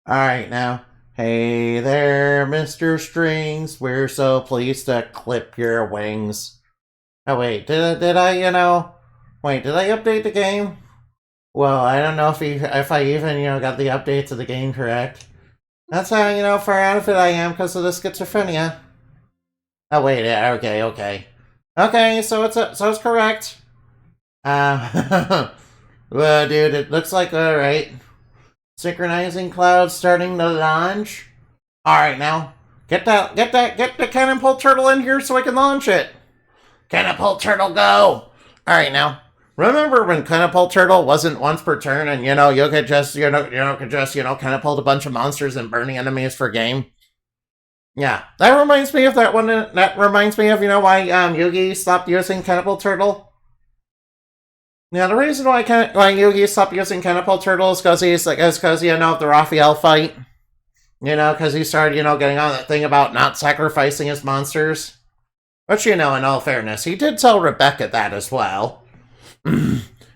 Alright now. Hey there, Mr. Strings. We're so pleased to clip your wings. Oh wait, did I, wait, did I update the game? Well, I don't know if I even, got the update to the game correct. That's how, far out of it I am because of the schizophrenia. Oh wait, yeah, okay. Okay, so it's correct. Well, dude, it looks like alright. Synchronizing clouds starting to launch. Alright now. Get the cannon turtle in here so I can launch it. Cannon turtle go! Alright now. Remember when cannon turtle wasn't once per turn and you could just catapult a bunch of monsters and burn the enemies for game? Yeah. That reminds me of that one that reminds me of, why Yugi stopped using cannon turtle. Yeah, the reason why Yugi stopped using Canopal Turtle is because of the Raphael fight. Because he started, getting on that thing about not sacrificing his monsters. Which, in all fairness, he did tell Rebecca that as well.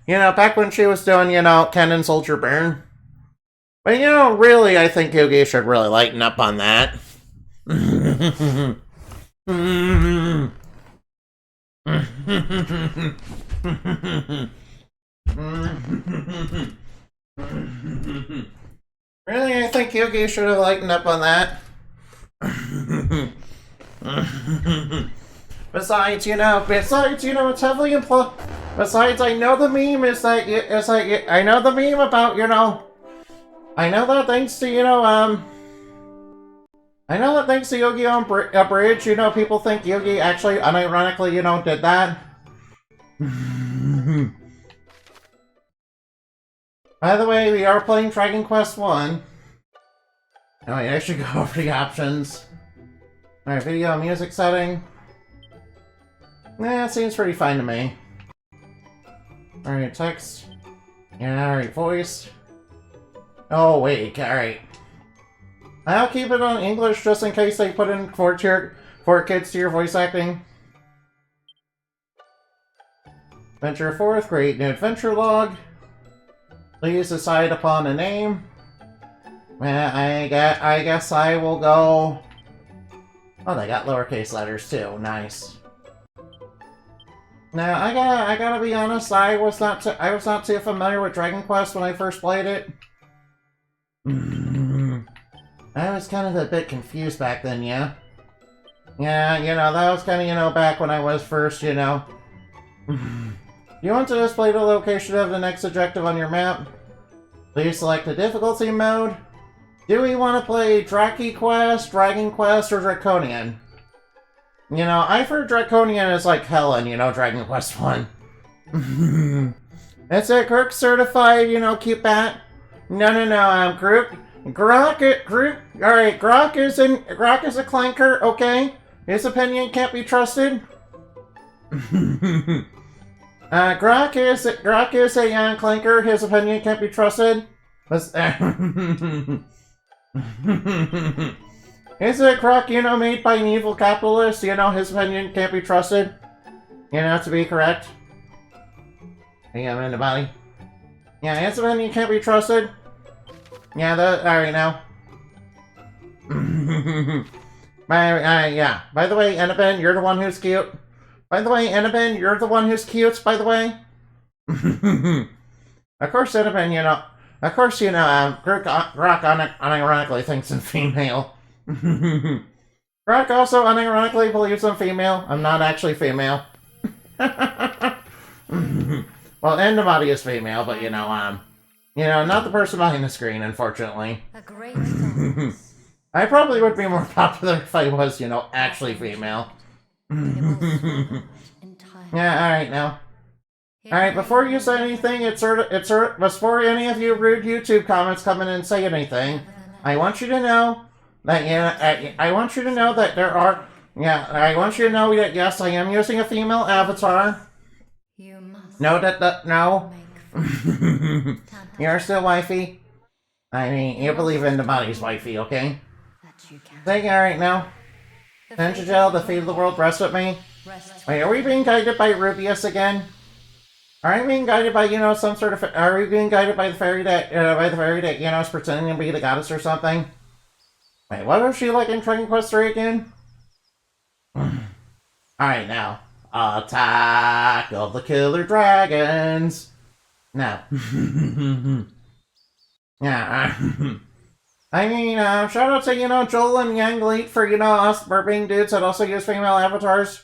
Back when she was doing, Ken and Soldier Burn. But, really, I think Yugi should really lighten up on that. Really, I think Yugi should have lightened up on that. Besides, it's heavily implied. Besides, I know the meme is that I know the meme about, I know that thanks to, I know that thanks to Yugi on Bridge, people think Yugi actually unironically, did that. By the way, we are playing Dragon Quest 1. Oh, wait, I should go over the options. Alright, video music setting. It seems pretty fine to me. Alright, text. Yeah, alright, voice. Oh, wait, alright. I'll keep it on English just in case they put in 4 kids to your voice acting. Venture 4th, create new adventure log. Please decide upon a name. I guess I will go... Oh, they got lowercase letters too. Nice. Now, I gotta be honest, I was not too familiar with Dragon Quest when I first played it. I was kind of a bit confused back then, yeah? Yeah, that was kind of, back when I was first, You want to display the location of the next objective on your map? Please select the difficulty mode. Do we want to play Draki Quest, Dragon Quest, or Draconian? I've heard Draconian is like hell in, Dragon Quest 1. It's a Grook certified, cute bat. No, Grook. Alright, Grok is a clanker, okay? His opinion can't be trusted. Grok is a clanker, his opinion can't be trusted. Is it Grok, made by an evil capitalist, his opinion can't be trusted? To be correct. I'm in the body. Yeah, his opinion can't be trusted. Yeah, alright now. Yeah. By the way, Annabelle, you're the one who's cute. By the way, Annabelle, you're the one who's cute, by the way. Of course, Annabelle, Grok unironically thinks I'm female. Grok also unironically believes I'm female. I'm not actually female. Well, and the body is female, but not the person behind the screen, unfortunately. A great I probably would be more popular if I was, actually female. Yeah, alright now. Alright, before you say anything, before any of you rude YouTube comments come in and say anything, I want you to know that, I want you to know that there are, I want you to know that, yes, I am using a female avatar. You must No, no. You're still wifey. I mean, you believe in the body's wifey, okay? Think alright now. Tenjigel, the fate of the world, rest with me. Wait, are we being guided by Rubius again? Are you being guided by, some sort of... Are you being guided by the fairy that, is pretending to be the goddess or something? Wait, what was she like in Dragon Quest 3 again? Alright, now. Attack of the killer dragons! No. Yeah, I mean, shout out to, Joel and Yang Leet for, us being dudes that also use female avatars.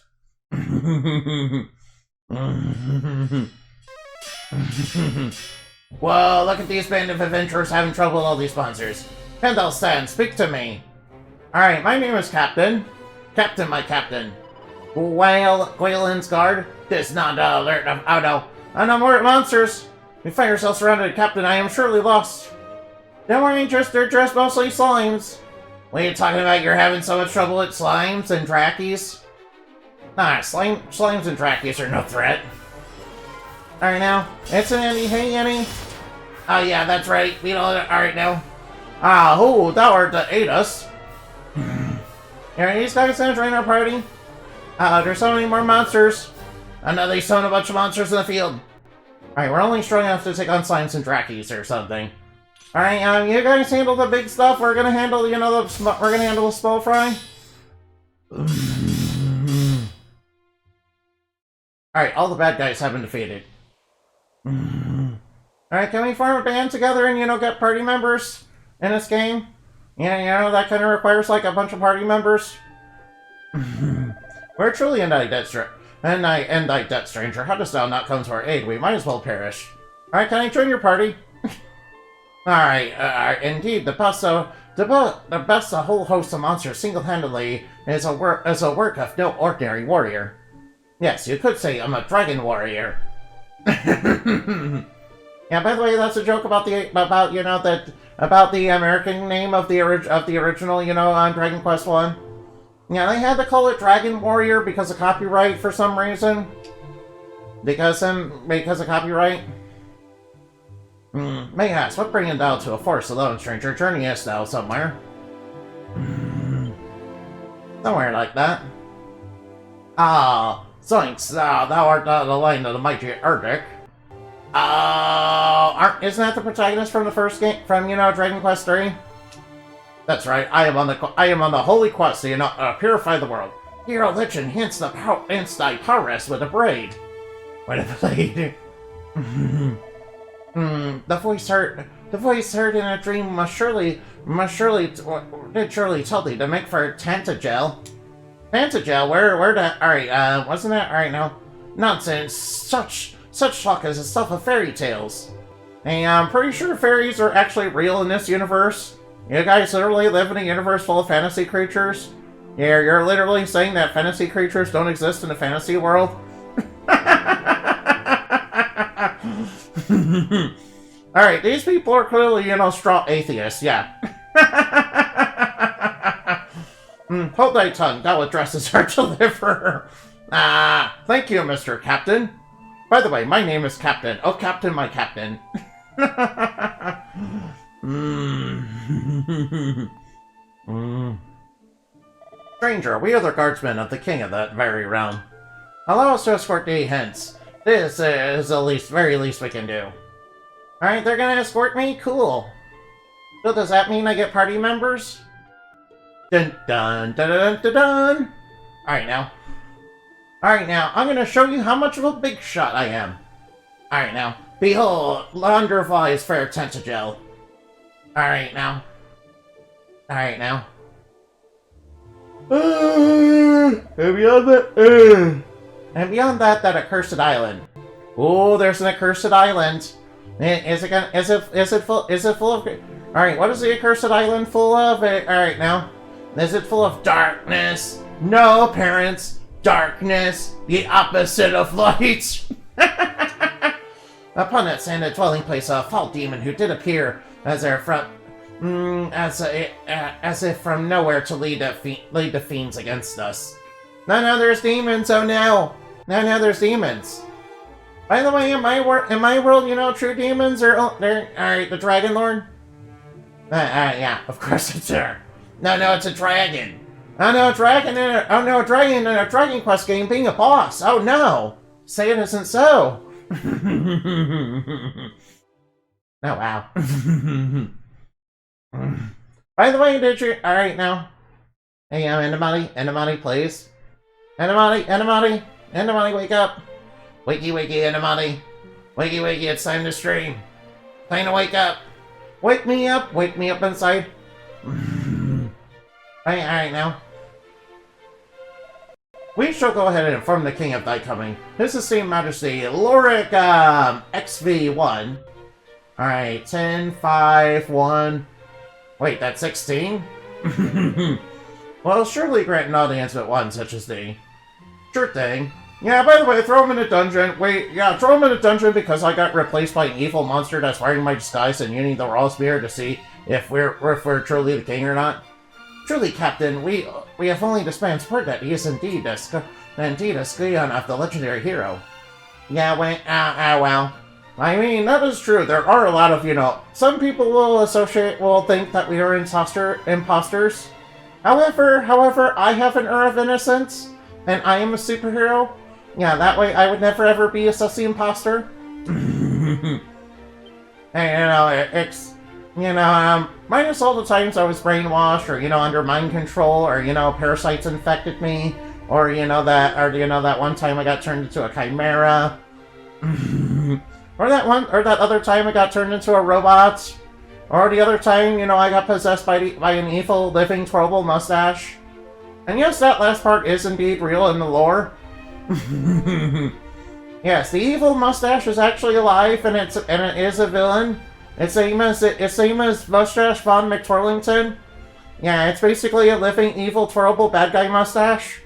Whoa, look at these band of adventurers having trouble with all these sponsors. Pendleton, speak to me. Alright, my name is Captain. Captain, my captain. Gwaelin's guard? This not alert of... Oh no. Oh no, more monsters! We find ourselves surrounded, Captain. I am surely lost. Don't worry, they're just mostly slimes. What are you talking about? You're having so much trouble with slimes and drakies? Nah, slimes and drakies are no threat. Alright now, it's an Annie. Hey Annie. Oh yeah, that's right. We know that. Alright now. Ah, who thou art to aid us? Are these guys gonna join our party? There's so many more monsters. I know they spawned a bunch of monsters in the field. Alright, we're only strong enough to take on slimes and drakies or something. Alright, you guys handle the big stuff. We're gonna handle, the small fry. Alright, all the bad guys have been defeated. Alright, can we form a band together and, get party members in this game? Yeah, that kind of requires, like, a bunch of party members. We're truly in thy debt, stranger. How dost thou not come to our aid? We might as well perish. Alright, can I join your party? Alright, indeed, the best a whole host of monsters single-handedly is a work of no ordinary warrior. Yes, you could say I'm a dragon warrior. Yeah, by the way, that's a joke about the American name of the original, on Dragon Quest 1. Yeah, they had to call it Dragon Warrior because of copyright for some reason. Because of copyright. May ask, what bringing thou to a forest alone, stranger? Journeyest thou somewhere? Somewhere like that. Ah, zoinks, thou art the line of the mighty Erdic. Isn't that the protagonist from the first game, from, Dragon Quest 3? That's right, I am on the holy quest to, purify the world. Hero legend hints thy prowess with a braid. With a blade. The voice heard in a dream must surely tell thee to make for Tantagel. Tantagel, where that? Alright, wasn't that? Alright, now. Nonsense. Such talk is the stuff of fairy tales. And I'm pretty sure fairies are actually real in this universe. You guys literally live in a universe full of fantasy creatures? Yeah, you're literally saying that fantasy creatures don't exist in a fantasy world? Alright, these people are clearly, straw atheists, yeah. Hold thy tongue, thou addresses our deliverer. Thank you, Mr. Captain. By the way, my name is Captain. Oh, Captain, my Captain. Stranger, we are the guardsmen of the king of that very realm. Allow us to escort thee hence. This is the very least we can do. Alright, they're gonna escort me? Cool. So does that mean I get party members? Dun dun dun dun dun dun! Alright now, I'm gonna show you how much of a big shot I am. Alright now, behold, Laundervi's fair Tentagel. Alright now. And beyond that accursed island. Oh, there's an accursed island. Is it full of... Alright, what is the accursed island full of? Alright now. Is it full of darkness? No, parents. Darkness. The opposite of light. Upon that sanded dwelling place, a foul demon who did appear as if from nowhere to lead the fiends against us. Now there's demons, oh no! Now there's demons. By the way, in my world, true demons are... Alright, the Dragon Lord? Yeah, of course it's her. No, it's a dragon. Oh no, a dragon in a Dragon Quest game being a boss. Oh no! Say it isn't so. Oh, wow. By the way, did you... Alright, now. Hey, Enamati, please. Enamati, wake up. Wakey, Enamati. Wakey, it's time to stream. Time to wake up. Wake me up inside. Alright, now. We shall go ahead and inform the king of thy coming. His esteemed majesty, Loric, XV1. Alright, 10, 5, 1... Wait, that's 16? Well, surely grant an audience with one such as thee. Sure thing. Yeah, by the way, throw him in a dungeon. Wait, yeah, throw him in a dungeon because I got replaced by an evil monster that's wearing my disguise and using the raw spear to see if we're truly the king or not. Truly, Captain, we have only to span support that he is indeed a scion of the legendary hero. Yeah, wait, well. I mean, that is true. There are a lot of, some people will think that we are imposters. However, I have an air of innocence, and I am a superhero. Yeah, that way I would never ever be a sussy imposter. And, minus all the times I was brainwashed, or, under mind control, or, parasites infected me, or, that one time I got turned into a chimera. Or that other time I got turned into a robot. Or the other time, I got possessed by an evil, living, twirlable mustache. And yes, that last part is indeed real in the lore. Yes, the evil mustache is actually alive, and it is a villain. It's same as Mustache von McTwirlington. Yeah, it's basically a living, evil, twirlable bad guy mustache.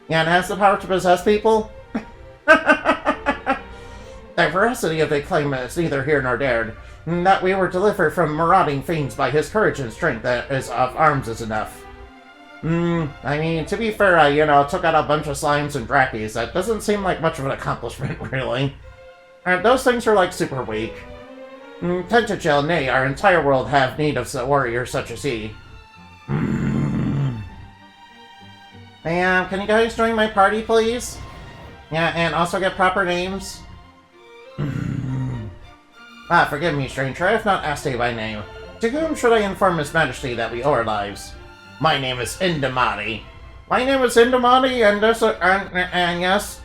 Yeah, and it has the power to possess people. The veracity of the claim is neither here nor there. That we were delivered from marauding fiends by his courage and strength that is of arms is enough. I mean, to be fair, I, took out a bunch of slimes and drappies. That doesn't seem like much of an accomplishment, really. Those things are, like, super weak. Tentacle, nay, our entire world have need of a warrior such as he. Hey, can you guys join my party, please? Yeah, and also get proper names. Forgive me, stranger, I have not asked you by name. To whom should I inform His Majesty that we owe our lives? My name is Indamati. My name is Indamati, and yes.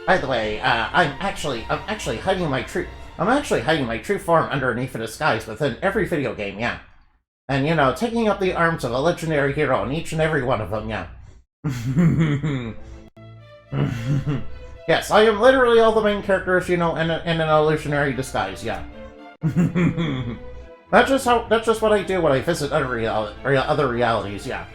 By the way, I'm actually hiding my true form underneath a disguise within every video game, yeah. And taking up the arms of a legendary hero in each and every one of them, yeah. Yes, I am literally all the main characters, in an illusionary disguise, yeah. That's just what I do when I visit other realities, yeah.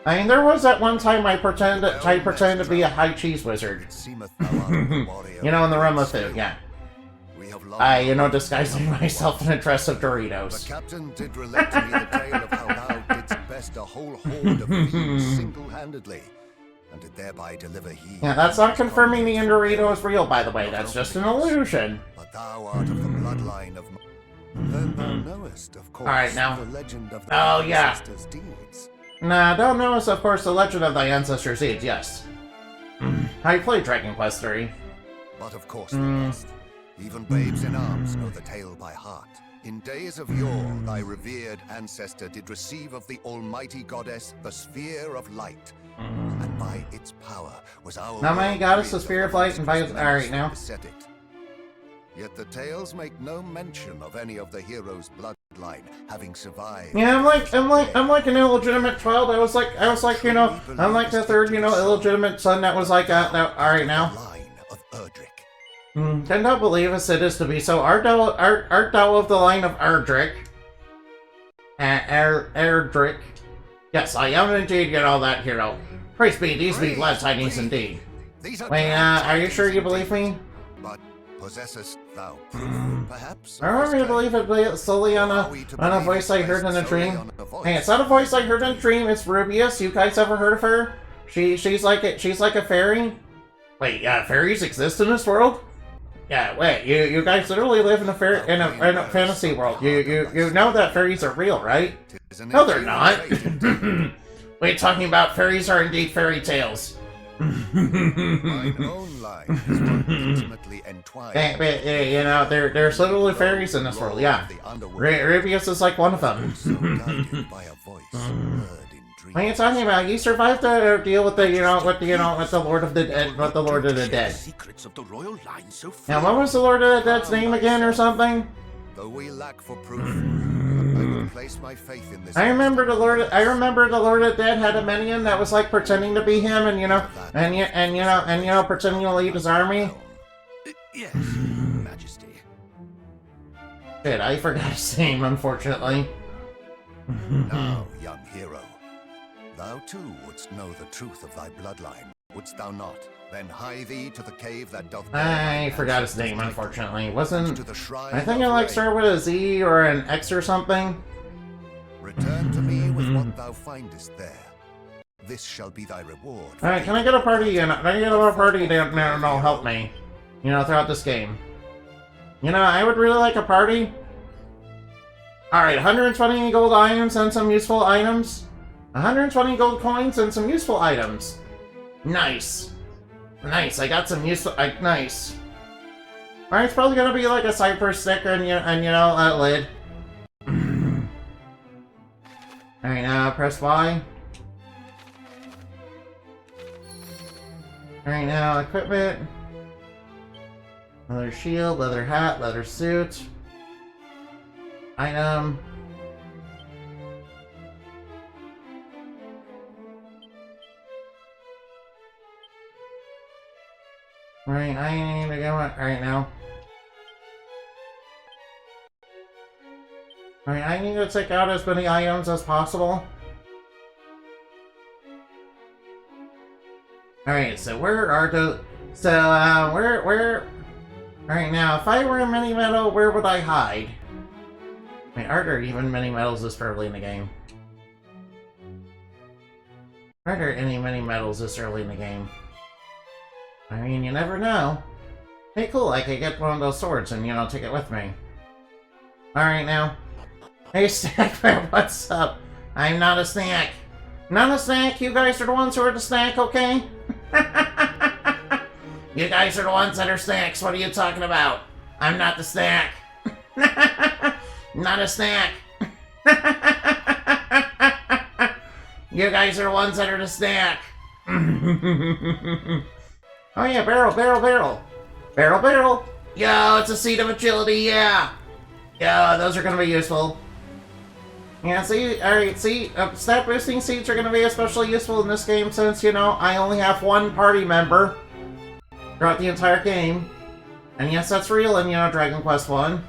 I mean, there was that one time I pretended to be a high cheese wizard. In the realm of food, yeah. I, disguising myself in a dress of Doritos. The captain did relate to me the tale of how thou didst best a whole horde of fiends single-handedly, and did thereby deliver heed. Yeah, that's not confirming the Dorito is real, by the way. That's just an illusion. But thou art of the bloodline of... Then thou knowest, of course, Alright, now. the legend of thy ancestors' deeds. Nah, thou knowest, of course, the legend of thy ancestors' deeds, yes. I played Dragon Quest III. But of course they must. Even babes in arms know the tale by heart. In days of yore, thy revered ancestor did receive of the almighty goddess the sphere of light. And by its power was our... Now my goddess, the sphere of light, and by its... Alright, now. Set it. Yet the tales make no mention of any of the heroes' bloodline having survived. Yeah, I'm like an illegitimate child. I was like, I'm like the third, illegitimate son that was like, alright now. Can thou believe us it is to be so? Art thou of the line of Erdrick? Erdrick? Yes, I am indeed, that hero. Praise be, these be glad tidings indeed. Wait, are you sure you believe me? But possessest thou proof, perhaps? I want me to believe it solely on a voice I heard in a dream. Hey, it's not a voice I heard in a dream, it's Rubius. You guys ever heard of her? She's like a fairy? Wait, fairies exist in this world? Yeah, wait, you guys literally live in a fantasy world. You know that fairies are real, right? No, they're not. We're talking about fairies are indeed fairy tales. Mine own line is one intimately entwined. You know, there's literally fairies in this world, yeah. Rubius is like one of them. Guided by a voice heard in dreams. What are you talking about? You survived the deal with the, with the Lord of the Dead, with the Lord of the Dead. Secrets of the royal line so Now, what was the Lord of the Dead's name again, or something? Though we lack for proof, I will place my faith in this. I remember the Lord of the Dead had a minion that was like pretending to be him, and pretending to lead his army. Yes, Majesty. Shit, I forgot his name, unfortunately. Now, young hero, thou too wouldst know the truth of thy bloodline, wouldst thou not? Then hie thee to the cave that doth. I forgot his name, unfortunately. Wasn't to the shrine I think it of like Rain. started with a Z or an X or something? Return to me with what thou findest there. This shall be thy reward. Alright, can I get a party and can I get a party that'll help me? Throughout this game. I would really like a party. Alright, 120 gold items and some useful items. 120 gold coins and some useful items. Nice. Nice, I got some useful... nice. Alright, it's probably gonna be like a cypress stick and a lid. Alright, now press Y. Alright, now equipment. Leather shield, leather hat, leather suit. Item. Right, I need to go right now. Right, I need to take out as many items as possible. Alright, so where are the... where... Alright, now, if I were a mini-metal, where would I hide? Wait, are there even mini-metals this early in the game? Are there any mini-metals this early in the game? I mean, you never know. Hey, cool, I could get one of those swords and, take it with me. Alright, now. Hey, Snack, what's up? I'm not a snack. Not a snack, you guys are the ones who are the snack, okay? You guys are the ones that are snacks, what are you talking about? I'm not the snack. Not a snack. You guys are the ones that are the snack. Oh yeah, barrel. Barrel. Yo, it's a seed of agility, yeah. Yeah, those are gonna be useful. Yeah, see, alright, see, stat boosting seeds are gonna be especially useful in this game since, I only have one party member throughout the entire game. And yes, that's real in, Dragon Quest 1.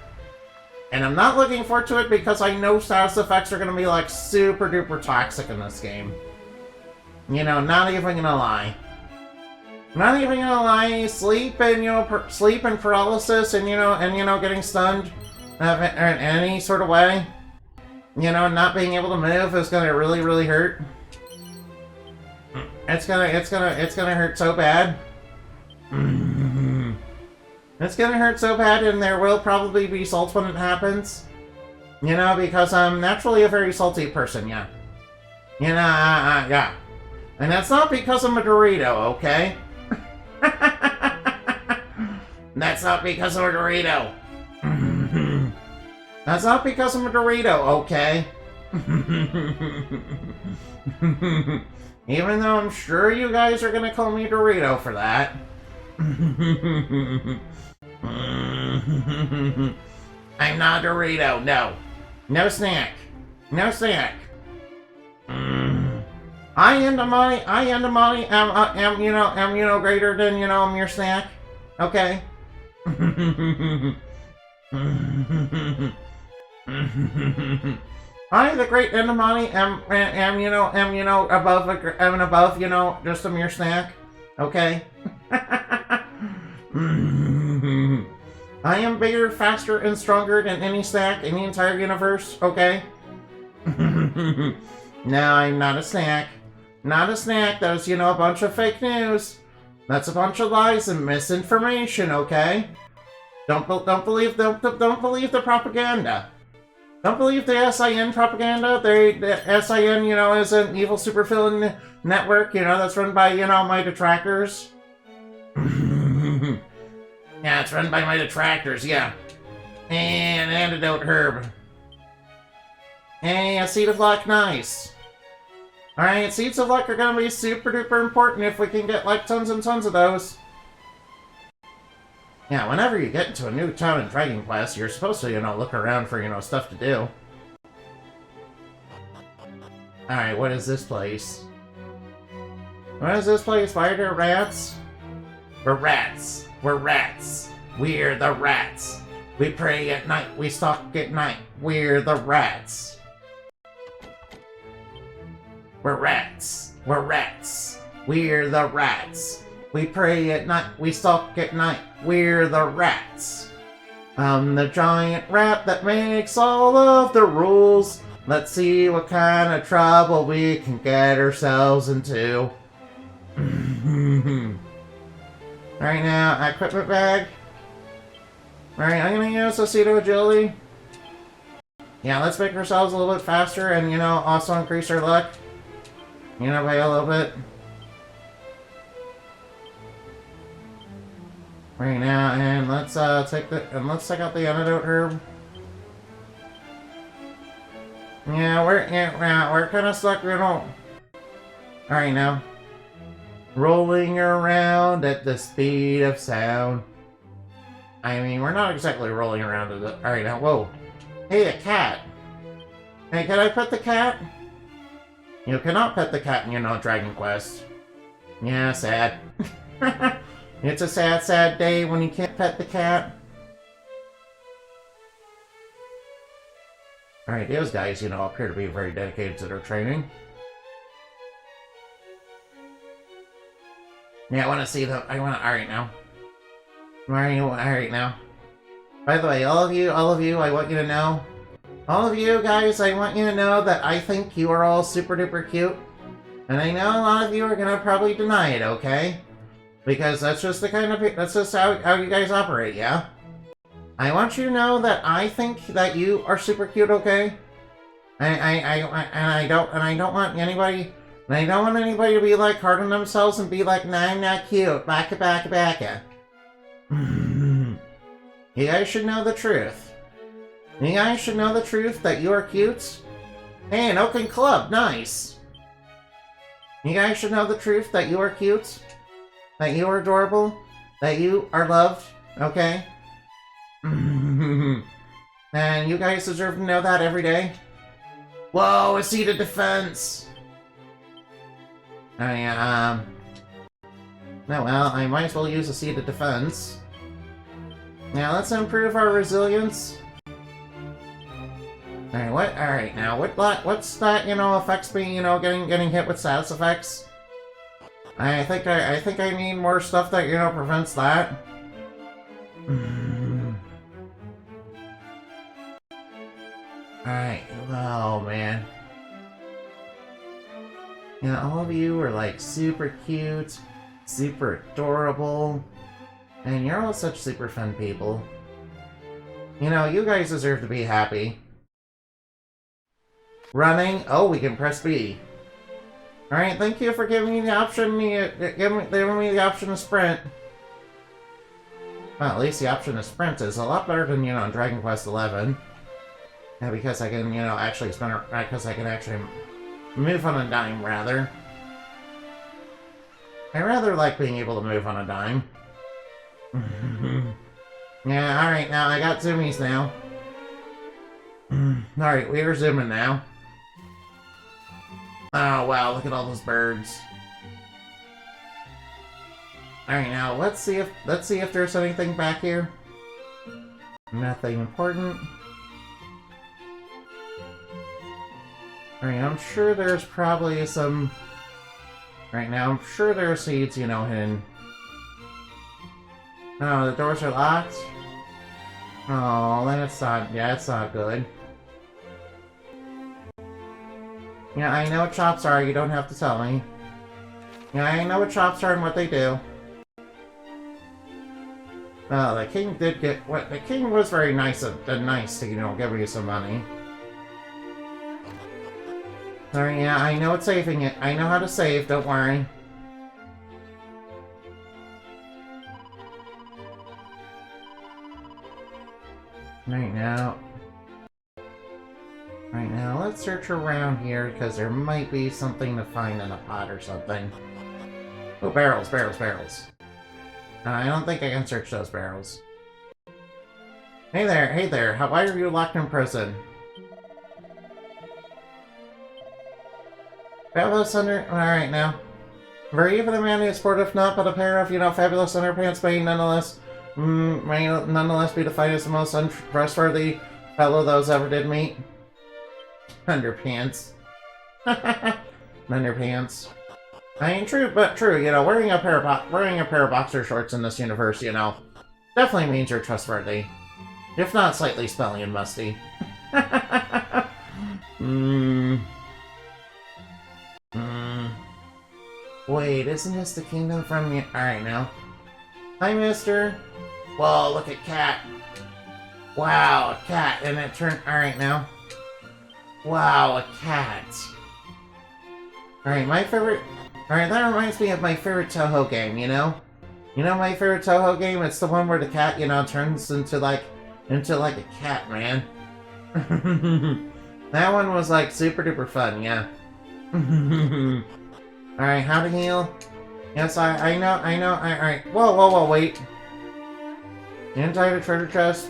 And I'm not looking forward to it because I know status effects are gonna be, like, super duper toxic in this game. Not even gonna lie. Not even gonna lie, sleep and, sleep and paralysis and, getting stunned in any sort of way. Not being able to move is gonna really, really hurt. It's gonna hurt so bad. It's gonna hurt so bad, and there will probably be salt when it happens. Because I'm naturally a very salty person, yeah. Yeah. And that's not because I'm a Dorito, okay? That's not because I'm a Dorito. That's not because I'm a Dorito, okay? Even though I'm sure you guys are gonna call me Dorito for that. I'm not a Dorito, no. No snack. No snack. I am the money, am greater than, I'm your snack. Okay? I, the great Endemani, am above, just a mere snack. Okay? I am bigger, faster, and stronger than any snack in the entire universe, okay? No, I'm not a snack. Not a snack, that's, a bunch of fake news. That's a bunch of lies and misinformation, okay? Don't believe the propaganda. Don't believe the SIN propaganda. The SIN, is an evil supervillain network, that's run by, my detractors. Yeah, it's run by my detractors, yeah. And antidote herb. Hey, a seed of luck, nice. Alright, seeds of luck are gonna be super duper important if we can get like tons and tons of those. Yeah, whenever you get into a new town in Dragon Quest, you're supposed to, look around for, stuff to do. Alright, what is this place? What is this place? Why are there rats? We're rats. We're rats. We're the rats. We pray at night. We stalk at night. We're the rats. We're rats. We're rats. We're the rats. We pray at night. We stalk at night. We're the rats. I'm the giant rat that makes all of the rules. Let's see what kind of trouble we can get ourselves into. Alright now, equipment bag. Alright, I'm gonna use a seed of agility. Yeah, let's make ourselves a little bit faster and, also increase our luck. By a little bit. Right now, and let's take out the antidote herb. Yeah, we're kind of stuck. We don't. All right now, rolling around at the speed of sound. I mean, we're not exactly rolling around at the. All right now, whoa! Hey, a cat. Hey, can I pet the cat? You cannot pet the cat in Dragon Quest. Yeah, sad. It's a sad, sad day when you can't pet the cat. Alright, those guys, appear to be very dedicated to their training. Yeah, I want to see them. Alright now. Alright now. By the way, all of you, I want you to know. All of you guys, I want you to know that I think you are all super duper cute. And I know a lot of you are gonna probably deny it, okay? Because that's just that's just how you guys operate, yeah? I want you to know that I think that you are super cute, okay? I don't want anybody to be like hard on themselves and be like, nah, I'm not cute. Backa. You guys should know the truth. You guys should know the truth that you are cute. Hey, an Oaken Club, nice. You guys should know the truth that you are cute. That you are adorable. That you are loved, okay? And you guys deserve to know that every day. Whoa, a seat of defense! No, well, I might as well use a seat of defense. Now, let's improve our resilience. Alright, now, what's that, effects being, getting hit with status effects? I think I need more stuff that, prevents that. Alright, oh man. All of you are like super cute, super adorable, and you're all such super fun people. You guys deserve to be happy. Running? Oh, we can press B. Alright, thank you for giving me the option, giving me the option to sprint. Well, at least the option to sprint is a lot better than, Dragon Quest XI. Yeah, because I can, actually because I can actually move on a dime, rather. I rather like being able to move on a dime. Yeah, alright, now I got zoomies now. Alright, we are zooming now. Oh, wow, look at all those birds. Alright, now, let's see if there's anything back here. Nothing important. Alright, I'm sure there's probably some... Right now, I'm sure there are seeds, hidden. Oh, the doors are locked? Oh, that's not good. Yeah, I know what chops are, you don't have to tell me. Yeah, I know what chops are and what they do. Well, the king did get... The king was very nice to, give me some money. Alright, yeah, I know it's saving it. I know how to save, don't worry. Right now. Right now, let's search around here, because there might be something to find in a pot or something. Oh, barrels, barrels, barrels. I don't think I can search those barrels. Hey there, why are you locked in prison? Fabulous alright now. Very even a man who is sportive not, but a pair of, fabulous underpants may nonetheless be defined as the most untrustworthy fellow those ever did meet. Underpants. Underpants. I mean, true, but true, wearing a pair of boxer shorts in this universe, definitely means you're trustworthy. If not slightly smelly and musty. Wait, isn't this the kingdom from you? Alright now. Hi, mister. Whoa, look at Cat. Wow, a cat. And it turned... Alright now. Wow, a cat. Alright, my favorite... Alright, that reminds me of my favorite Toho game, You know my favorite Toho game? It's the one where the cat, turns into like a cat, man. That one was like super duper fun, yeah. Alright, how to heal? Yes, I know, alright. Whoa, wait. Inside the treasure chest.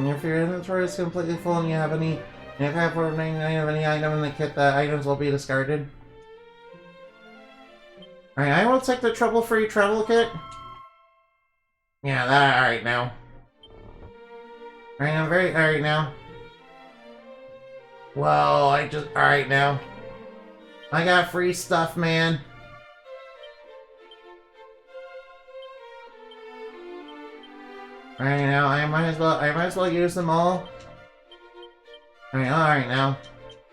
If your inventory is completely full and you have any item in the kit, the items will be discarded. Alright, I will take the trouble-free travel kit. Yeah, that alright now. Alright now. Whoa, alright now. I got free stuff, man. Alright now, I might as well use them all. Alright now.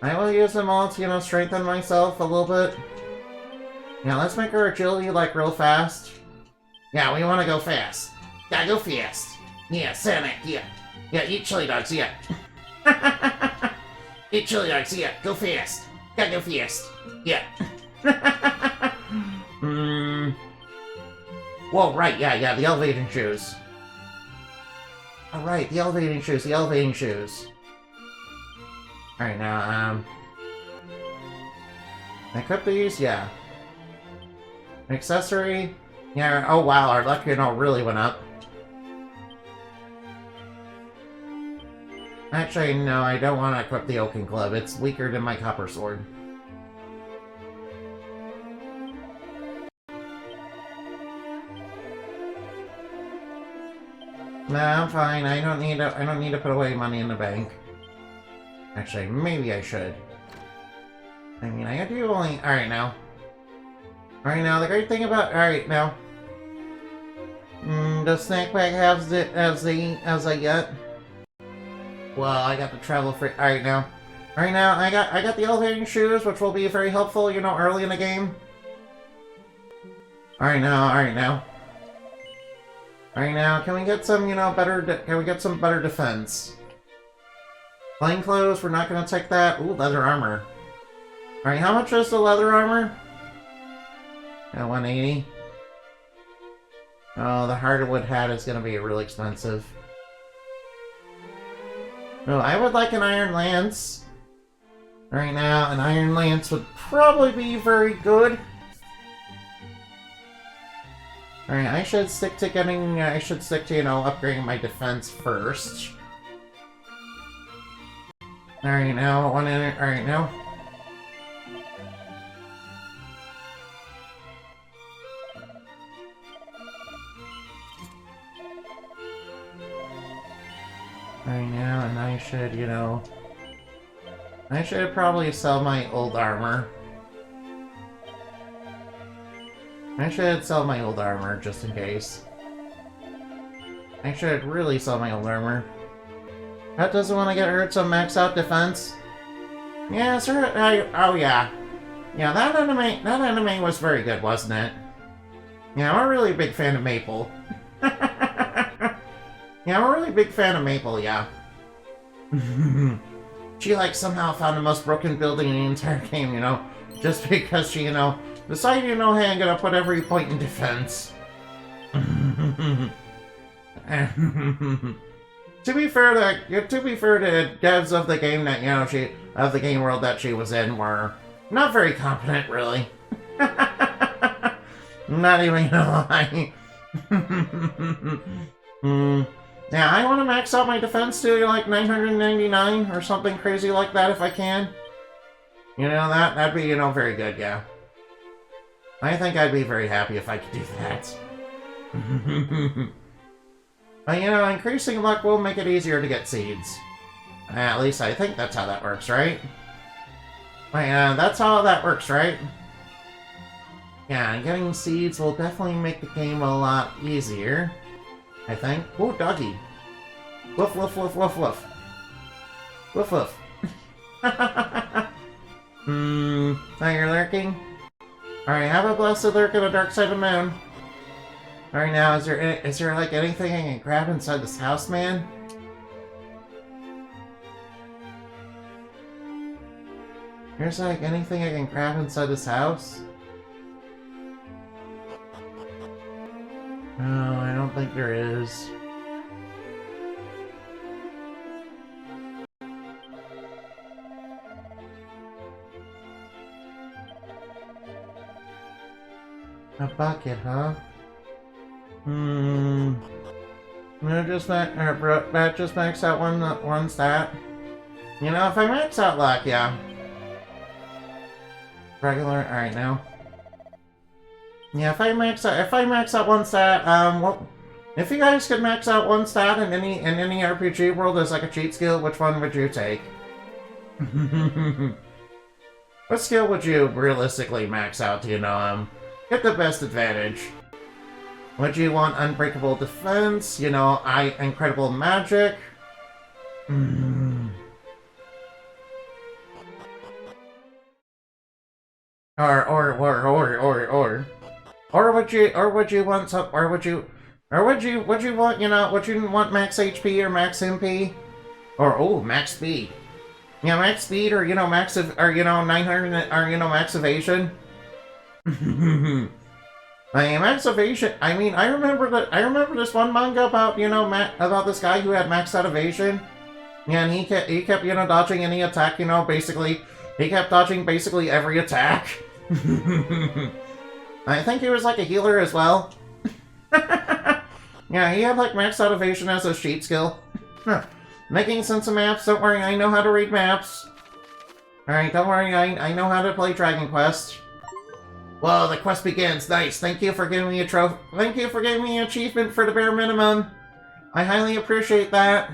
I will use them all to, strengthen myself a little bit. Yeah, let's make our agility, like, real fast. Yeah, we want to go fast. Yeah, go fast. Yeah, Sonic, yeah. Yeah, eat chili dogs, yeah. Eat chili dogs, yeah. Go fast. Yeah, go fast. Yeah. Whoa, right, yeah, the elevating shoes. Alright, the elevating shoes. Alright, now, equip these? Yeah. Accessory? Yeah, oh wow, our luck, really went up. Actually, no, I don't want to equip the Oaken Club. It's weaker than my Copper Sword. Nah, I'm fine. I don't need to put away money in the bank. Actually, maybe I should. I mean, I do only... Alright, now. Alright, now, the great thing about... Alright, now. Does Snack Bag have as I get? Well, I got the travel free... Alright, now. Alright, now, I got the elevating shoes, which will be very helpful, early in the game. Alright, now. Alright, now, can we get some, better defense? Plain clothes, we're not gonna take that. Ooh, leather armor. Alright, how much is the leather armor? 180. Oh, the hardwood hat is gonna be really expensive. Oh, I would like an iron lance. Right now, an iron lance would probably be very good. Alright, I should stick to upgrading my defense first. Alright, now, alright, now. Alright, now, and I should probably sell my old armor. I should sell my old armor, just in case. I should really sell my old armor. That doesn't want to get hurt, so max out defense. Yeah, sir. Oh yeah, yeah. That anime was very good, wasn't it? Yeah, I'm a really big fan of Maple. Yeah, I'm a really big fan of Maple. Yeah. She like somehow found the most broken building in the entire game. You know, just because she decided hey, I'm gonna put every point in defense. To be fair to devs of the game that of the game world that she was in were not very competent, really. Not even gonna lie. Yeah, I want to max out my defense to like 999 or something crazy like that if I can. That'd be very good. Yeah, I think I'd be very happy if I could do that. But increasing luck will make it easier to get seeds. At least I think that's how that works, right? That's how that works, right? Yeah, getting seeds will definitely make the game a lot easier. I think. Oh, doggy. Woof, woof, woof, woof, woof. Woof, woof. Oh, you're lurking? Alright, have a blessed lurk in the dark side of the moon. Alright, now, is there like anything I can grab inside this house, man? There's like anything I can grab inside this house? No, I don't think there is. A bucket, huh? That just max out one stat. If I max out luck, yeah. Regular, alright now. Yeah, if I max out one stat, well, if you guys could max out one stat in any RPG world as like a cheat skill, which one would you take? What skill would you realistically max out to, get the best advantage? Would you want unbreakable defense? Incredible magic? Would you want max HP or max MP? Or max speed. Yeah, max speed or max 900 or max evasion. Max evasion. I mean, I remember this one manga about about this guy who had maxed out evasion. Yeah, and he kept dodging any attack. Basically, he kept dodging basically every attack. I think he was like a healer as well. Yeah, he had like maxed out evasion as a cheat skill. Making sense of maps. Don't worry, I know how to read maps. Alright, don't worry, I know how to play Dragon Quest. Well, the quest begins. Nice. Thank you for giving me a trophy. Thank you for giving me an achievement for the bare minimum. I highly appreciate that.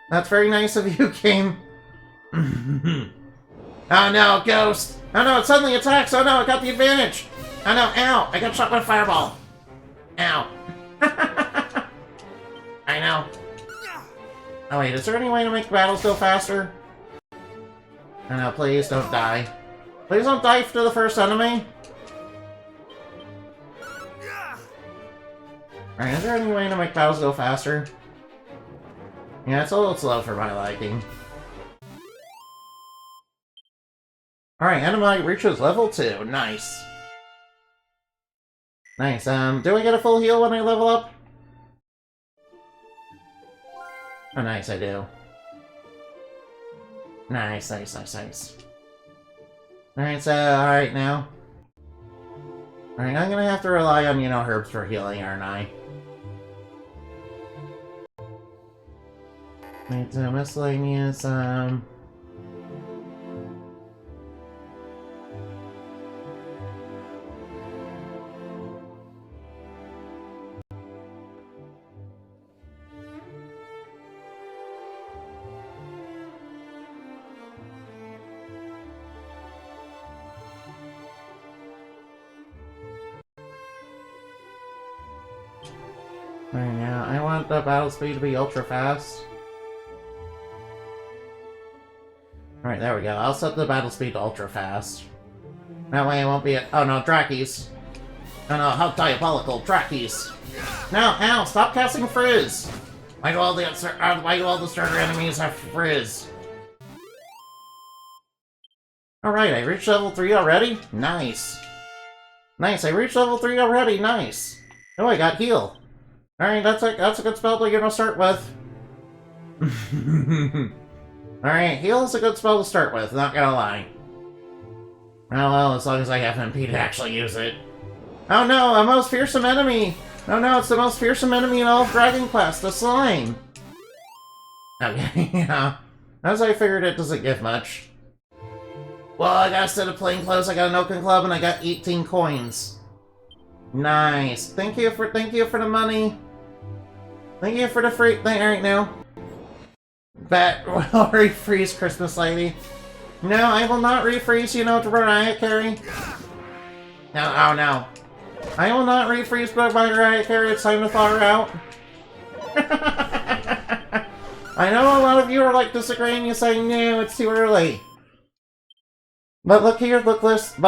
That's very nice of you, game. Oh no, ghost! Oh no, it suddenly attacks! Oh no, I got the advantage! Oh no, ow! I got shot by a fireball! Ow. I know. Oh wait, is there any way to make battles go faster? Oh no, please don't die. Please don't die to the first enemy! Alright, is there any way to make battles go faster? Yeah, it's a little slow for my liking. Alright, enemy reaches level 2. Nice. Nice, do I get a full heal when I level up? Oh, nice, I do. Nice, nice, nice, nice. Alright, so, alright now. Alright, I'm gonna have to rely on, herbs for healing, aren't I? Wait, miscellaneous, Alright, now, I want the battle speed to be ultra fast. Alright, there we go. I'll set the battle speed to ultra fast. That way it won't be oh no, Drackies. Oh no, how diabolical, Drackies. No, ow, stop casting Frizz! Why do all the starter enemies have Frizz? Alright, I reached level 3 already? Nice. Nice, I reached level 3 already, nice. Oh, I got heal. Alright, that's a good spell to, start with. Alright, heal is a good spell to start with, not gonna lie. Oh well, as long as I have MP to actually use it. Oh no, a most fearsome enemy! Oh no, it's the most fearsome enemy in all of Dragon Quest, the slime! Okay, yeah. As I figured, it doesn't give much. Well, I got a set of plain clothes, I got an Oaken Club, and I got 18 coins. Nice. Thank you for the money. Thank you for the free thing right now. Bat will refreeze Christmas Lady. No, I will not refreeze, to Mariah Carey. No, oh no. I will not refreeze Mariah Carey, it's time to thaw her out. I know a lot of you are like disagreeing, you saying no, it's too early. But look here, look listen.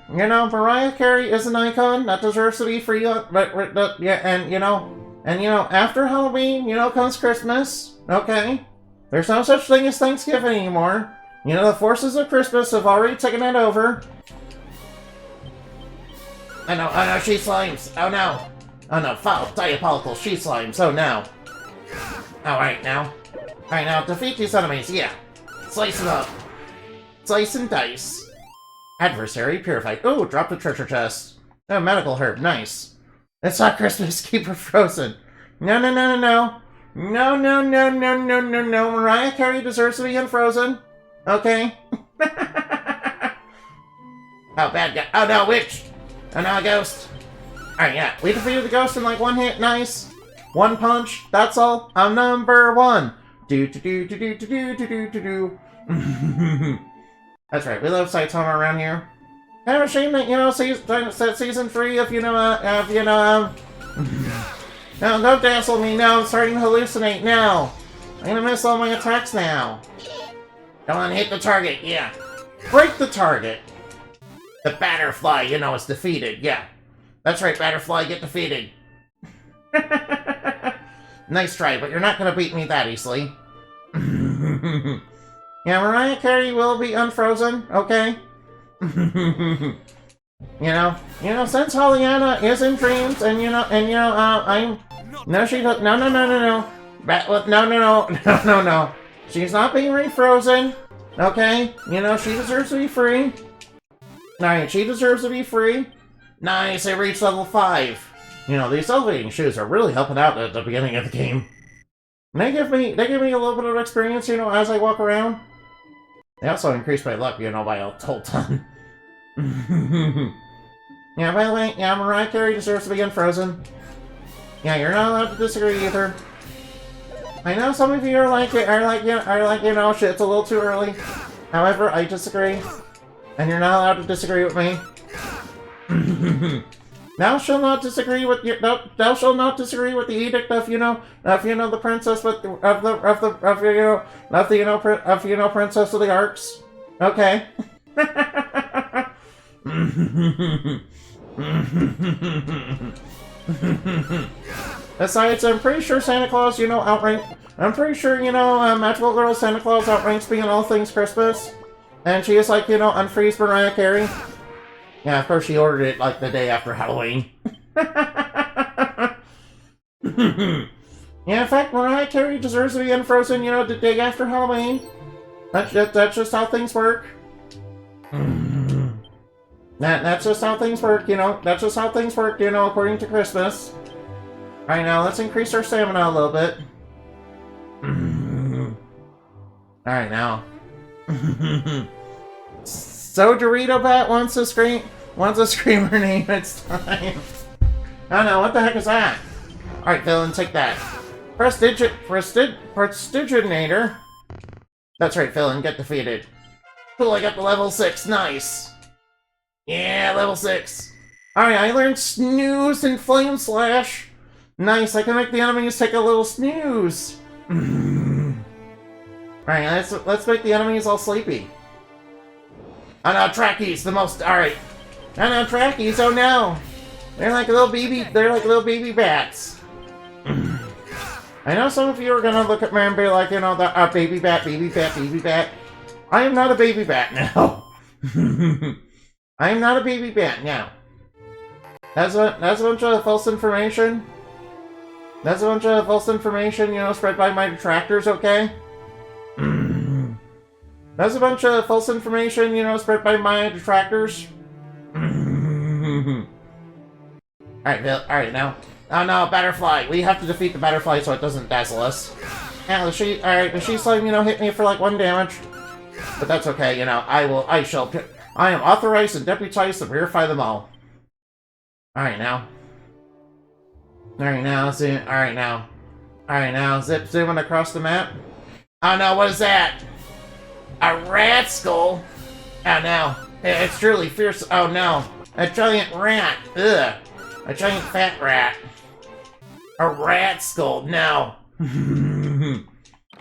Mariah Carey is an icon that deserves to be free. After Halloween, comes Christmas. Okay, there's no such thing as Thanksgiving anymore. The forces of Christmas have already taken it over. Oh no, she slimes. Oh no, foul, diabolical she slimes. Oh no. Alright now, defeat these enemies. Yeah, slice it up. Slice and dice. Adversary purified. Oh, drop the treasure chest. Oh, medical herb. Nice. It's not Christmas. Keep her frozen. No. No. Mariah Carey deserves to be unfrozen. Okay. Oh, bad guy. Oh, no, witch. Oh, no, a ghost. Alright, yeah. We defeated the ghost in like one hit. Nice. One punch. That's all. I'm number 1. Do. That's right, we love Saitama around here. Kind of a shame that, season 3 of, no, don't dazzle me, no, I'm starting to hallucinate, no. I'm gonna miss all my attacks now. Come on, hit the target, yeah. Break the target. The Batterfly, is defeated, yeah. That's right, Batterfly, get defeated. Nice try, but you're not gonna beat me that easily. Yeah, Mariah Carey will be unfrozen, okay? Since Hollyana is in dreams, and I'm... No, she does... No. No. She's not being refrozen, okay? She deserves to be free. Alright, she deserves to be free. Nice, I reached level 5. These elevating shoes are really helping out at the beginning of the game. And they give me a little bit of experience, as I walk around. They also increase my luck, by a whole ton. Yeah, by the way, yeah, Mariah Carey deserves to be unfrozen. Yeah, you're not allowed to disagree either. I know some of you are like, shit, it's a little too early. However, I disagree. And you're not allowed to disagree with me. Thou shalt not disagree with thou shalt not disagree with the edict of the princess princess of the arcs. Okay. Besides, I'm pretty sure Santa Claus, outrank. I'm pretty sure, Magical Girl Santa Claus outranks me in all things Christmas. And she is like, unfreeze Mariah Carey. Yeah, of course she ordered it like the day after Halloween. Yeah, in fact, Mariah Carey deserves to be unfrozen, the day after Halloween. That's just how things work. That's just how things work, That's just how things work, according to Christmas. Alright, now let's increase our stamina a little bit. Alright, now. So Dorito Bat wants to scream her name, it's time. Oh no, what the heck is that? Alright, villain, take that. Prestidigitator. That's right, villain, get defeated. Cool, I got the level 6, nice. Yeah, level 6. Alright, I learned snooze and flame slash. Nice, I can make the enemies take a little snooze. Alright, Alright, let's make the enemies all sleepy. Oh no, Trackies, the most. Alright. Oh no, Trackies, oh no! They're like little baby bats. I know some of you are gonna look at me and be like, you know, the baby bat, baby bat, baby bat. I am not a baby bat now. I am not a baby bat now. That's a bunch of false information. That's a bunch of false information, you know, spread by my detractors, okay? That's a bunch of false information, you know, spread by my detractors. Alright, Bill. Alright, now. Oh no, Butterfly. We have to defeat the Butterfly so it doesn't dazzle us. Now, the She Slime, you know, hit me for like 1 damage. But that's okay, you know, I am authorized and deputized to purify them all. Alright, now. Alright, now, zoom. Alright, now. Alright, now, zooming across the map. Oh no, what is that? A rat skull? Oh no. It's truly fierce. Oh no. A giant rat. Ugh. A giant fat rat. A rat skull. No.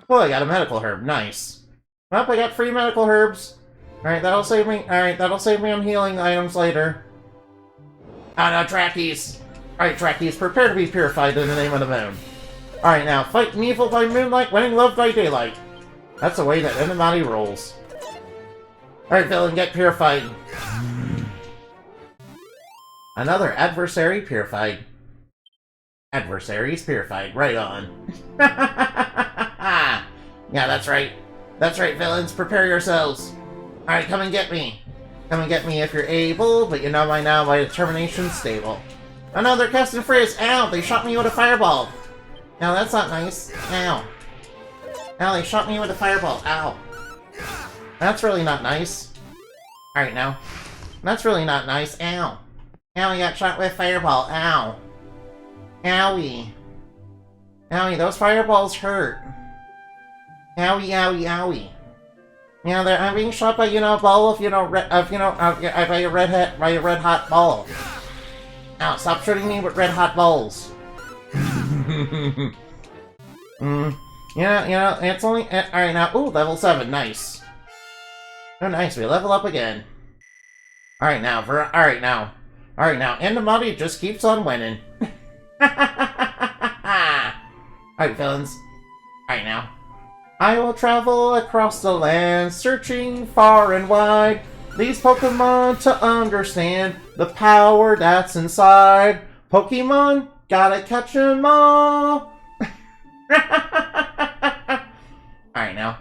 Oh, I got a medical herb. Nice. Well, I got 3 medical herbs. Alright, that'll save me. Alright, that'll save me on healing items later. Oh no, Trackies. Alright, Trackies, prepare to be purified in the name of the moon. Alright, now, fighting evil by moonlight, winning love by daylight. That's the way that Illuminati rolls. Alright, villain, get purified. Another adversary purified. Adversaries purified. Right on. Yeah, that's right. That's right, villains. Prepare yourselves. Alright, come and get me. Come and get me if you're able, but you know by now my determination's stable. Oh no, they're casting frizz. Ow, they shot me with a fireball. No, that's not nice. Ow. Ow, they shot me with a fireball. Ow. That's really not nice. Alright, now. That's really not nice. Ow. Ow, I got shot with a fireball. Ow. Owie. Owie, those fireballs hurt. Owie, owie, owie. You know, I'm being shot by, you know, a ball of, you know, by a red hot ball. Ow, stop shooting me with red hot balls. You know, it's only... Alright, now... Ooh, level 7. Nice. Oh, nice. We level up again. Alright, now. Alright, now. Alright, now. And the Monty just keeps on winning. Alright, villains. Alright, now. I will travel across the land, searching far and wide. These Pokemon to understand the power that's inside. Pokemon, gotta catch 'em all. Alright, now.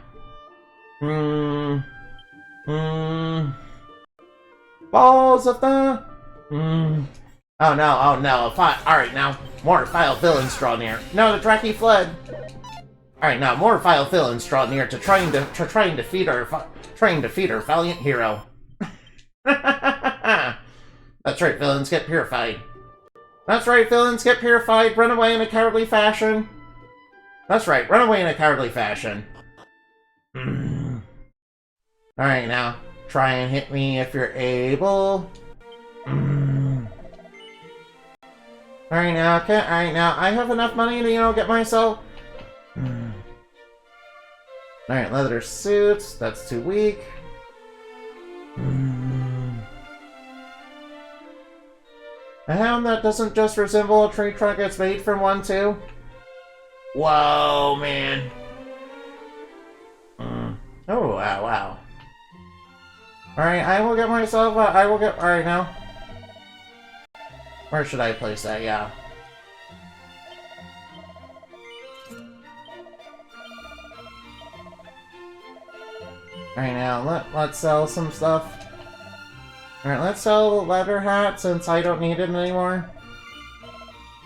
Balls of the... Oh no, oh no. Alright, now. More vile villains draw near. No, the Draki fled. Alright, now. More vile villains draw near to try and defeat our valiant hero. That's right, villains, get purified. That's right, villains, get purified. Run away in a cowardly fashion. That's right, run away in a cowardly fashion. Alright, now. Try and hit me if you're able. Alright, now. Alright, now. I have enough money to, you know, get myself... Alright, leather suits. That's too weak. A hound that doesn't just resemble a tree trunk it's made from one, too? Whoa, man. Oh, wow, wow. Alright, I will get myself... Alright, now. Where should I place that? Yeah. Alright, now, let's sell some stuff. Alright, let's sell the leather hat since I don't need it anymore.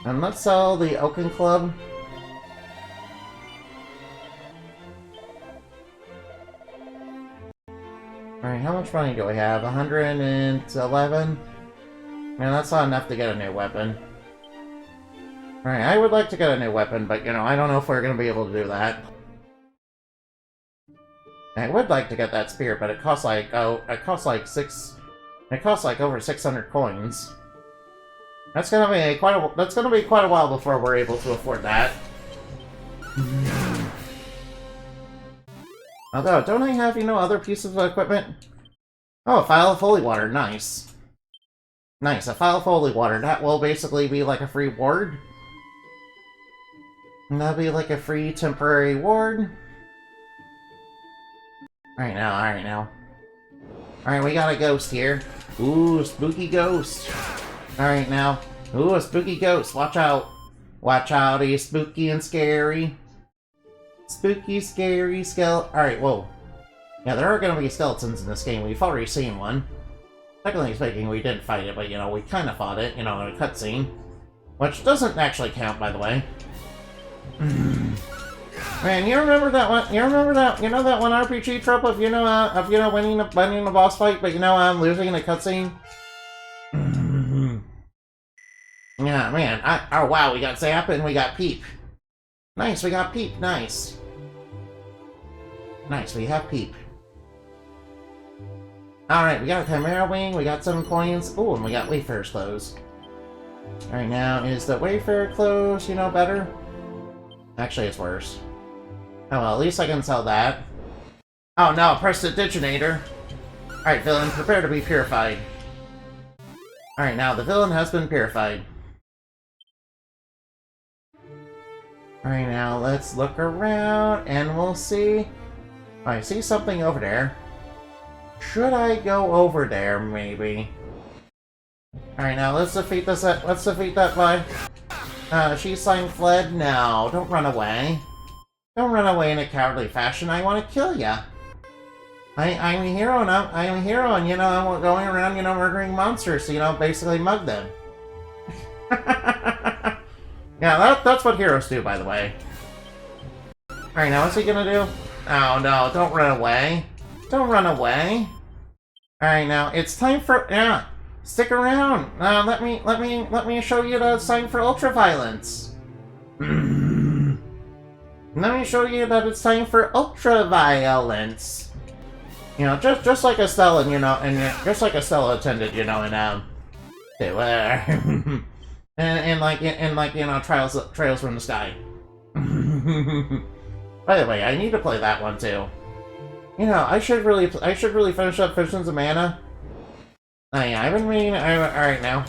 And let's sell the Oaken Club. Alright, how much money do we have? 111? Man, that's not enough to get a new weapon. Alright, I would like to get a new weapon, but, you know, I don't know if we're going to be able to do that. I would like to get that spear, but it costs like, it costs like over 600 coins. That's gonna be quite a while before we're able to afford that. Although, don't I have, other pieces of equipment? Oh, a vial of holy water. Nice. Nice, a vial of holy water. That will basically be like a free ward. And that'll be like a free temporary ward. Alright now, alright now. Alright, we got a ghost here. Ooh, spooky ghost. Alright now. Ooh, a spooky ghost. Watch out. Watch out, he's spooky and scary. Spooky, scary, Alright, whoa. Yeah, there are gonna be skeletons in this game. We've already seen one. Technically speaking, we didn't fight it, but, we kind of fought it, in a cutscene. Which doesn't actually count, by the way. Man, you remember that one? You remember that? That one RPG trope of winning a boss fight, but I'm losing in a cutscene. Yeah, man. Oh wow, we got Zap and we got Peep. Nice, we got Peep. Nice. Nice, we have Peep. All right, we got a Chimera Wing. We got 7 coins. Ooh, and we got Wayfarer's Clothes. All right, now is the Wayfarer Clothes, better? Actually, it's worse. Oh, well, at least I can sell that. Oh, no, press the detonator. Alright, villain, prepare to be purified. Alright, now the villain has been purified. Alright, now let's look around, and we'll see. Oh, I see something over there. Should I go over there, maybe? Alright, now let's defeat this. Let's defeat that guy. She's sign fled? No, don't run away. Don't run away in a cowardly fashion. I want to kill ya. I'm a hero now. I'm a hero, and I'm going around, murdering monsters. So, basically mug them. Yeah, that's what heroes do, by the way. All right, now what's he gonna do? Oh no! Don't run away. Don't run away. All right, now it's time for stick around. Let me show you the sign for ultraviolence. Let me show you that it's time for ultraviolence. Just like Estella, and just like Estella attended, Trails from the Sky. By the way, I need to play that one too. I should really finish up Visions of Mana. Oh yeah, I've been reading. Alright now.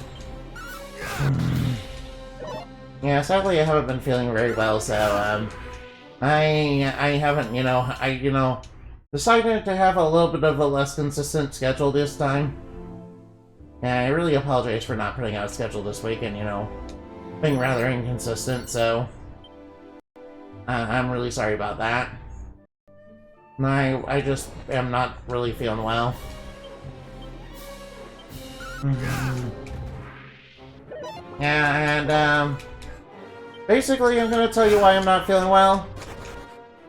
Yeah, sadly I haven't been feeling very well, so I haven't, decided to have a little bit of a less consistent schedule this time. And I really apologize for not putting out a schedule this week and, being rather inconsistent, so I'm really sorry about that. I just am not really feeling well. Yeah, and basically I'm gonna tell you why I'm not feeling well.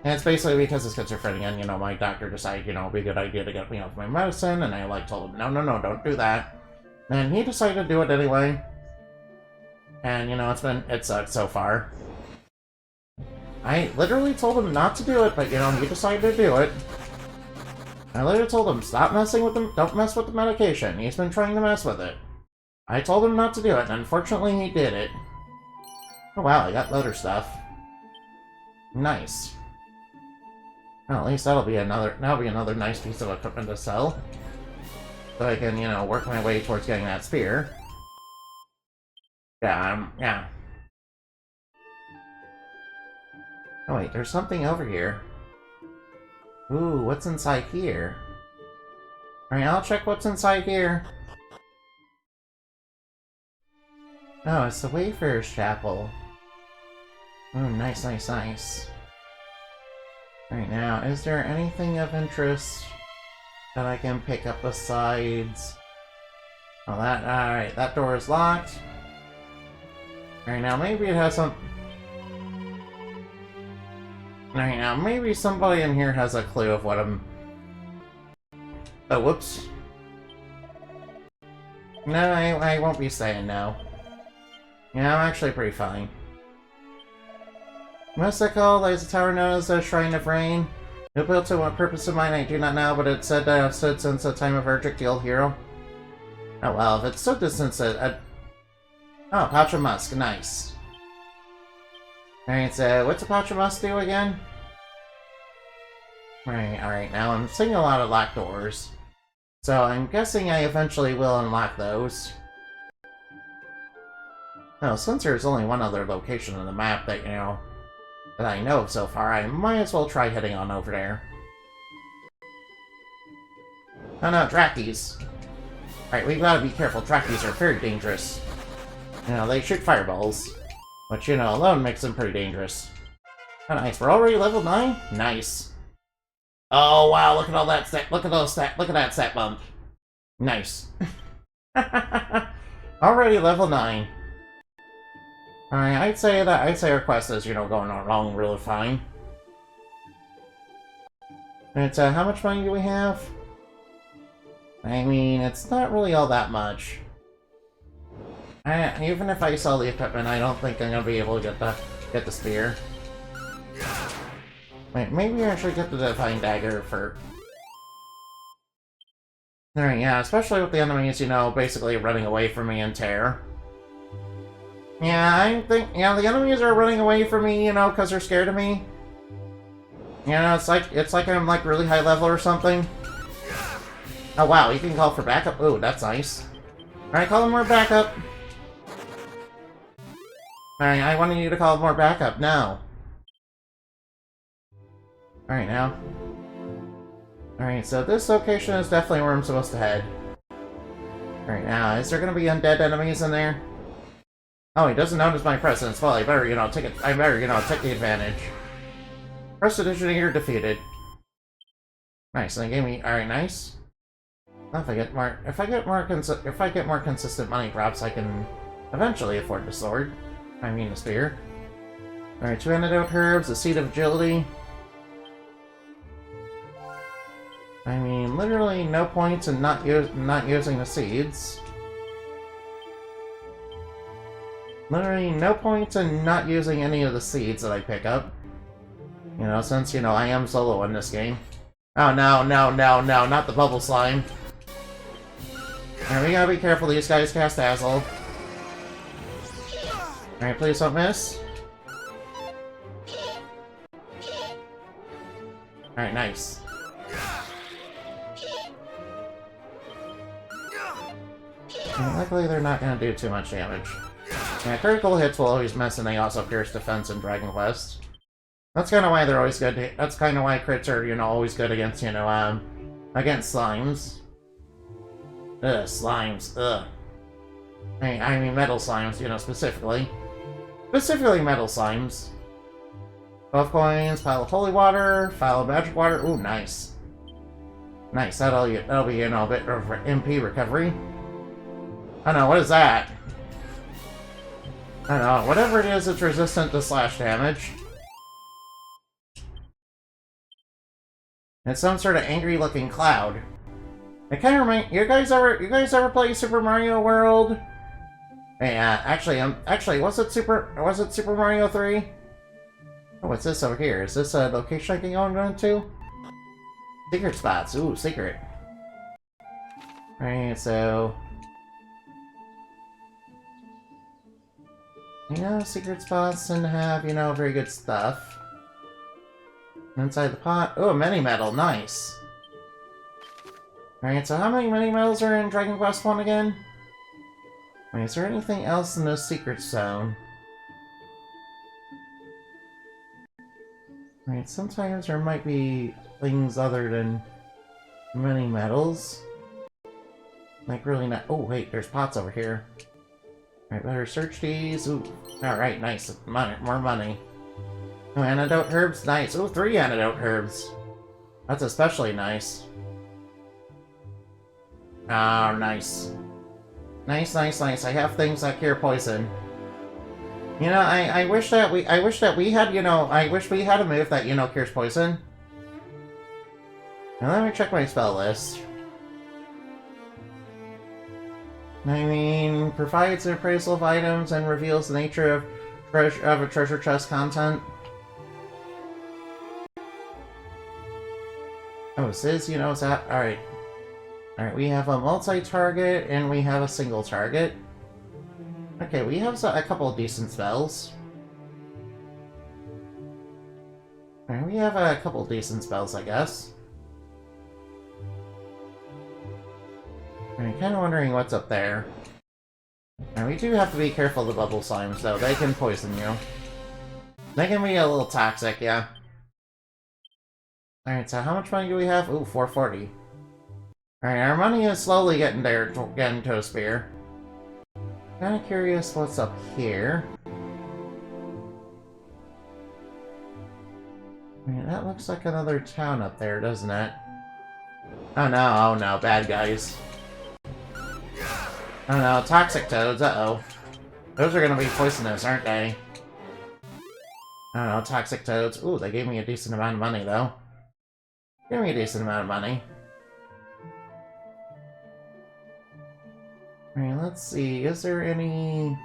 And it's basically because of schizophrenia, and, my doctor decided, it'd be a good idea to get me off my medicine, and I, told him, no, don't do that. And he decided to do it anyway. And, it sucks so far. I literally told him not to do it, but, he decided to do it. I literally told him, stop messing with them, don't mess with the medication. He's been trying to mess with it. I told him not to do it, and unfortunately he did it. Oh wow, I got loader stuff. Nice. Well, at least that'll be another nice piece of equipment to sell. So I can, work my way towards getting that spear. Yeah. Oh wait, there's something over here. Ooh, what's inside here? Alright, I'll check what's inside here. Oh, it's the Wayfarer's Chapel. Oh, nice. Right now, is there anything of interest that I can pick up besides... Oh, alright, that door is locked. Alright, now maybe it has some... Alright, now maybe somebody in here has a clue of what I'm... Oh, whoops. No, I won't be saying no. Yeah, I'm actually pretty fine. Mystical, there's a tower known as the Shrine of Rain. Who built it, what purpose of mine, I do not know, but it's said to have stood since the time of Erdrick the Old Hero. Oh well, if it stood since Oh, Pouch of Musk, nice. Alright, so what's a Pouch of Musk do again? Alright, now I'm seeing a lot of locked doors. So I'm guessing I eventually will unlock those. Now, since there's only one other location on the map that, that I know of so far, I might as well try heading on over there. Oh no, Drakties. Alright, we gotta be careful. Drakties are very dangerous. They shoot fireballs. Which, alone makes them pretty dangerous. Oh, nice. We're already level 9? Nice. Oh, wow, look at all that stat. Look at that stat bump. Nice. Already level 9. Alright, I'd say our quest is, going along really fine. It's, how much money do we have? I mean, it's not really all that much. Even if I sell the equipment, I don't think I'm gonna be able to get the spear. Wait, maybe I should get the Divine Dagger for... Alright, yeah, especially with the enemies, basically running away from me in terror. Yeah, I think, the enemies are running away from me, because they're scared of me. It's like I'm, really high level or something. Oh, wow, you can call for backup? Ooh, that's nice. Alright, call more backup. Alright, I wanted you to call more backup now. Alright, now. Alright, so this location is definitely where I'm supposed to head. Alright, now, is there gonna be undead enemies in there? Oh, he doesn't notice my presence. Well, I better, take it. I better, take the advantage. Prestidigitator defeated. Nice, and they gave me. Alright, nice. If I get more consistent money drops, I can eventually afford the sword. I mean the spear. Alright, 2 antidote herbs, a seed of agility. I mean, literally no points in not using the seeds. Literally no points in not using any of the seeds that I pick up. Since, I am solo in this game. Oh, no, not the bubble slime. Alright, we gotta be careful, these guys cast Dazzle. Alright, please don't miss. Alright, nice. And luckily, they're not gonna do too much damage. Yeah, critical hits will always miss, and they also pierce defense in Dragon Quest. That's kind of why they're always good. That's kind of why crits are, always good against, against slimes. Ugh, slimes. Ugh. I mean metal slimes, specifically. Specifically metal slimes. 12 coins, pile of holy water, pile of magic water. Ooh, nice. Nice, that'll be, a bit of MP recovery. I don't know, what is that? I don't know, whatever it is, it's resistant to slash damage. It's some sort of angry-looking cloud. It kind of reminds you guys ever play Super Mario World? Yeah, actually, was it Super Mario 3? Oh, what's this over here? Is this a location I can go into? Secret spots. Ooh, secret. Right, so... secret spots tend to have, very good stuff. Inside the pot... Oh, mini medal. Nice. Alright, so how many mini medals are in Dragon Quest 1 again? Wait, is there anything else in the secret zone? Right, sometimes there might be things other than mini medals. Like, really not... Oh, wait, there's pots over here. Alright, better search these. Ooh, alright, nice. Money, more money. Oh, antidote herbs? Nice. Ooh, 3 antidote herbs. That's especially nice. Oh, nice. Nice. I have things that cure poison. I wish that we had, I wish we had a move that, cures poison. Now let me check my spell list. I mean, provides an appraisal of items and reveals the nature of a treasure chest content. Oh, it says, is that... Alright. Alright, we have a multi-target, and we have a single target. Okay, we have a couple of decent spells. Alright, we have a couple decent spells, I guess. I'm kind of wondering what's up there. And we do have to be careful of the bubble slimes, though. They can poison you. They can be a little toxic, yeah. Alright, so how much money do we have? Ooh, 440. Alright, our money is slowly getting there, getting to a spear. Kinda curious what's up here. Alright, that looks like another town up there, doesn't it? Oh no, bad guys. Oh no, toxic toads, uh-oh. Those are gonna be poisonous, aren't they? I don't know, toxic toads. Ooh, they gave me a decent amount of money, though. Give me a decent amount of money. Alright, let's see. Is there any...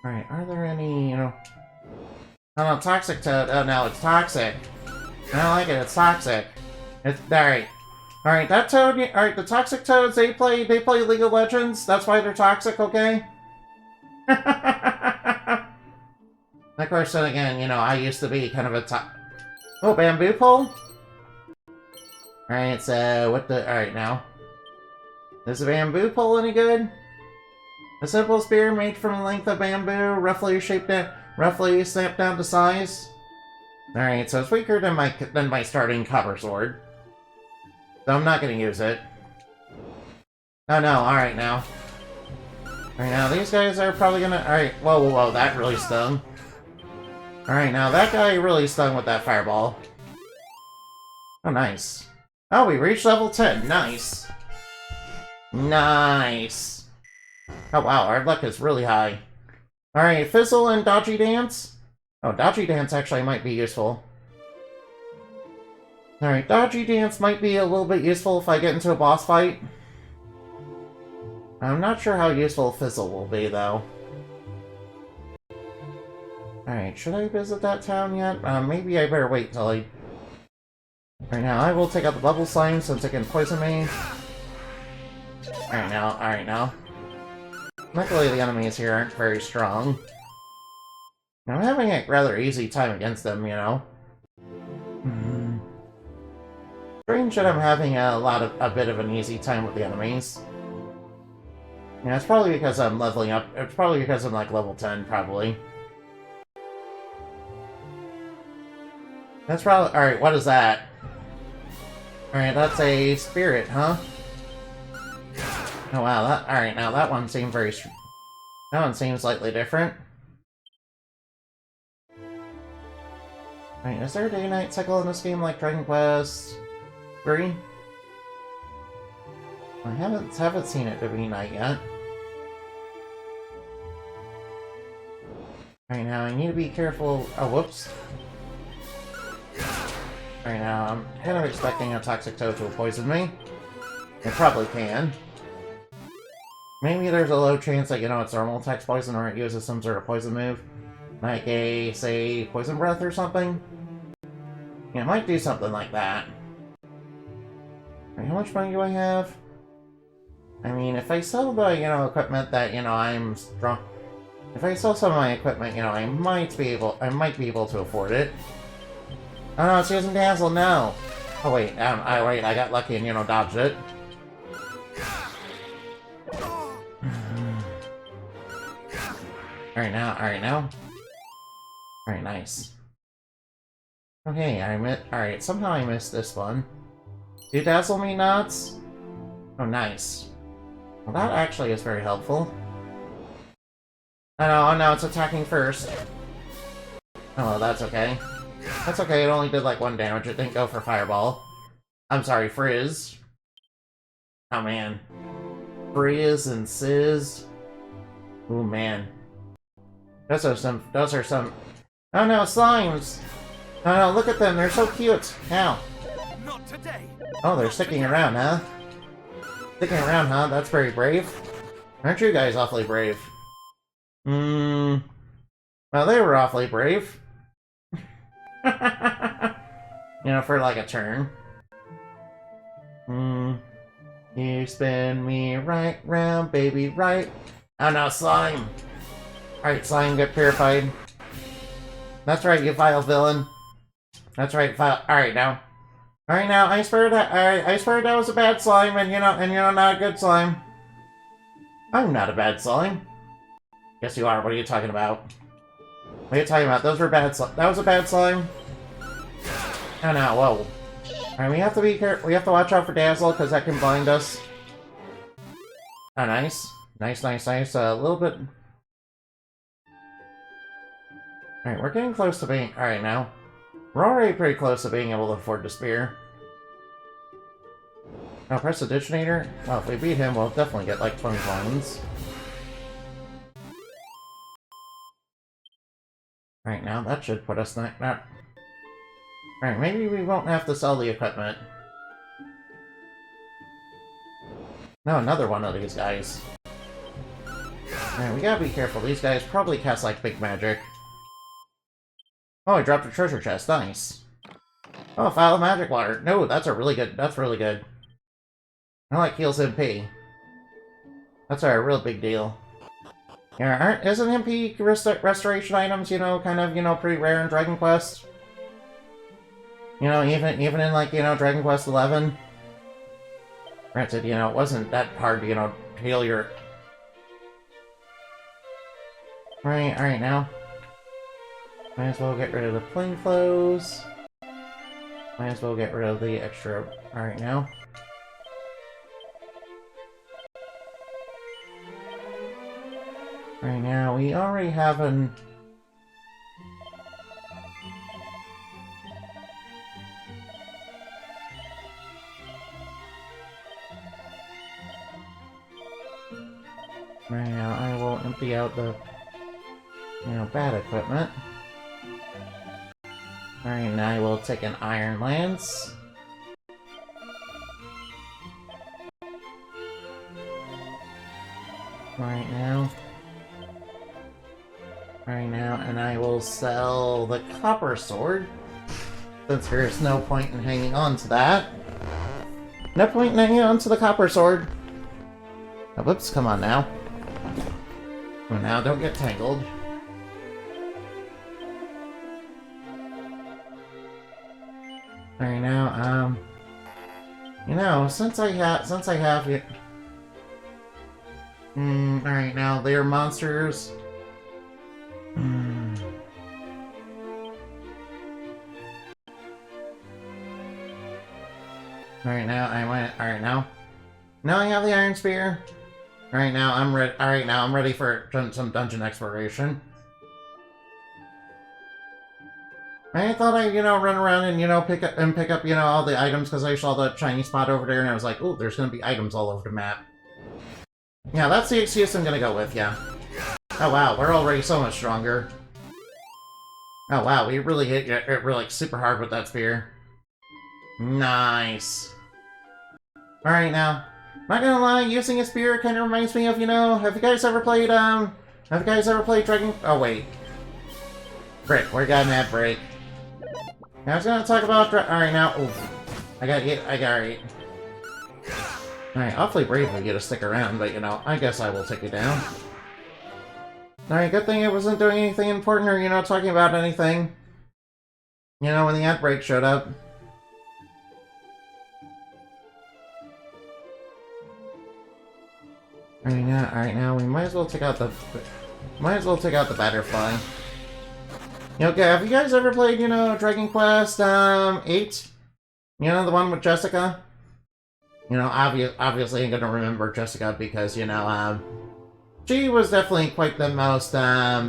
Alright, are there any, you know... Oh no, toxic toad. Oh no, it's toxic. I don't like it, it's toxic. It's... Alright. Alright, that toad... Alright, the toxic toads, they play League of Legends. That's why they're toxic, okay? Of course, then again, you know, I used to be kind of a Oh, bamboo pole? Alright, so, what the... Alright, now. Is a bamboo pole any good? A simple spear made from a length of bamboo, roughly snapped down to size. Alright, so it's weaker than my starting copper sword. So I'm not gonna use it. Oh no, alright now. Alright, now these guys are probably gonna... Alright, whoa, that really stung. Alright, now that guy really stung with that fireball. Oh, nice. Oh, we reached level 10. Nice. Nice. Oh, wow, our luck is really high. Alright, Fizzle and Dodgy Dance? Oh, Dodgy Dance actually might be useful. Alright, Dodgy Dance might be a little bit useful if I get into a boss fight. I'm not sure how useful Fizzle will be, though. Alright, should I visit that town yet? Maybe I better wait till I... Alright, now I will take out the bubble slime since it can poison me. Alright now. Luckily the enemies here aren't very strong. I'm having a rather easy time against them, you know. Strange that I'm having a bit of an easy time with the enemies. Yeah, it's probably because I'm leveling up. It's probably because I'm like level 10, probably. That's probably... Alright, what is that? Alright, that's a spirit, huh? Oh wow, that... Alright, now that one seemed very... That one seems slightly different. Alright, is there a day-night cycle in this game like Dragon Quest 3? I haven't seen it to be night yet. Alright, now I need to be careful... Oh, whoops. Alright, now I'm kind of expecting a toxic toad to poison me. It probably can. Maybe there's a low chance that, you know, it's normal text poison or it uses some sort of poison move. Like a, say, poison breath or something. Yeah, it might do something like that. Alright, how much money do I have? I mean, if I sell the, you know, equipment that, you know, I'm strong... If I sell some of my equipment, you know, I might be able to afford it. Oh no, it's using Dazzle, no! Oh wait, I got lucky and, you know, dodged it. Alright now. Alright, nice. Okay, alright, somehow I missed this one. Do Dazzle me knots? Oh, nice. Well, that actually is very helpful. Oh no, it's attacking first. Oh, well, that's okay. That's okay, it only did like 1 damage, it didn't go for Fireball. I'm sorry, Frizz. Oh man. Frizz and Sizz. Ooh, man. Those are some... Oh no, slimes! Oh no, look at them, they're so cute! Ow. Not today. Oh, they're sticking around, huh? Sticking around, huh? That's very brave. Aren't you guys awfully brave? Well, they were awfully brave. You know, for like a turn. You spin me right round, baby, right. Oh no, slime! Alright, slime, get purified. That's right, you vile villain. That's right. Alright now. Alright now, I swear that was a bad slime, and not a good slime. I'm not a bad slime. Yes, you are. What are you talking about? What are you talking about? Those were bad slime. That was a bad slime. Oh no, whoa. Alright, we have to be careful. We have to watch out for Dazzle, because that can blind us. Oh, nice. Nice, nice, nice. A little bit... Alright, we're getting close to being... Alright, now. We're already pretty close to being able to afford the spear. Now, press the detonator. Well, if we beat him, we'll definitely get, like, 20 coins. Alright, now that should put us... Alright, maybe we won't have to sell the equipment. No, another one of these guys. Alright, we gotta be careful. These guys probably cast, like, big magic. Oh, I dropped a treasure chest. Nice. Oh, File of Magic Water. No, that's really good. That's really good. I like heals MP. That's a real big deal. Yeah, isn't MP restoration items, kind of, pretty rare in Dragon Quest? Even in, like, Dragon Quest 11? Granted, it wasn't that hard to, heal your... Alright, now. Might as well get rid of the plain clothes. Might as well get rid of the extra... Alright, now. Right now, we already have an... Right now, I will empty out the, bad equipment. Alright, now I will take an Iron Lance. Right now. Right now, and I will sell the Copper Sword. Since there's no point in hanging on to that. No point in hanging on to the Copper Sword. Oh, whoops, come on now. Oh, now don't get tangled. Alright, now, since I have it... alright, now, they're monsters. Alright, now, alright, now. Now I have the Iron Spear. Alright, now, I'm ready for some dungeon exploration. I thought I'd, run around and, pick up, all the items, because I saw the shiny spot over there, and I was like, ooh, there's gonna be items all over the map. Yeah, that's the excuse I'm gonna go with, yeah. Oh wow, we're already so much stronger. Oh wow, we really hit it really super hard with that spear. Nice. Alright now. Not gonna lie, using a spear kinda reminds me of, have you guys ever played Dragon... Oh wait. Frick, we got an ad break. I was gonna talk about alright now. Ooh. Alright, awfully brave of you to stick around, but I guess I will take you down. Alright, good thing it wasn't doing anything important or, talking about anything. When the ad break showed up. Alright now, we might as well take out the butterfly. Okay, have you guys ever played, Dragon Quest 8? The one with Jessica? Obviously I'm gonna remember Jessica because, she was definitely quite the most,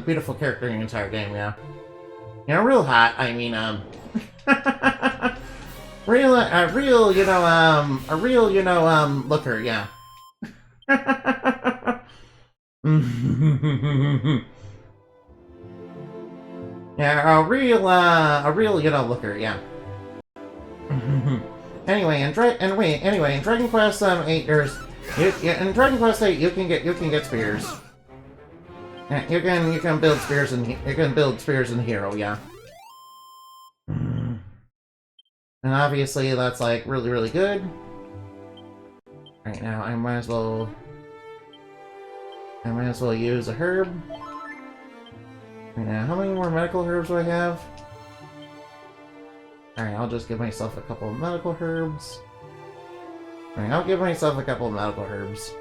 beautiful character in the entire game, yeah. Real hot, I mean, looker, yeah. Yeah, a real, looker, yeah. Anyway, in Dragon Quest 8, in Dragon Quest 8, you can get spears. Yeah, you can build spears in the hero, yeah. And obviously that's like really, really good. Right now, I might as well use a herb. Right now, how many more medical herbs do I have? Alright, I'll just give myself a couple of medical herbs. Alright, I'll give myself a couple of medical herbs.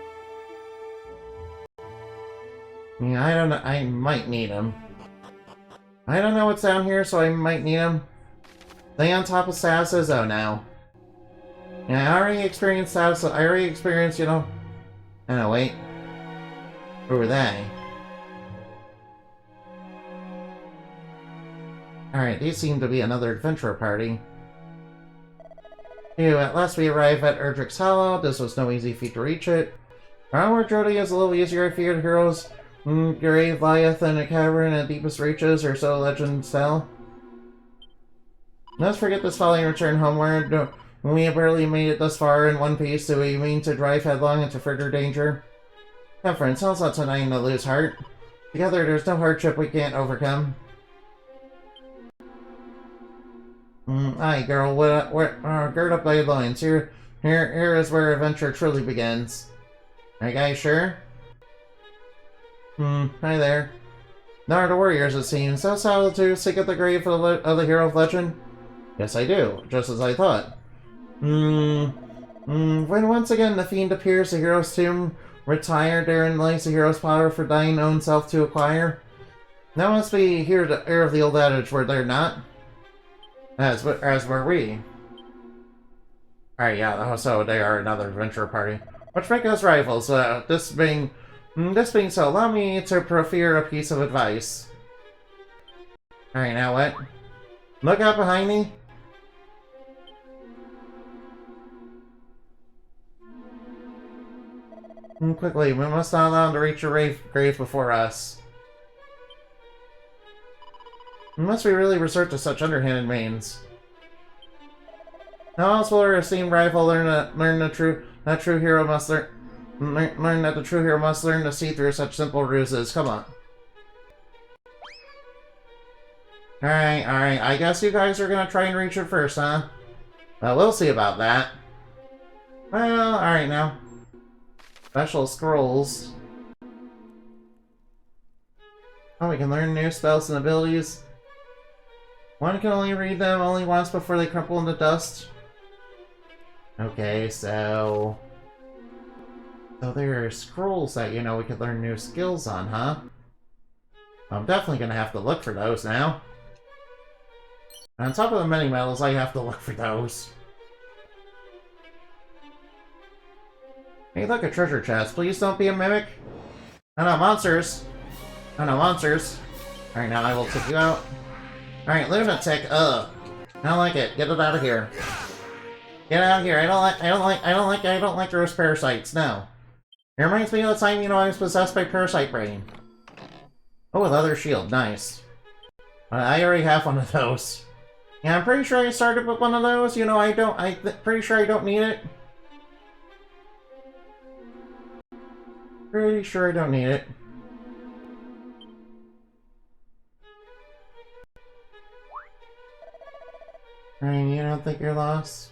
Yeah, I don't know. I might need them. I don't know what's down here, so I might need them. Thing on top of status is oh now. Yeah, I already experienced status. I already experienced, you know. Oh no, wait. Who were they? Alright, these seem to be another adventurer party. Phew, at last we arrive at Erdrick's Hollow. This was no easy feat to reach it. Our onward journey is a little easier, I feared heroes. Grave lieth in a cavern at deepest reaches, or so legends tell. Let's forget this folly and return homeward. We have barely made it thus far in one piece. Do we mean to drive headlong into further danger? Come friends, tell us not tonight to lose heart. Together there's no hardship we can't overcome. Aye, girl, gird up thy loins. Here is where adventure truly begins. Are you guys sure? Hi there. Now are the warriors, it seems. Thou how to seek at the grave of the hero of legend? Yes, I do, just as I thought. When once again the fiend appears, the hero's tomb retired, therein lies the hero's power for thine own self to acquire. Now must be here the air of the old adage, were there not? As were we. Alright, yeah, so they are another adventurer party. Which make us rivals, this being so, allow me to proffer a piece of advice. Alright, now what? Look out behind me. Quickly, we must not allow them to reach your grave before us. Unless we really resort to such underhanded means. How else will our esteemed rival learn that the true hero must learn to see through such simple ruses? Come on. Alright, I guess you guys are gonna try and reach it first, huh? Well, we'll see about that. Well, alright now. Special scrolls. Oh, we can learn new spells and abilities. One can only read them only once before they crumple into dust. Okay, so there are scrolls that, you know, we could learn new skills on, huh? I'm definitely gonna have to look for those now. On top of the mini medals, I have to look for those. Hey, look, a treasure chest. Please don't be a mimic. Oh no, monsters. Oh no, monsters. Alright, now I will take you out. Alright, lunatic. Ugh. I don't like it. Get it out of here. Get out of here. I don't like those parasites. No. It reminds me of the time, you know, I was possessed by parasite brain. Oh, a leather shield. Nice. I already have one of those. Yeah, I'm pretty sure I started with one of those. You know, pretty sure I don't need it. Pretty sure I don't need it. Alright, you don't think you're lost?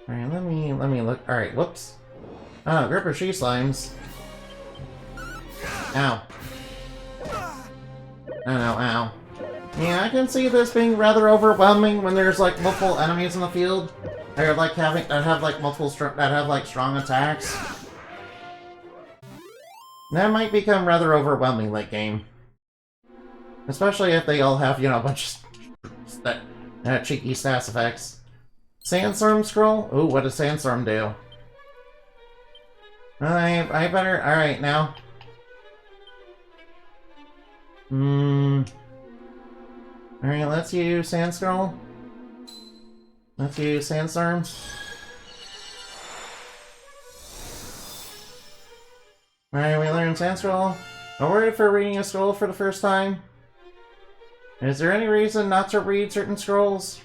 Alright, let me look. Alright, whoops. Oh, gripper she slimes. Ow. Oh no, ow. Yeah, I can see this being rather overwhelming when there's like multiple enemies in the field. They're like that have like strong attacks. That might become rather overwhelming late game. Especially if they all have, you know, a bunch of cheeky stats effects. Sandstorm scroll? Ooh, what does Sandstorm do? I better... Alright, now. Alright, let's use Sand Scroll. Let's use Sandstorm. Alright, we learned Sand Scroll. A word for reading a scroll for the first time. Is there any reason not to read certain scrolls?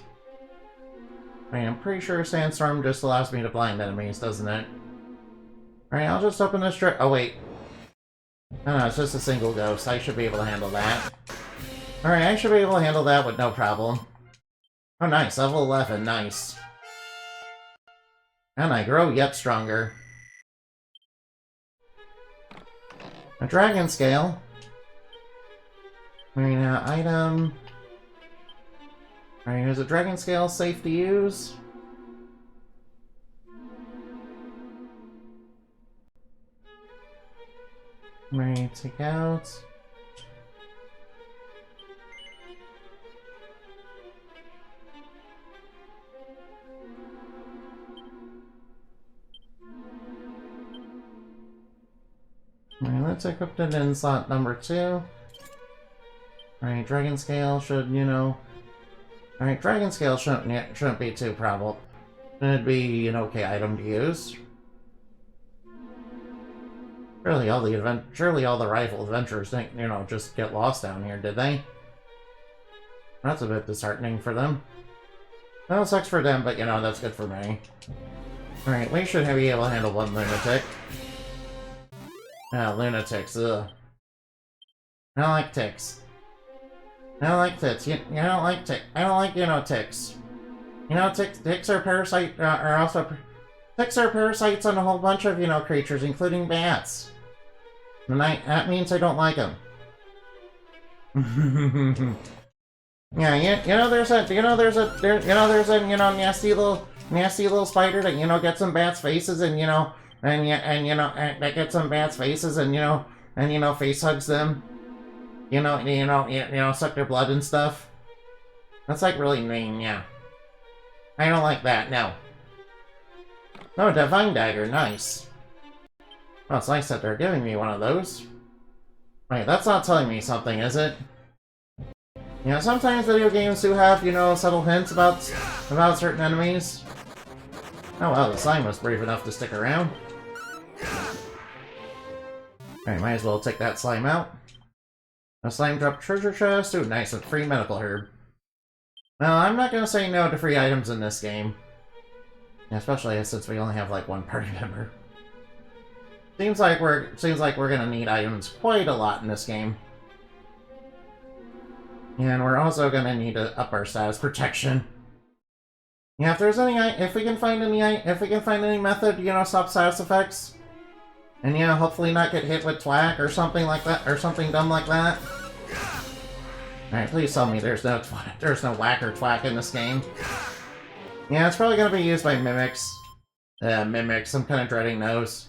I mean, I'm pretty sure Sandstorm just allows me to blind enemies, doesn't it? Alright, I'll just open this oh wait. No, it's just a single ghost. I should be able to handle that. Alright, I should be able to handle that with no problem. Oh nice, level 11, nice. And I grow yet stronger. A dragon scale. Marina item. Alright, is a dragon scale safe to use? Alright, take out. Alright, let's equip it in slot number 2. Alright, dragon scale should, you know... Alright, dragon scale shouldn't be too problem. It'd be an okay item to use. Surely all the rival adventurers didn't, you know, just get lost down here, did they? That's a bit disheartening for them. Well, it sucks for them, but you know, that's good for me. Alright, we should be able to handle one lunatic. Ah, lunatics, ugh. I don't like ticks. I don't like ticks. I don't like ticks. I don't like, you know, ticks. You know, ticks are parasite, ticks are parasites on a whole bunch of, you know, creatures, including bats. And that means I don't like them. Yeah, you know, there's a nasty little spider that, you know, gets in bats' faces and, you know, that gets in bats' faces and, you know, face hugs them. You know, suck their blood and stuff. That's like really mean, yeah. I don't like that, no. Oh, Divine Dagger, nice. Oh, it's nice that they're giving me one of those. Wait, that's not telling me something, is it? You know, sometimes video games do have, you know, subtle hints about certain enemies. Oh wow, the slime was brave enough to stick around. Alright, might as well take that slime out. A slime drop treasure chest. Ooh, nice, a free medical herb. Well, I'm not gonna say no to free items in this game. Especially since we only have like one party member. Seems like we're gonna need items quite a lot in this game. And we're also gonna need to up our status protection. Yeah, if we can find any method, you know, stop status effects. And yeah, hopefully not get hit with twack or something like that, or something dumb like that. Alright, please tell me there's no whack or twack in this game. Yeah, it's probably gonna be used by mimics. Mimics, I'm kinda dreading those.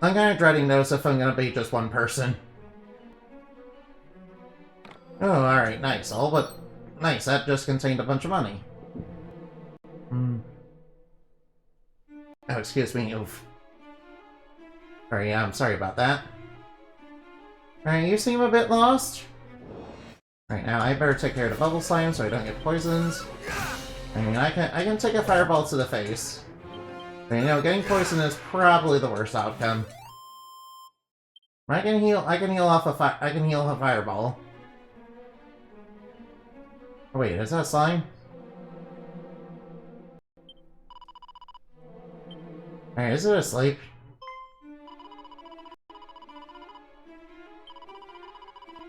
I'm kinda dreading those if I'm gonna be just one person. Oh, alright, nice. All but nice, that just contained a bunch of money. Oh, excuse me, oof. Sorry, yeah, I'm sorry about that. Alright, you seem a bit lost. Right now, I better take care of the bubble slime so I don't get poisoned. I mean, I can take a fireball to the face. But, you know, getting poisoned is probably the worst outcome. I can heal a fireball. Oh, wait, is that slime? Alright, is it asleep?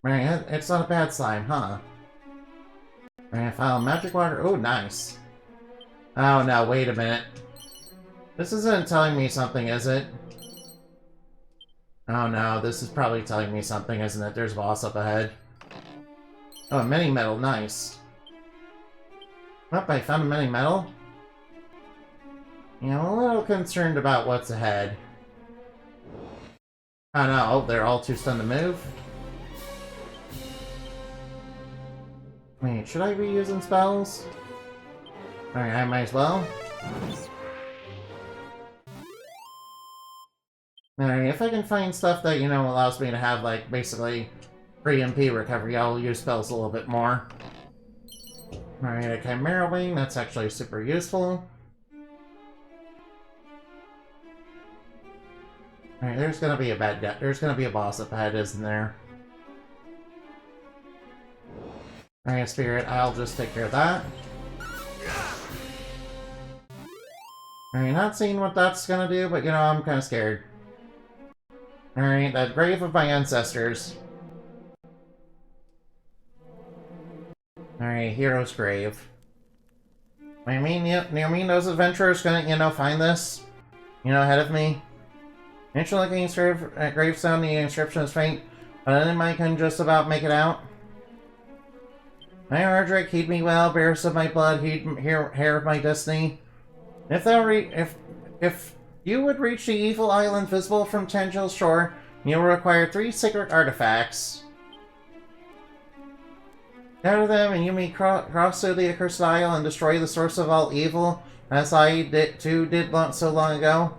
Right, it's not a bad slime, huh? Alright, file magic water. Oh, nice. Oh, no, wait a minute. This isn't telling me something, is it? Oh, no, this is probably telling me something, isn't it? There's a boss up ahead. Oh, mini metal, nice. Oh, I found a mini metal? Yeah, I'm a little concerned about what's ahead. Oh, no, they're all too stunned to move? Wait, should I be using spells? Alright, I might as well. Alright, if I can find stuff that, you know, allows me to have, like, basically free MP recovery, I'll use spells a little bit more. Alright, a Chimera Wing, that's actually super useful. Alright, there's gonna be a bad guy. There's gonna be a boss up ahead, isn't there? Alright, Spirit, I'll just take care of that. Alright, not seeing what that's gonna do, but you know, I'm kinda scared. Alright, that grave of my ancestors. Alright, hero's grave. I mean, you mean those adventurers gonna, you know, find this? You know, ahead of me? Ancient looking gravestone, the inscription is faint, but anybody can just about make it out. My Ardrick, heed me well, bearers of my blood, hair of my destiny. If you would reach the evil island visible from Tangel's shore, you will require 3 sacred artifacts. Gather them, and you may cross through the accursed isle and destroy the source of all evil, as I did so long ago.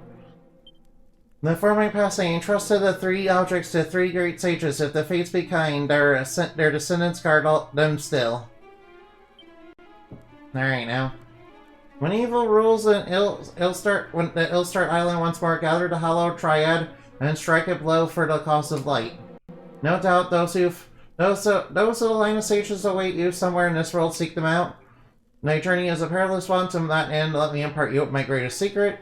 Before my passing, I entrusted the 3 objects to 3 great sages. If the fates be kind, their descendants guard them still. Alright, now. When evil rules in when the Illstart Island once more, gather the Hollow Triad and strike a blow for the cause of light. No doubt those of the line of sages await you somewhere in this world. Seek them out. My journey is a perilous one. To that end, let me impart you with my greatest secret.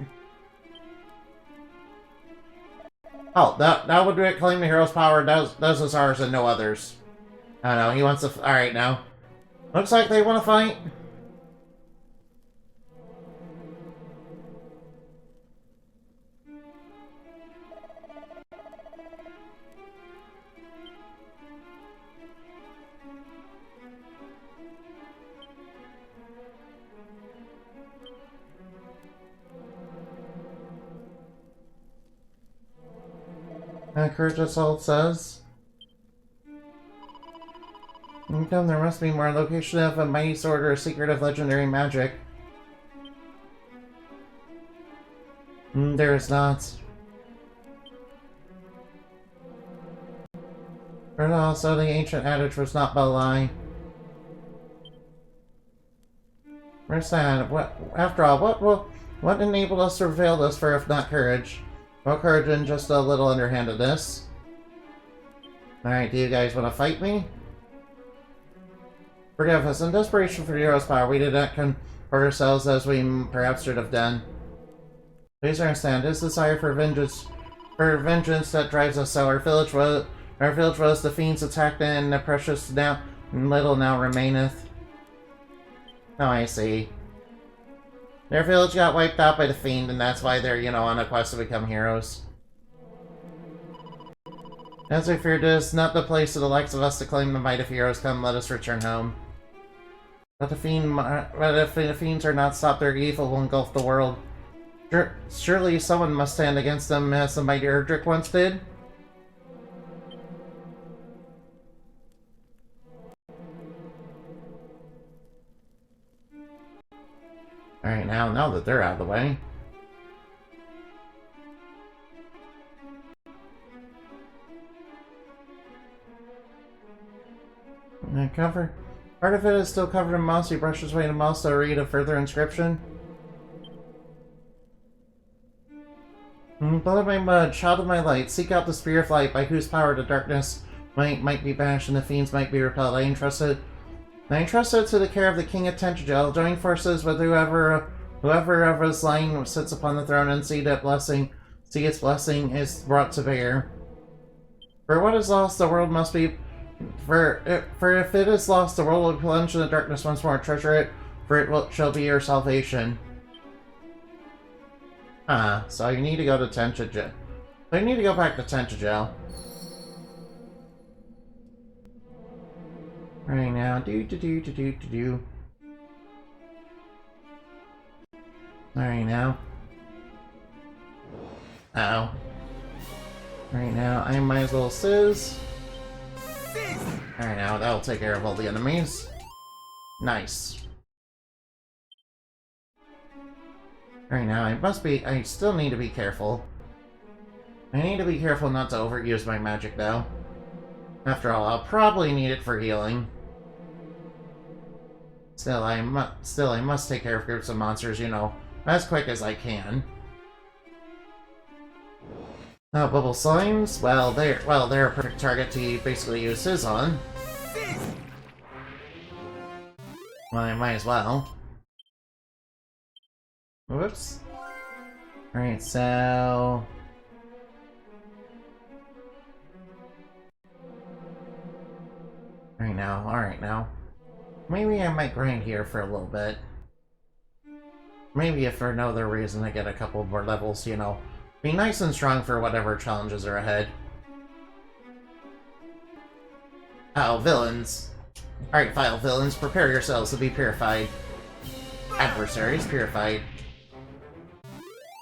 Oh, that would claim the hero's power. Those is ours and no others. I don't know, he wants to... Alright, now. Looks like they want to fight. Courage Assault says. Come, there must be more. Location of a mighty sword or a secret of legendary magic. There is not. But also, the ancient adage was not but a lie. Where's that? After all, what enabled us to prevail this for if not courage? Well, courage and just a little underhandedness. Alright, do you guys want to fight me? Forgive us. In desperation for hero's power, we did not convert ourselves as we perhaps should have done. Please understand, this desire for vengeance that drives us. So our village was the fiends attacked, and the precious little now remaineth. Oh, I see. Their village got wiped out by the fiend, and that's why they're, on a quest to become heroes. As we feared, it is not the place of the likes of us to claim the might of heroes. Come, let us return home. But if the fiends are not stopped, their evil will engulf the world. Surely someone must stand against them, as the mighty Erdrick once did. Alright, now that they're out of the way. Part of it is still covered in moss. He brushes away the moss to read a further inscription. Blood of my mud, child of my light, seek out the spear of light, by whose power the darkness might be banished and the fiends might be repelled. I entrust it to the care of the King of Tentagel. Join forces with whoever of his line sits upon the throne, and see its blessing is brought to bear. For what is lost, the world must be... For if it is lost, the world will plunge in the darkness once more. Treasure it, for it shall be your salvation. So you need to go to Tentagel. So you need to go back to Tentagel. Right now, do. Alright now. Uh-oh. Right now, I might as well sizz. Alright now, that'll take care of all the enemies. Nice. Right now, I still need to be careful. I need to be careful not to overuse my magic, though. After all, I'll probably need it for healing. Still, I must take care of groups of monsters, as quick as I can. Bubble slimes? Well, they're a perfect target to basically use Sizz on. Well, I might as well. Whoops. Alright, so... Alright now. Maybe I might grind here for a little bit. Maybe if for no other reason I get a couple more levels, be nice and strong for whatever challenges are ahead. Oh, villains. Alright, vile villains, prepare yourselves to be purified. Adversaries purified.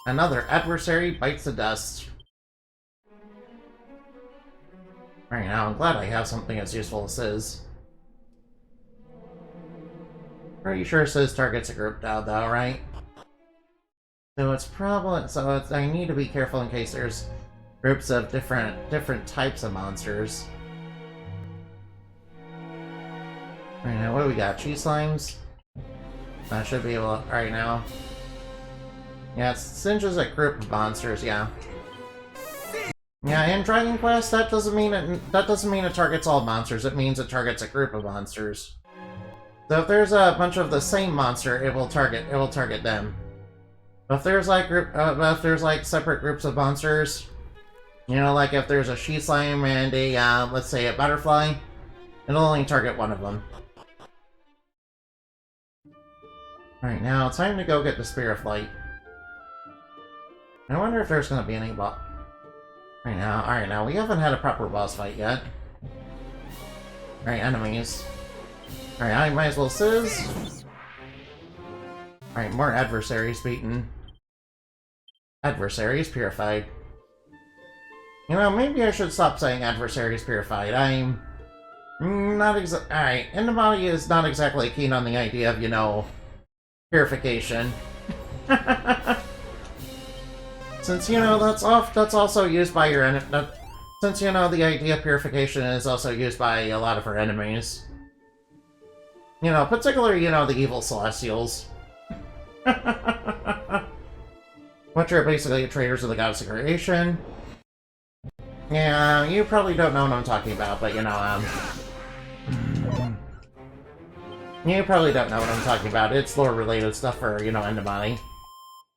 Another adversary bites the dust. Right now, I'm glad I have something as useful as Sizz. Pretty sure Sizz targets a group now, though, right? So it's probably... I need to be careful in case there's groups of different types of monsters. Right now, what do we got? Cheese slimes? I should be able to... Right now. Yeah, Singe is a group of monsters, yeah. Yeah, in Dragon Quest, that doesn't mean it targets all monsters. It means it targets a group of monsters. So if there's a bunch of the same monster, it will target them. But if there's like separate groups of monsters, you know, like if there's a she slime and a let's say a butterfly, it'll only target one of them. Alright, now it's time to go get the Spear of Light. I wonder if there's gonna be any boss. Alright, now we haven't had a proper boss fight yet. Alright, enemies. Alright, I might as well Sizz. Alright, more adversaries beaten. Adversaries purified. You know, maybe I should stop saying adversaries purified. I'm not Alright, Endemati is not exactly keen on the idea of, you know, purification. Since, you know, that's also used by your enemy. Since, you know, the idea of purification is also used by a lot of her enemies. You know, particularly, you know, the evil Celestials. Which are basically traitors of the goddess of creation. Yeah, you probably don't know what I'm talking about, but, you know, you probably don't know what I'm talking about. It's lore-related stuff for, you know, Endemati.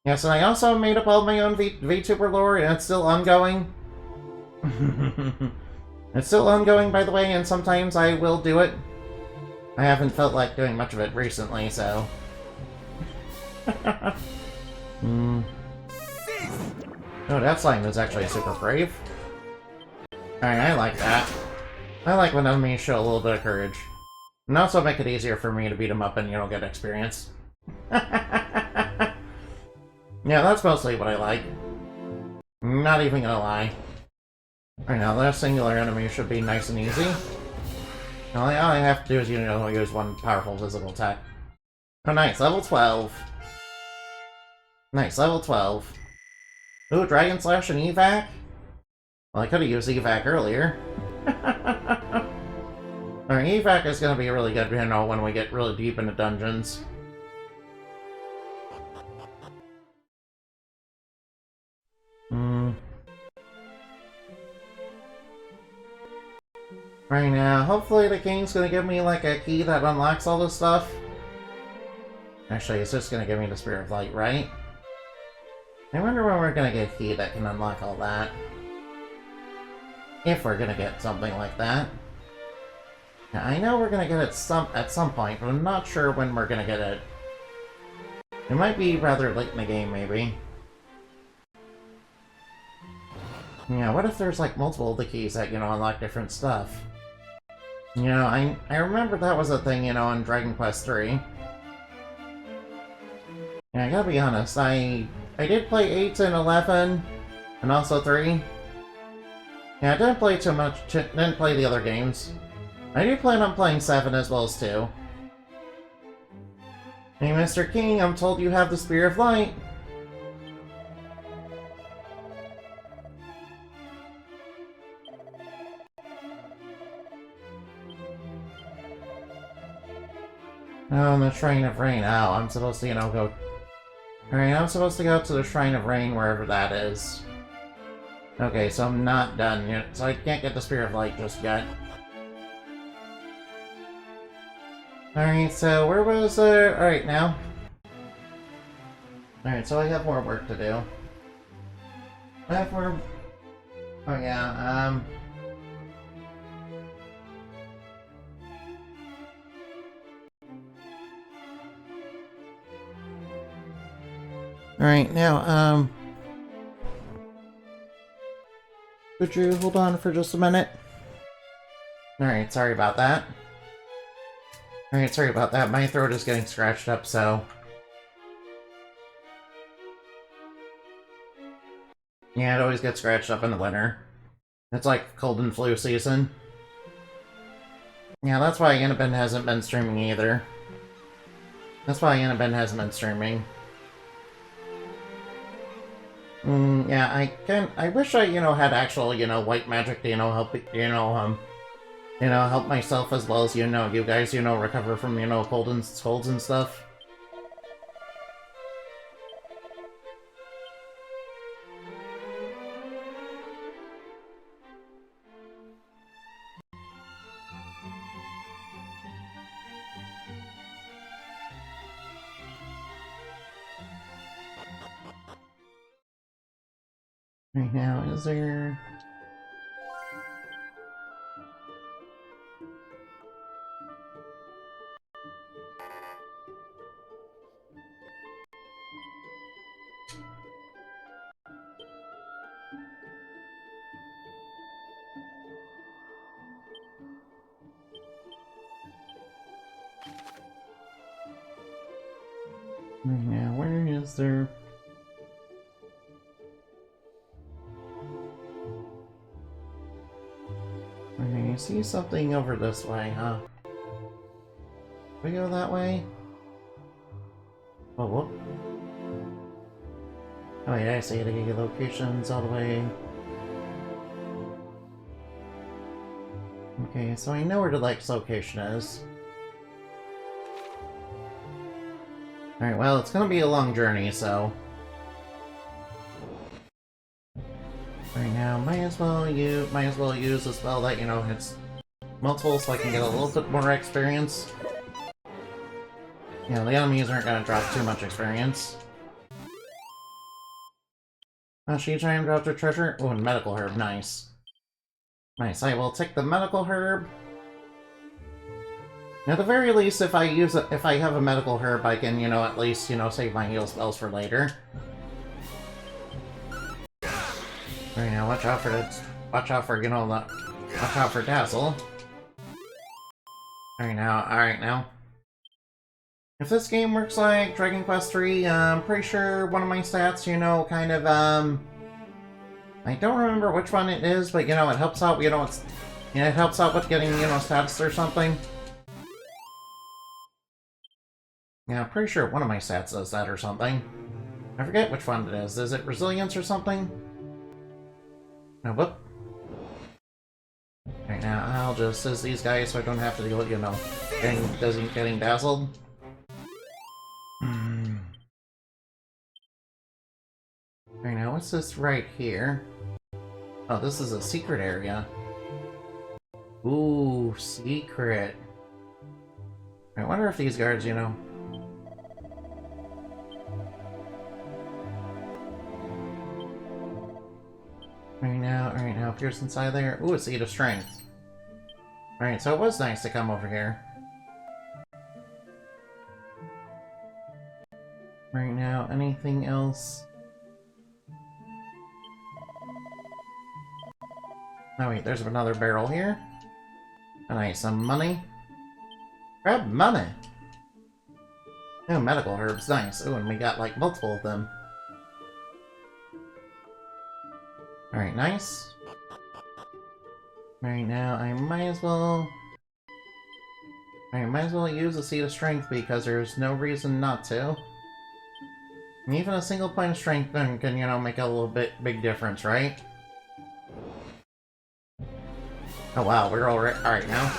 Yes, and I also made up all my own VTuber lore, and it's still ongoing. It's still ongoing, by the way, and sometimes I will do it. I haven't felt like doing much of it recently, so... Oh, that slime is actually super brave. Alright, I like that. I like when enemies show a little bit of courage. And also make it easier for me to beat them up and, you know, get experience. Yeah, that's mostly what I like. Not even gonna lie. Right now, that singular enemy should be nice and easy. All I have to do is, you know, use one powerful physical attack. Oh, nice, level 12. Nice, level 12. Ooh, Dragon Slash and Evac? Well, I could've used Evac earlier. Alright, Evac is gonna be really good, you know, when we get really deep into dungeons. Right now, hopefully the king's gonna give me, like, a key that unlocks all this stuff. Actually, it's just gonna give me the Spear of Light, right? I wonder when we're gonna get a key that can unlock all that. If we're gonna get something like that. Now, I know we're gonna get it at some point, but I'm not sure when we're gonna get it. It might be rather late in the game, maybe. Yeah, what if there's, like, multiple of the keys that, you know, unlock different stuff? You know, I remember that was a thing, you know, in Dragon Quest III. Yeah, I gotta be honest, I did play 8 and 11, and also 3. Yeah, I didn't play too much, didn't play the other games. I do plan on playing 7 as well as 2. Hey, Mr. King, I'm told you have the Spear of Light. Oh, the Shrine of Rain. Oh, I'm supposed to, you know, go... Alright, I'm supposed to go to the Shrine of Rain, wherever that is. Okay, so I'm not done yet, so I can't get the Spear of Light just yet. Alright, so where was alright, now. Alright, so I have more work to do. I have more... Oh, yeah, Alright, now, could you hold on for just a minute? Alright, sorry about that. Alright, sorry about that. My throat is getting scratched up, so... Yeah, it always gets scratched up in the winter. It's like cold and flu season. Yeah, that's why Annabin hasn't been streaming either. That's why Annabin hasn't been streaming. Yeah, I wish I, had actual, white magic to, help, help myself as well as, you guys, recover from, colds and stuff. Right now, is there... Right now, where is there... Okay, I see something over this way, huh? We go that way? Oh, whoop. Oh yeah, I see the locations all the way. Okay, so I know where the Lake's location is. Alright, well, it's gonna be a long journey, so... Right now, might as well use a spell that, hits multiple so I can get a little bit more experience. The enemies aren't gonna drop too much experience. Oh, she trying to drop the treasure? Oh, and medical herb, nice. Nice, I will take the medical herb. At the very least, if I have a medical herb, I can, at least, save my heal spells for later. Right now, watch out for Dazzle. Alright now. If this game works like Dragon Quest III, I'm pretty sure one of my stats, I don't remember which one it is, but, it helps out, it helps out with getting, stats or something. Yeah, I'm pretty sure one of my stats does that or something. I forget which one it is. Is it Resilience or something? No, whoop. Right now, I'll just assist these guys so I don't have to deal with, getting dazzled. Right now, what's this right here? Oh, this is a secret area. Ooh, secret. I wonder if these guards, Right now, appears inside there. Ooh, it's Seed of Strength. Alright, so it was nice to come over here. Right now, anything else? Oh wait, there's another barrel here. Nice, some money. Grab money! Oh, medical herbs, nice. Oh, and we got, like, multiple of them. Alright, nice. Right now, I might as well use a Seed of Strength because there's no reason not to. And even a single point of strength then can, make a little big difference, right? Oh wow, we're alright now.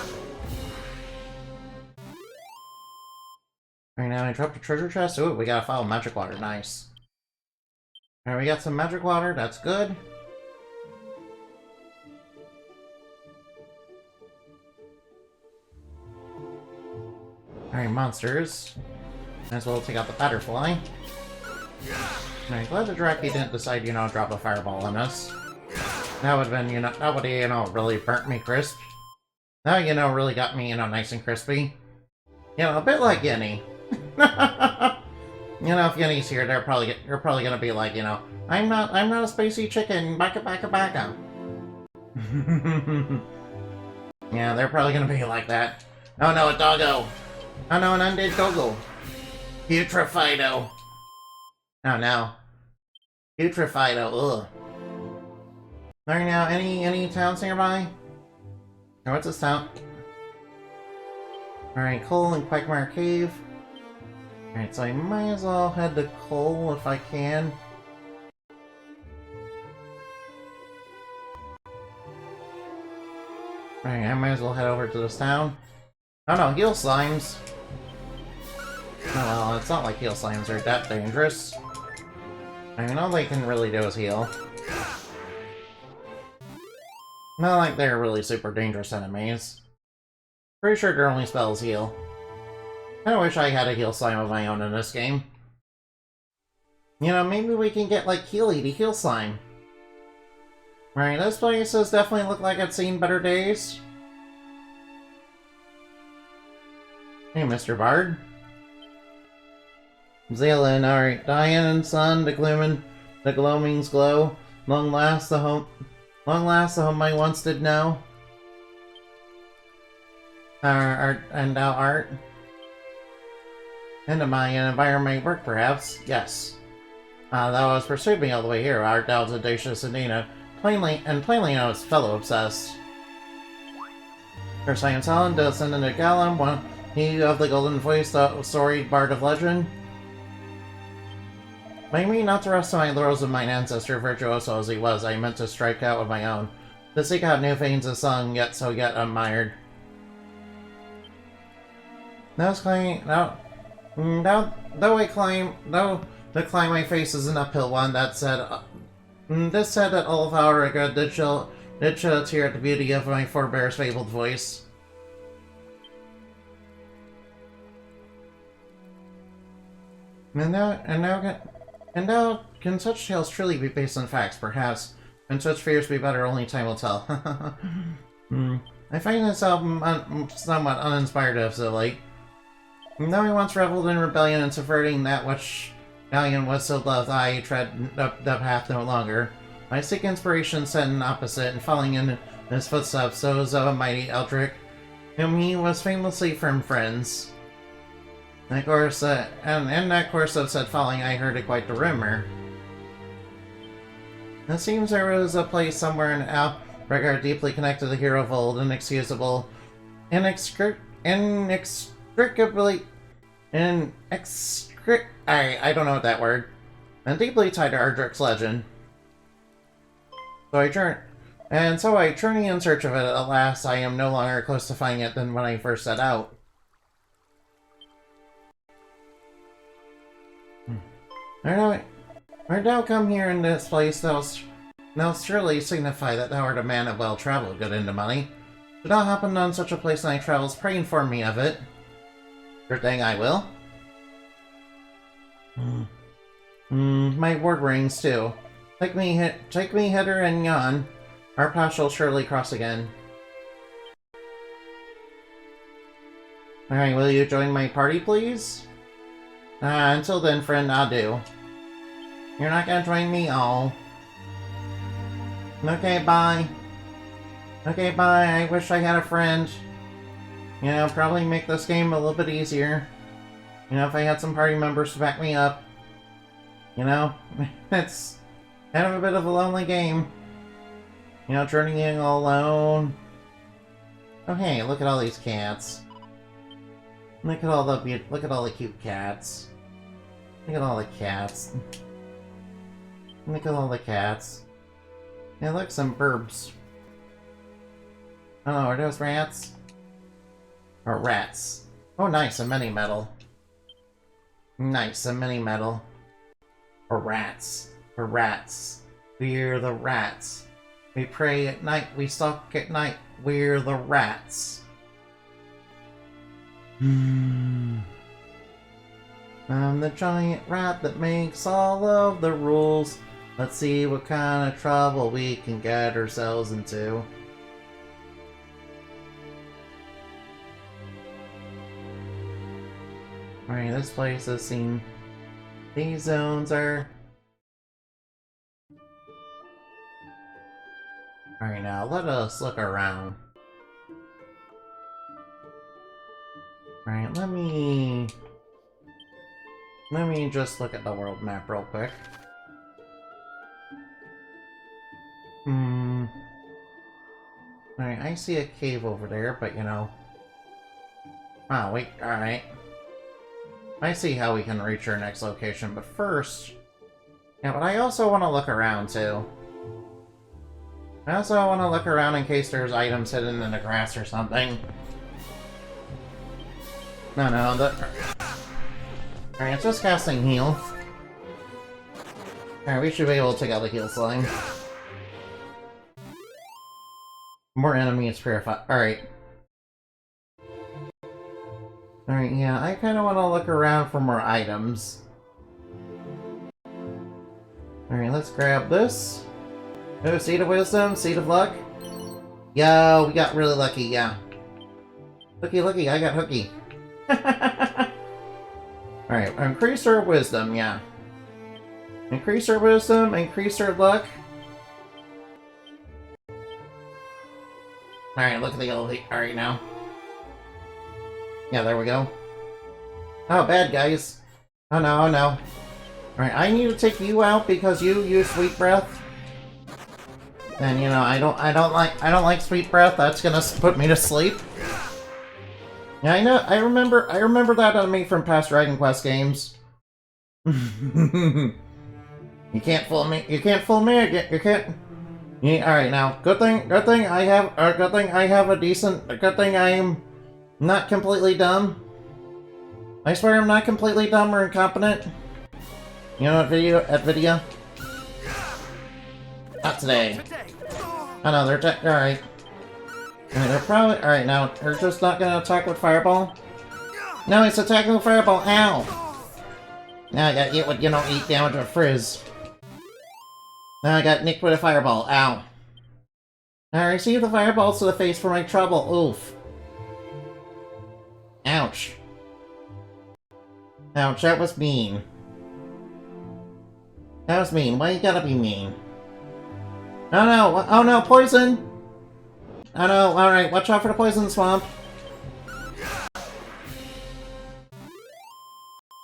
Right now, I dropped a treasure chest. Ooh, we got a file of magic water, nice. Alright, we got some magic water, that's good. Alright, monsters. Might as well take out the butterfly. Alright, glad the Draki didn't decide, drop a fireball on us. That would've been, that would've, really burnt me crisp. That, really got me, nice and crispy. A bit like Yenny. If Yenny's here, you're probably gonna be like, I'm not a spacey chicken, baka. Yeah, they're probably gonna be like that. Oh no, a doggo! Oh no, an undead Goggle. Putrefido. Oh no. Putrefido, ugh. Alright now, any towns nearby? Or what's this town? Alright, Coal and Quagmire Cave. Alright, so I might as well head to Coal if I can. Alright, I might as well head over to this town. Oh no, heal slimes! Oh well, it's not like heal slimes are that dangerous. I mean, all they can really do is heal. Not like they're really super dangerous enemies. Pretty sure their only spells heal. I wish I had a heal slime of my own in this game. You know, maybe we can get, like, Healy to heal slime. Right, this place does definitely look like it's seen better days. Hey, Mr. Bard. Zealand, alright. Diane and Sun, the gloaming's glow. Long last the home I once did know. And thou art. Into my environment work, perhaps. Yes. Thou hast pursued me all the way here, art thou audacious Adina. Plainly knows fellow obsessed. First I am Talon, descendant of Gallum, one he of the golden voice, the storied bard of legend. By me not to rest on my laurels of mine ancestor, virtuoso as he was, I meant to strike out with my own. To seek out new veins of song, yet admired. Though the climb I face is an uphill one, that said, this said that all of our regret did shed a tear at the beauty of my forebear's fabled voice. And now can such tales truly be based on facts, perhaps, and such fears be better, only time will tell. I find this album somewhat uninspired of so late. Though I once reveled in rebellion and subverting that which Galleon was so loved, I tread up that path no longer. I seek inspiration set in opposite, and following in his footsteps, those of a mighty Eldric, whom he was famously firm friends. And of course, and in that course of said following, I heard it quite the rumor. It seems there was a place somewhere in Alregard deeply connected to the hero of old, inexcusably, I don't know what that word. And deeply tied to Ardrick's legend. So I journey in search of it. Alas, I am no longer close to finding it than when I first set out. Art thou come here in this place, thou surely signify that thou art a man of well travel, good into money. Should thou happen on such a place in thy travels, pray inform me of it. Sure thing, I will. My word rings too. Take me hither and yon. Our path shall surely cross again. Alright, will you join my party, please? Until then, friend, adieu. You're not gonna join me? Oh. Okay, bye. Okay, bye. I wish I had a friend. You know, probably make this game a little bit easier. You know, if I had some party members to back me up. You know, it's kind of a bit of a lonely game. You know, journeying all alone. Oh hey, look at all these cats. Look at all the cute cats. Look at all the cats. Look at all the cats. Yeah, look, some burbs. Oh, are those rats? Or rats. Oh, nice, a mini metal. Nice, a mini metal. Or rats. Or rats. We're the rats. We pray at night, we stalk at night. We're the rats. I'm the giant rat that makes all of the rules. Let's see what kind of trouble we can get ourselves into. Alright, this place has seen... These zones are... Alright, now let us look around. Alright, let me just look at the world map real quick. Alright, I see a cave over there, but you know... Oh, wait, alright. I see how we can reach our next location, but first... Yeah, but I also want to look around, too. I also want to look around in case there's items hidden in the grass or something. No, Alright, it's just casting heal. Alright, we should be able to take out the heal slime. More enemies purified. Alright. Alright, yeah, I kind of want to look around for more items. Alright, let's grab this. Oh, Seed of Wisdom, Seed of Luck. Yo, we got really lucky, yeah. Looky, I got hooky. Alright, increase our wisdom, yeah. Increase our wisdom, increase our luck. Alright, look at the elevate. Alright, now. Yeah, there we go. Oh, bad guys. Oh no, oh no. Alright, I need to take you out because you use Sweet Breath. And you know, I don't like Sweet Breath. That's gonna put me to sleep. Yeah, I know. I remember that enemy from past Dragon Quest games. You can't fool me. You can't fool me again. You can't. Yeah, all right, now. Good thing I have a decent. Good thing I am not completely dumb. I swear I'm not completely dumb or incompetent. You know what video? Not today. Oh no, they're alright. They're probably alright now. They're just not gonna attack with Fireball. No, it's attacking with Fireball. Ow! Now I got hit with 8 damage with Frizz. Now I got nicked with a Fireball. Ow! I received the fireballs to the face for my trouble. Oof. Ouch. Ouch, that was mean. That was mean. Why you gotta be mean? Oh no! Oh no! Poison! Oh no! Alright, watch out for the poison swamp.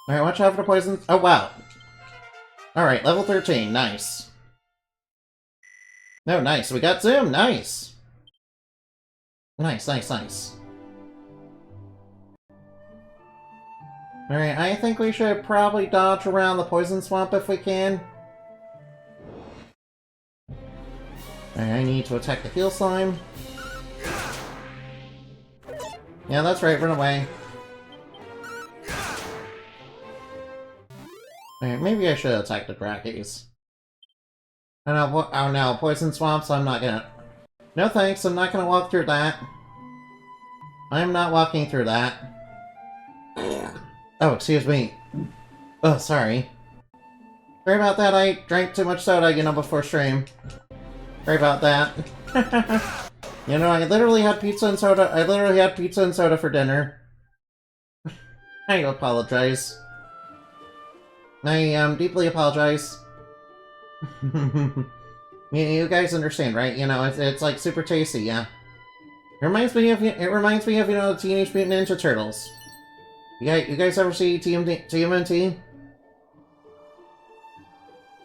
Alright, watch out for the poison. Oh wow! Alright, level 13. Nice. No, nice. We got Zoom. Nice! Nice. Alright, I think we should probably dodge around the poison swamp if we can. Alright, I need to attack the heal slime. Yeah, that's right, run away. Alright, maybe I should attack the Brackies. Oh no, poison swamps, I'm not gonna... No thanks, I'm not gonna walk through that. I'm not walking through that. Oh, excuse me. Oh, sorry. Sorry about that, I drank too much soda, before stream. Sorry about that. I literally had pizza and soda. For dinner. I apologize. I deeply apologize. You guys understand, right? It's like super tasty, yeah. It reminds me of the Teenage Mutant Ninja Turtles. You guys ever see TMNT?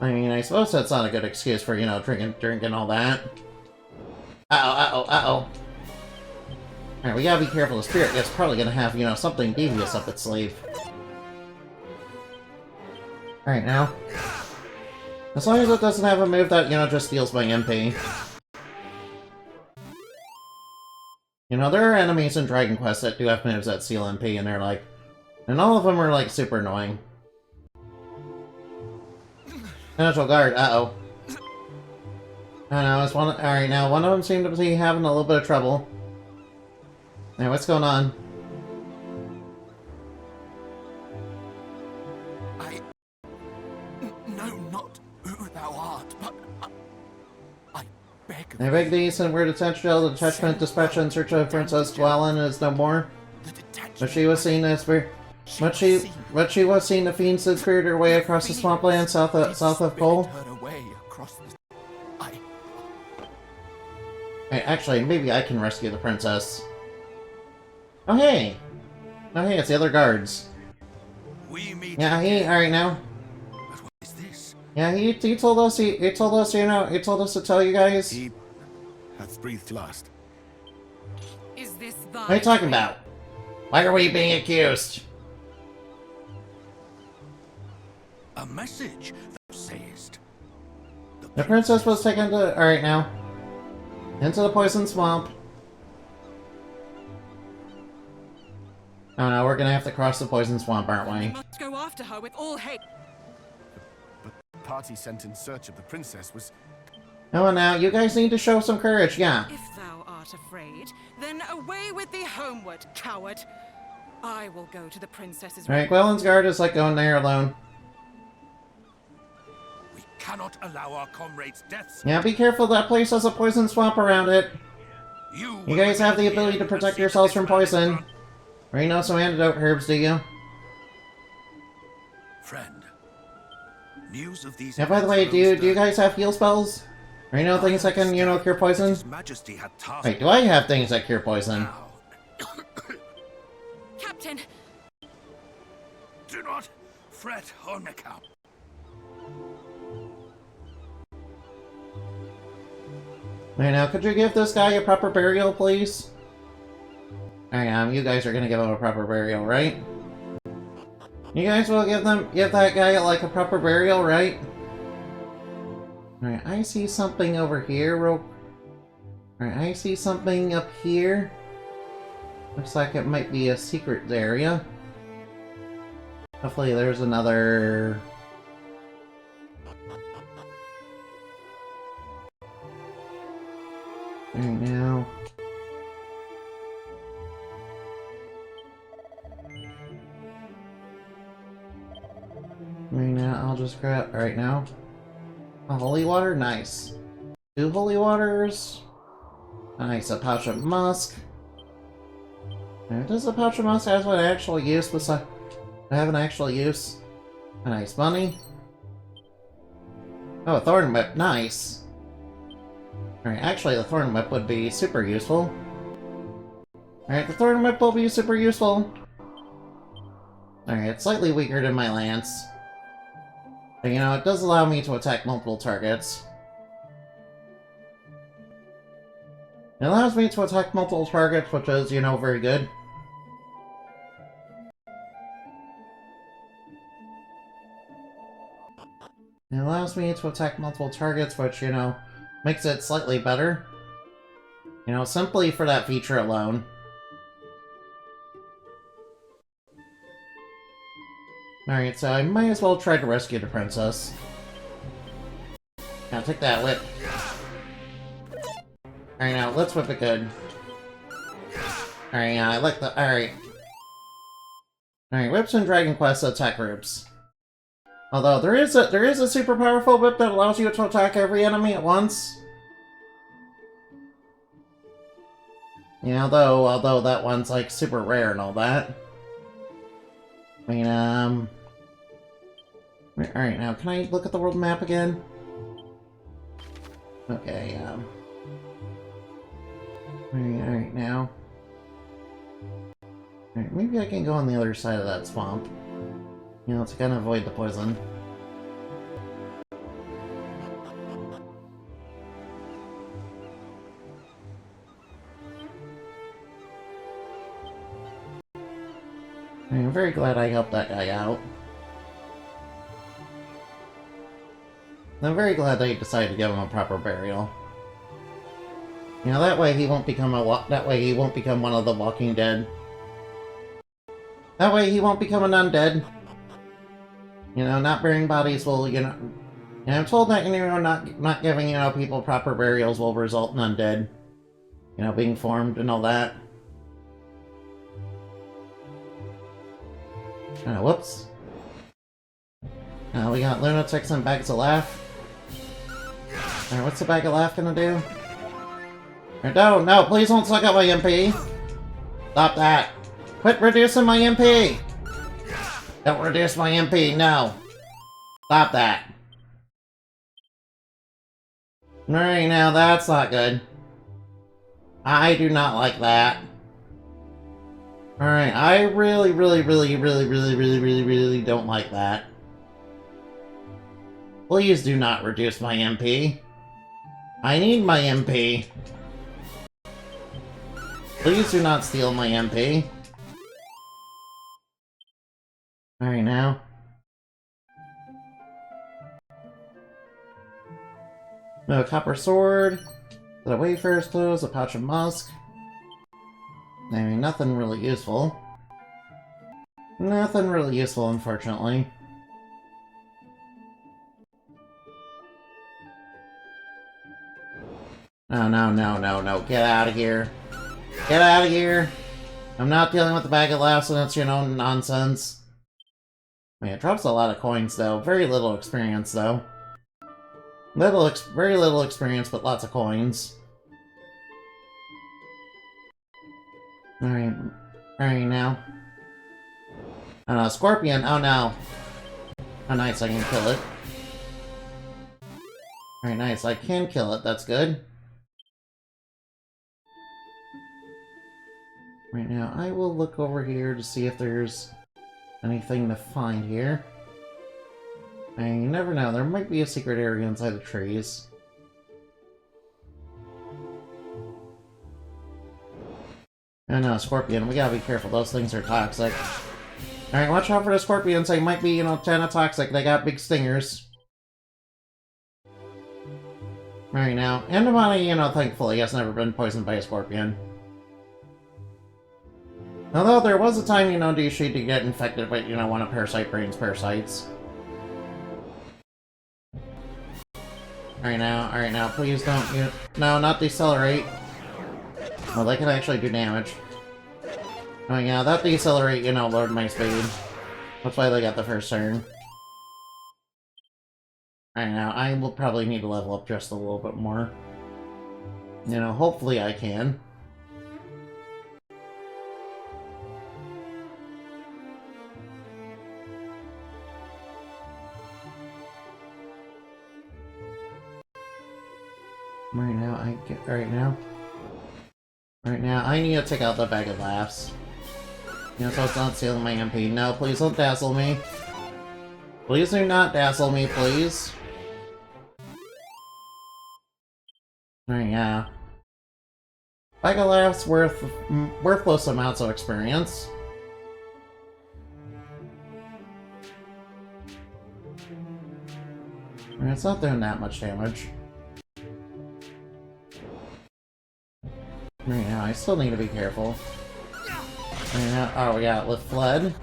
I mean, I suppose that's not a good excuse for, drinking all that. Uh-oh. Alright, we gotta be careful. The spirit is probably gonna have, something devious up its sleeve. Alright, now. As long as it doesn't have a move that, just steals my MP. There are enemies in Dragon Quest that do have moves that steal MP, and they're like... And all of them are, like, super annoying. Natural Guard, uh-oh. I know, it's one... Alright, now, one of them seemed to be having a little bit of trouble. Hey, what's going on? No, not who thou art, but I beg... I beg thee, send word to Tenchel, the detachment dispatched in search of Princess Dwellin is no more. But she was seen as... What she was seen, the fiends that spirit her way across the swampland south of Pole. Hey, actually, maybe I can rescue the princess. Oh hey! Oh, hey, it's the other guards. We meet. Yeah, alright now. But what is this? Yeah, he told us, he told us, you know, he told us to tell you guys. He hath breathed last. Is this What are you talking about? Why are we being accused? A message, thou sayest. The princess was taken to... Alright now. Into the poison swamp. Oh no, we're gonna have to cross the poison swamp, aren't We we? must go after her with all haste. But the party sent in search of the princess was... Oh, now, you guys need to show some courage, yeah. If thou art afraid, then away with thee homeward, coward. I will go to the princess's Alright, Gwelyn's guard is like going there alone. We cannot allow our comrades' deaths. Yeah, be careful, that place has a poison swamp around it. You guys have the ability to protect yourselves from poison. Or you know some antidote herbs, do you? Friend, news of these. Yeah, by the way, do you guys have heal spells? Or you know things that can, you know, cure poison? His Majesty had tasked. Wait, do I have things that cure poison? Now. Captain! Do not fret, Hornicap. Right now, could you give this guy a proper burial, please? Alright, you guys are gonna give him a proper burial, right? You guys will give that guy, like, a proper burial, right? Alright, I see something over here, Alright, I see something up here. Looks like it might be a secret area. Hopefully there's another... Right now. Right now, I'll just grab... Right now. A holy water? Nice. 2 holy waters. Nice, a pouch of musk. Does the pouch of musk have an actual use besides... have an actual use? A nice money. Oh, a thorn whip. Nice. Alright, actually the thorn whip would be super useful. Alright, the thorn whip will be super useful. Alright, it's slightly weaker than my lance. But you know, it does allow me to attack multiple targets. It allows me to attack multiple targets, which is, you know, very good. It allows me to attack multiple targets, which, you know, makes it slightly better. You know, simply for that feature alone. Alright, so I might as well try to rescue the princess. Now, take that whip. Alright, now, let's whip it good. Alright, I like the... Alright. Alright, whips in Dragon Quest attack groups. Although, there is a super powerful whip that allows you to attack every enemy at once. Yeah, although that one's, like, super rare and all that. I mean, alright, now, can I look at the world map again? Okay, Alright, now. Alright, maybe I can go on the other side of that swamp. You know, to kind of avoid the poison. I'm very glad I helped that guy out. I'm very glad they decided to give him a proper burial. You know, that way he won't become one of the Walking Dead. That way he won't become an undead. You know, not burying bodies will, you know... And I'm told that, you know, not giving, you know, people proper burials will result in undead. You know, being formed and all that. Oh, whoops. We got lunatics and bags of laugh. Alright, what's the bag of laugh gonna do? No, please don't suck up my MP! Stop that! Quit reducing my MP! Don't reduce my MP, no! Stop that! Alright, now that's not good. I do not like that. Alright, I really don't like that. Please do not reduce my MP. I need my MP. Please do not steal my MP. Alright now. No copper sword. The Wayfarer's clothes, a pouch of musk. I mean, nothing really useful. Nothing really useful, unfortunately. Oh, no. Get out of here. Get out of here. I'm not dealing with the bag of laughs and it's, you know, nonsense. I mean, it drops a lot of coins, though. Very little experience, though. Very little experience, but lots of coins. Alright. Alright, now. Oh no, Scorpion! Oh no! Oh nice, I can kill it. Alright, nice, I can kill it, that's good. Right now, I will look over here to see if there's anything to find here. I mean, you never know, there might be a secret area inside the trees. Oh no, Scorpion, we gotta be careful, those things are toxic. Alright, watch out for the Scorpions, they might be, you know, kinda toxic, they got big stingers. Alright now, Endemani, you know, thankfully has never been poisoned by a Scorpion. Although there was a time, you know, Dishi to get infected with, you know, one of Parasite Brain's parasites. Alright now, please don't, no, not decelerate. Well, they can actually do damage. Oh yeah, that decelerate, you know, lowered my speed. That's why they got the first turn. Alright now, I will probably need to level up just a little bit more. You know, hopefully I can. Right now, I need to take out the bag of laughs. You know, so it's not stealing my MP. No, please don't dazzle me. Please do not dazzle me, please. Alright, yeah. Bag of laughs worthless amounts of experience. And it's not doing that much damage. Right now, I still need to be careful. Right now, oh yeah, with Fled.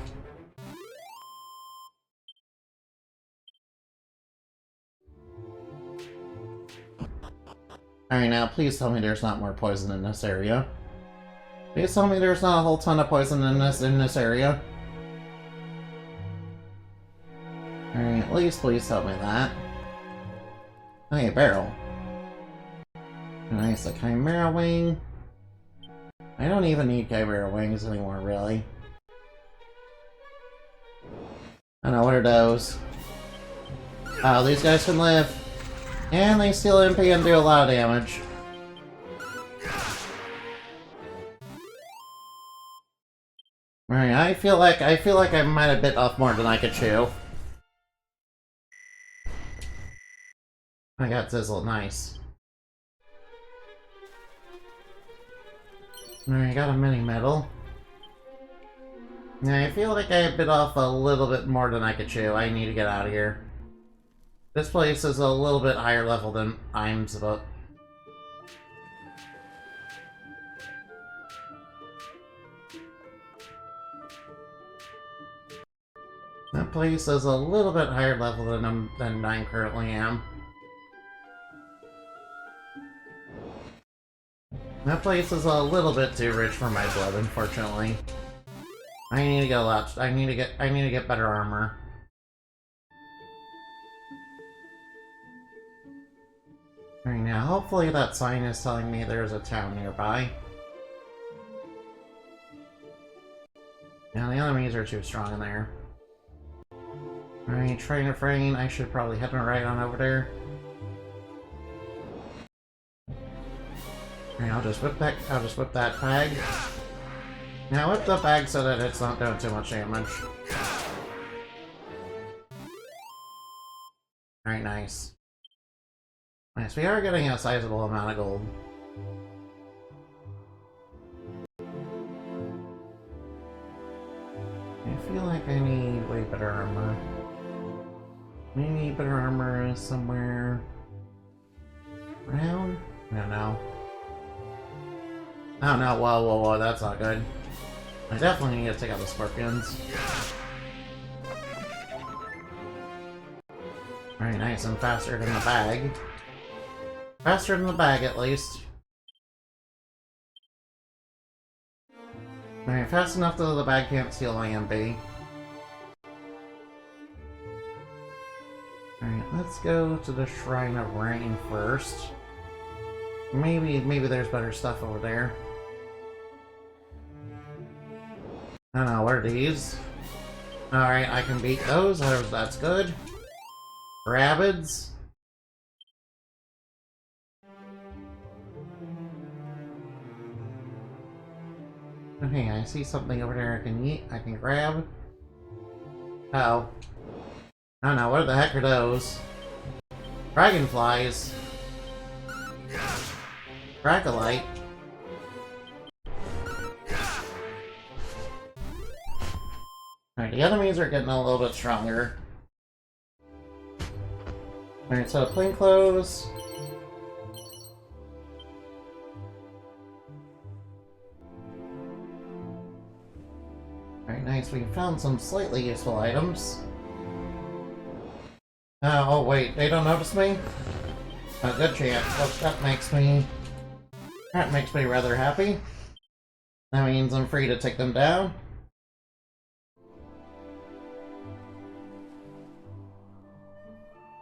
Alright now, please tell me there's not more poison in this area. Please tell me there's not a whole ton of poison in this area. Alright, at least please tell me that. Oh yeah, barrel. Nice, a Chimera Wing. I don't even need Chimera Wings anymore, really. I know, what are those? Oh, these guys can live. And they steal MP and do a lot of damage. Alright, I feel like I might have bit off more than I could chew. I got Sizzle, nice. Alright, got a mini medal. Yeah, I feel like I bit off a little bit more than I could chew. I need to get out of here. This place is a little bit higher level than I'm supposed. That place is a little bit higher level than I currently am. That place is a little bit too rich for my blood, unfortunately. I need to get a lot. I need to get better armor. Right now, hopefully that sign is telling me there's a town nearby. Now the enemies are too strong in there. Alright, Trainer Frame, I should probably head right on over there. Alright, I'll just whip that tag. Now with the bag so that it's not doing too much damage. Alright, nice. Nice, we are getting a sizable amount of gold. I feel like I need way better armor. Maybe better armor is somewhere around? I don't know. Oh no, whoa, that's not good. I definitely need to take out the scorpions. Alright, nice and faster than the bag. Faster than the bag, at least. Alright, fast enough that the bag can't steal my MP. Alright, let's go to the Shrine of Rain first. Maybe there's better stuff over there. I don't know, what are these? Alright, I can beat those, that's good. Rabbids. Okay, I see something over there I can eat, I can grab. Uh-oh. I don't know, what the heck are those? Dragonflies. Dracolite. Alright, the enemies are getting a little bit stronger. Alright, so plainclothes. Alright, nice. We found some slightly useful items. Oh wait, they don't notice me? A good chance. Well, that makes me rather happy. That means I'm free to take them down.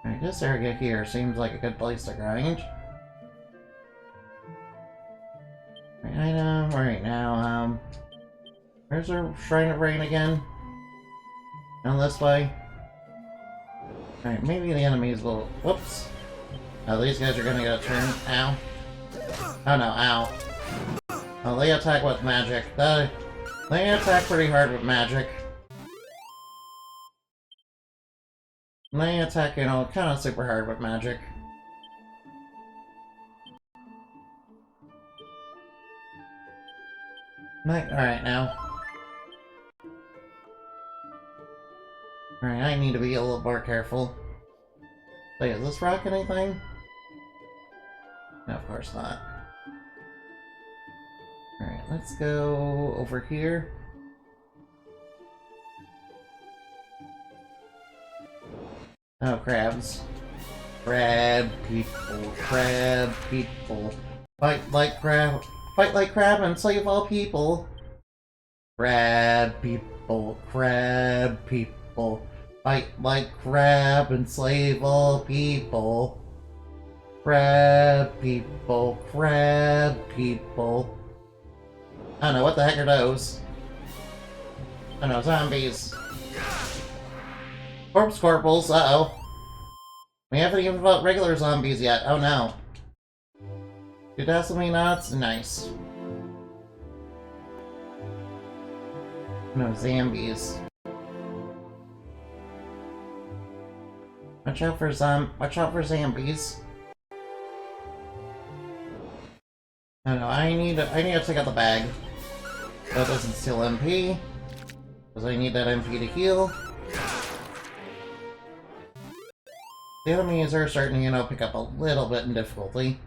Alright, this area here seems like a good place to grind. Right, item, right now, where's our Shrine of Rain again? Down this way? Alright, maybe the enemies will... Whoops! Oh, these guys are gonna get a turn. Ow. Oh no, ow. Oh, they attack with magic. They attack pretty hard with magic. And they attack, you know, kind of super hard with magic. Alright, now. Alright, I need to be a little more careful. Wait, is this rock anything? No, of course not. Alright, let's go over here. Oh, crabs. Crab people, crab people. Fight like crab and save all people. Crab people, crab people. Fight like crab and slave all people. Crab people, crab people. I don't know, what the heck are those? I don't know, zombies. Corpse corporals, uh-oh. We haven't even fought regular zombies yet, oh no. 2 decimate knots, nice. No, zombies. Watch out for zombies. I don't know, I need to take out the bag. That doesn't steal MP. Because I need that MP to heal. The enemies are starting to, you know, pick up a little bit in difficulty.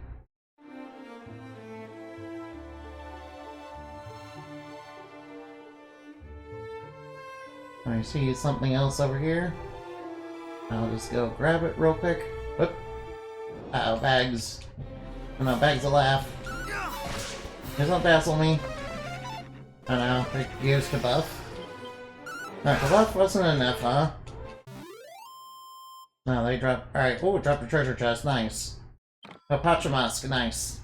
I see something else over here. I'll just go grab it real quick. Whoop. Uh-oh, bags. Oh no, bags of laugh. Please don't dazzle me. Oh no, they used to buff. No, the buff wasn't enough, huh? No, they dropped... Alright, ooh, dropped a treasure chest, nice. A Pachamask, nice.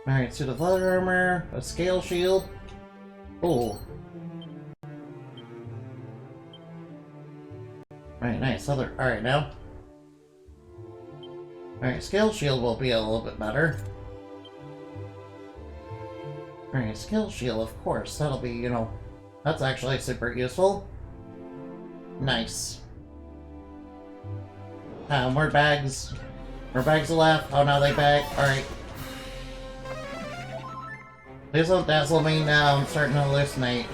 Alright, suit of leather armor, a scale shield. Ooh. Alright, nice. Alright, now. Alright, scale shield will be a little bit better. Alright, skill shield, of course. That'll be, you know, that's actually super useful. Nice. More bags. More bags left. Oh, no, they bag. Alright. Please don't dazzle me now. I'm starting to hallucinate.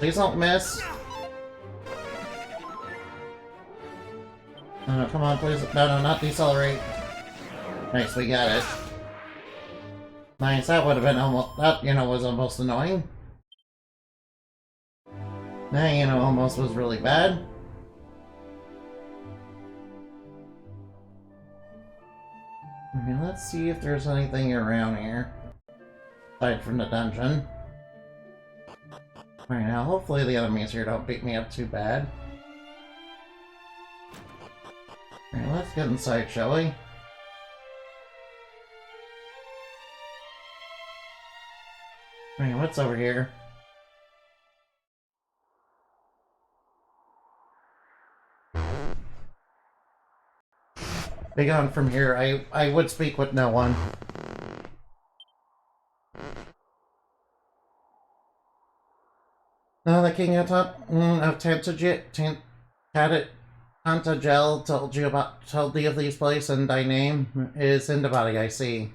Please don't miss. No, come on, please. No, not decelerate. Nice, we got it. Nice, that would have been almost... That, you know, was almost annoying. That, you know, almost was really bad. Okay, let's see if there's anything around here. Aside from the dungeon. Alright, now hopefully the enemies here don't beat me up too bad. Alright, let's get inside, shall we? Alright, what's over here? Be gone from here. I would speak with no one. No, the king of Tantagel told you of these places, and thy name is in the body, I see.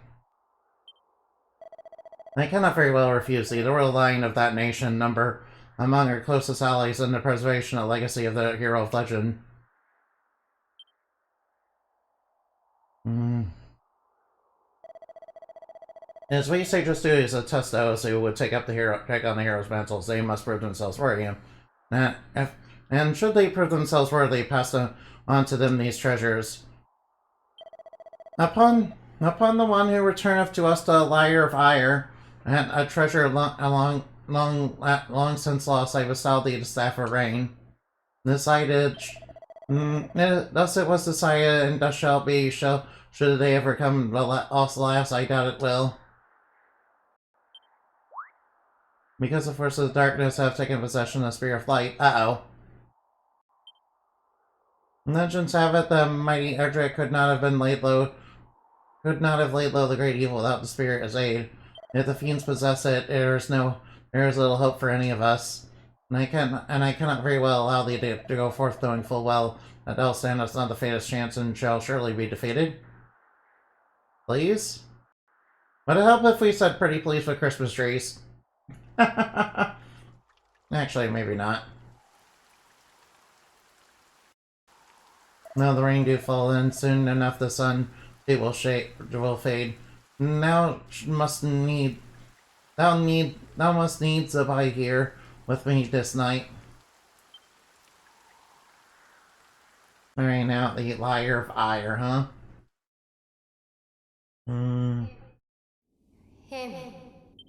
I cannot very well refuse thee. The royal line of that nation number among our closest allies in the preservation and legacy of the hero of legend. As we sages do is a test those who would take on the hero's mantles. They must prove themselves worthy. And should they prove themselves worthy, pass on to them these treasures. Upon the one who returneth to us the lyre of ire, and a treasure long since lost, I bestow thee the staff of rain. Decided, thus it was decided, and thus shall be. Should they ever come alas, I doubt it will. Because the forces of darkness have taken possession of the Spear of Light. Uh-oh. Legends have it the mighty Erdrick could not have laid low the great evil without the Spirit as aid. If the fiends possess it, there is little hope for any of us. And I cannot very well allow thee to go forth knowing full well that thou standest not the faintest chance and shall surely be defeated. Please? Would it help if we said pretty please with Christmas trees? Actually, maybe not. Now the rain do fall, and soon enough the sun it will fade. Thou must needs abide here with me this night. Alright, now the lyre of ire, huh? Hear me.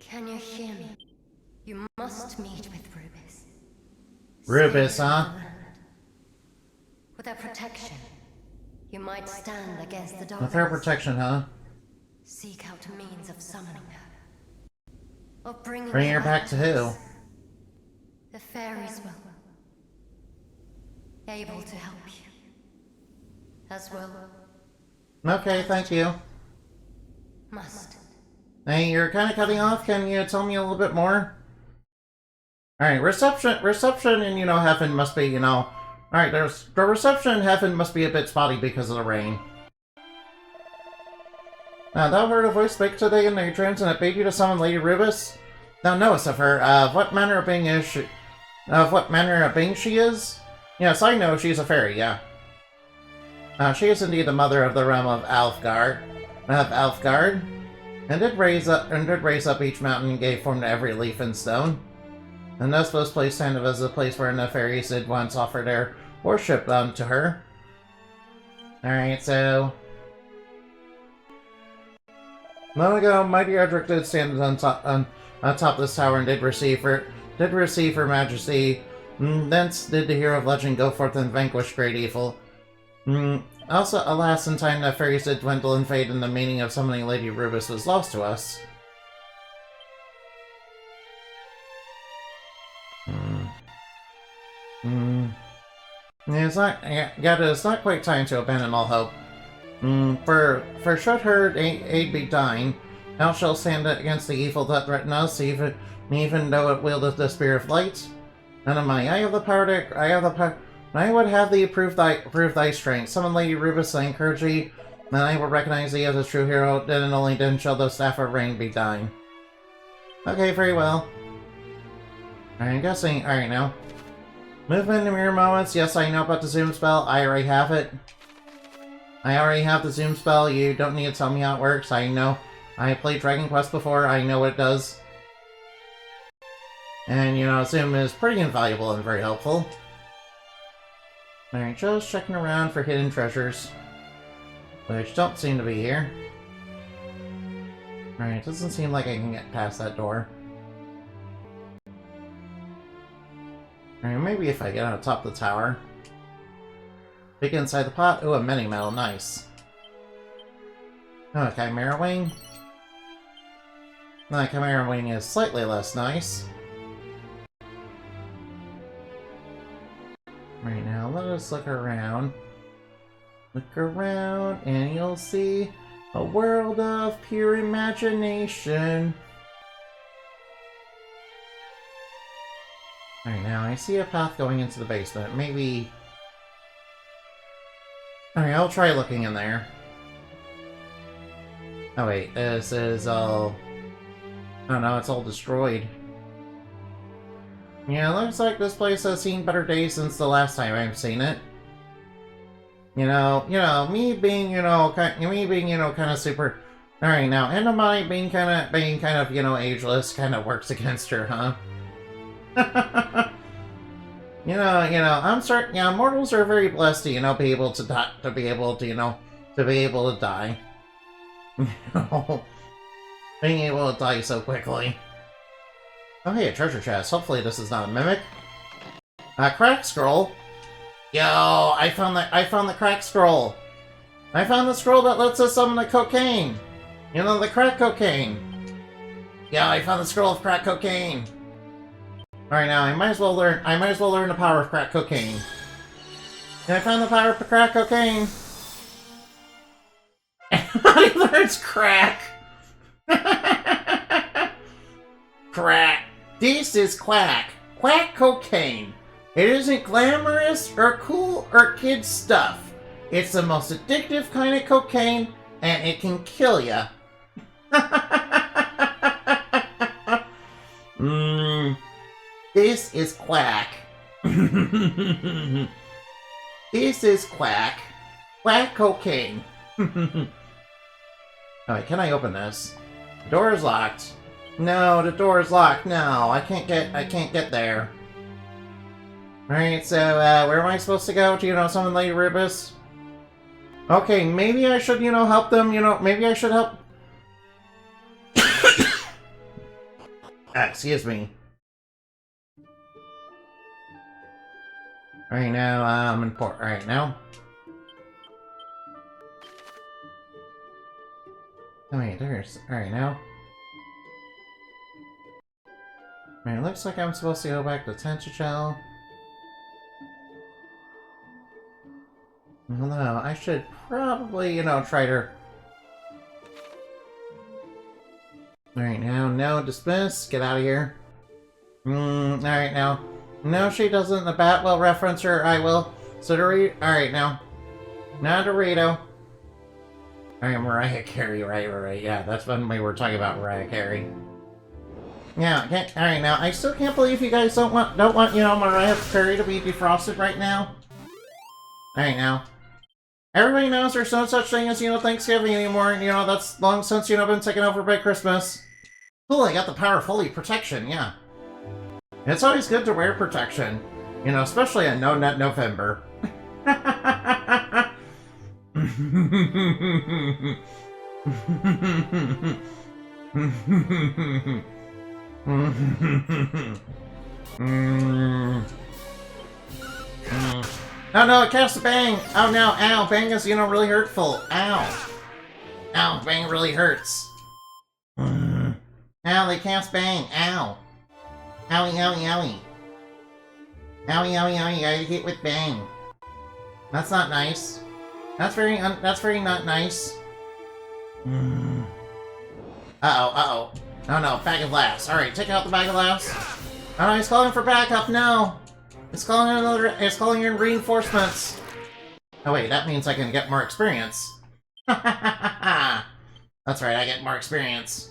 Can you hear me? You must meet with Rubis. Rubis, huh? With her protection, you might stand against the darkness. With her protection, huh? Seek out means of summoning her. Of bringing Bring her back to who? The fairies will. Able to help you. As well. Okay, thank you. Must. Hey, you're kind of cutting off. Can you tell me a little bit more? Alright, reception in, heaven must be, Alright, the reception in heaven must be a bit spotty because of the rain. Now, thou heard a voice speak today in thy dreams, and it bade you to summon Lady Rubis? Thou knowest of her. What manner of being is she? Of what manner of being she is? Yes, I know she's a fairy, yeah. She is indeed the mother of the realm of Alfgard. And did raise up each mountain and gave form to every leaf and stone. And thus was placed kind of as the place where the fairies did once offer their worship to her. Alright, so... Long ago, mighty Erdrick did stand on top this tower and did receive her majesty. Thence did the hero of legend go forth and vanquish great evil. Also, alas, in time the fairies did dwindle and fade, and the meaning of summoning Lady Rubis was lost to us. It's not quite time to abandon all hope. For should her aid be dying, How shall stand against the evil that threaten us, even though it wieldeth the spear of light? None of my, I have the power to, I would have thee prove thy strength. Summon Lady Rubus, I encourage thee, and I will recognize thee as a true hero, then and only then shall the staff of rain be thine. Okay, very well. I'm guessing, alright now. Movement in mirror moments, yes I know about the zoom spell, I already have it. I already have the zoom spell, you don't need to tell me how it works, I know. I played Dragon Quest before, I know what it does. And, you know, zoom is pretty invaluable and very helpful. Alright, just checking around for hidden treasures. Which don't seem to be here. Alright, doesn't seem like I can get past that door. Alright, maybe if I get on top of the tower. Peek inside the pot. Ooh, a mini medal, nice. Oh, a Chimera Wing? No, Chimera Wing is slightly less nice. Right now, let us look around. Look around, and you'll see a world of pure imagination. Alright, now I see a path going into the basement. Maybe... Alright, I'll try looking in there. Oh wait, this is all... Oh no, it's all destroyed. Yeah, looks like this place has seen better days since the last time I've seen it. You know, me being, kind of super... Alright, now, Endomai being kind of, ageless kind of works against her, huh? I'm certain, mortals are very blessed to, be able to die, to be able to die. Being able to die so quickly. Oh hey, a treasure chest. Hopefully this is not a mimic. A crack scroll. Yo, I found the crack scroll. I found the scroll that lets us summon the cocaine. You know, the crack cocaine. Yeah, I found the scroll of crack cocaine. Alright, now I might as well learn the power of crack cocaine. And I found the power of crack cocaine. Everybody learns crack. Crack. This is quack. Quack cocaine. It isn't glamorous or cool or kid stuff. It's the most addictive kind of cocaine, and it can kill ya. This is quack. This is quack. Quack cocaine. Alright, can I open this? The door is locked. No, the door is locked. No, I can't get there. Alright, so, where am I supposed to go to, summon Lady Rubus? Okay, maybe I should, help them, maybe I should help... Excuse me. Alright, now, I'm in port. Alright, now. Oh, wait, there's... Alright, now. Alright, it looks like I'm supposed to go back to Tenchichel. Although, I should probably, try to... Alright, now, no, dismiss, get out of here. Alright, now. No, she doesn't. The bat will reference her, I will. So, alright, now. Now, Dorito. Alright, Mariah Carey, right, yeah, that's when we were talking about Mariah Carey. Yeah, okay, alright, now, I still can't believe you guys don't want, Mariah Carey to be defrosted right now. Alright, now. Everybody knows there's no such thing as, Thanksgiving anymore. That's long since, been taken over by Christmas. Cool, I got the power of holy protection, yeah. It's always good to wear protection. Especially on No Nut November. Oh no, it casts a bang! Oh no, ow, bang is, really hurtful. Ow. Ow, bang really hurts. Ow, they cast bang. Ow. Owie, owie, owie. Owie, owie, owie, I get hit with bang. That's not nice. That's very not nice. Uh-oh. Oh no, bag of laughs. Alright, take out the bag of laughs. Oh no, he's calling for backup, no! It's calling in reinforcements. Oh wait, that means I can get more experience. That's right, I get more experience.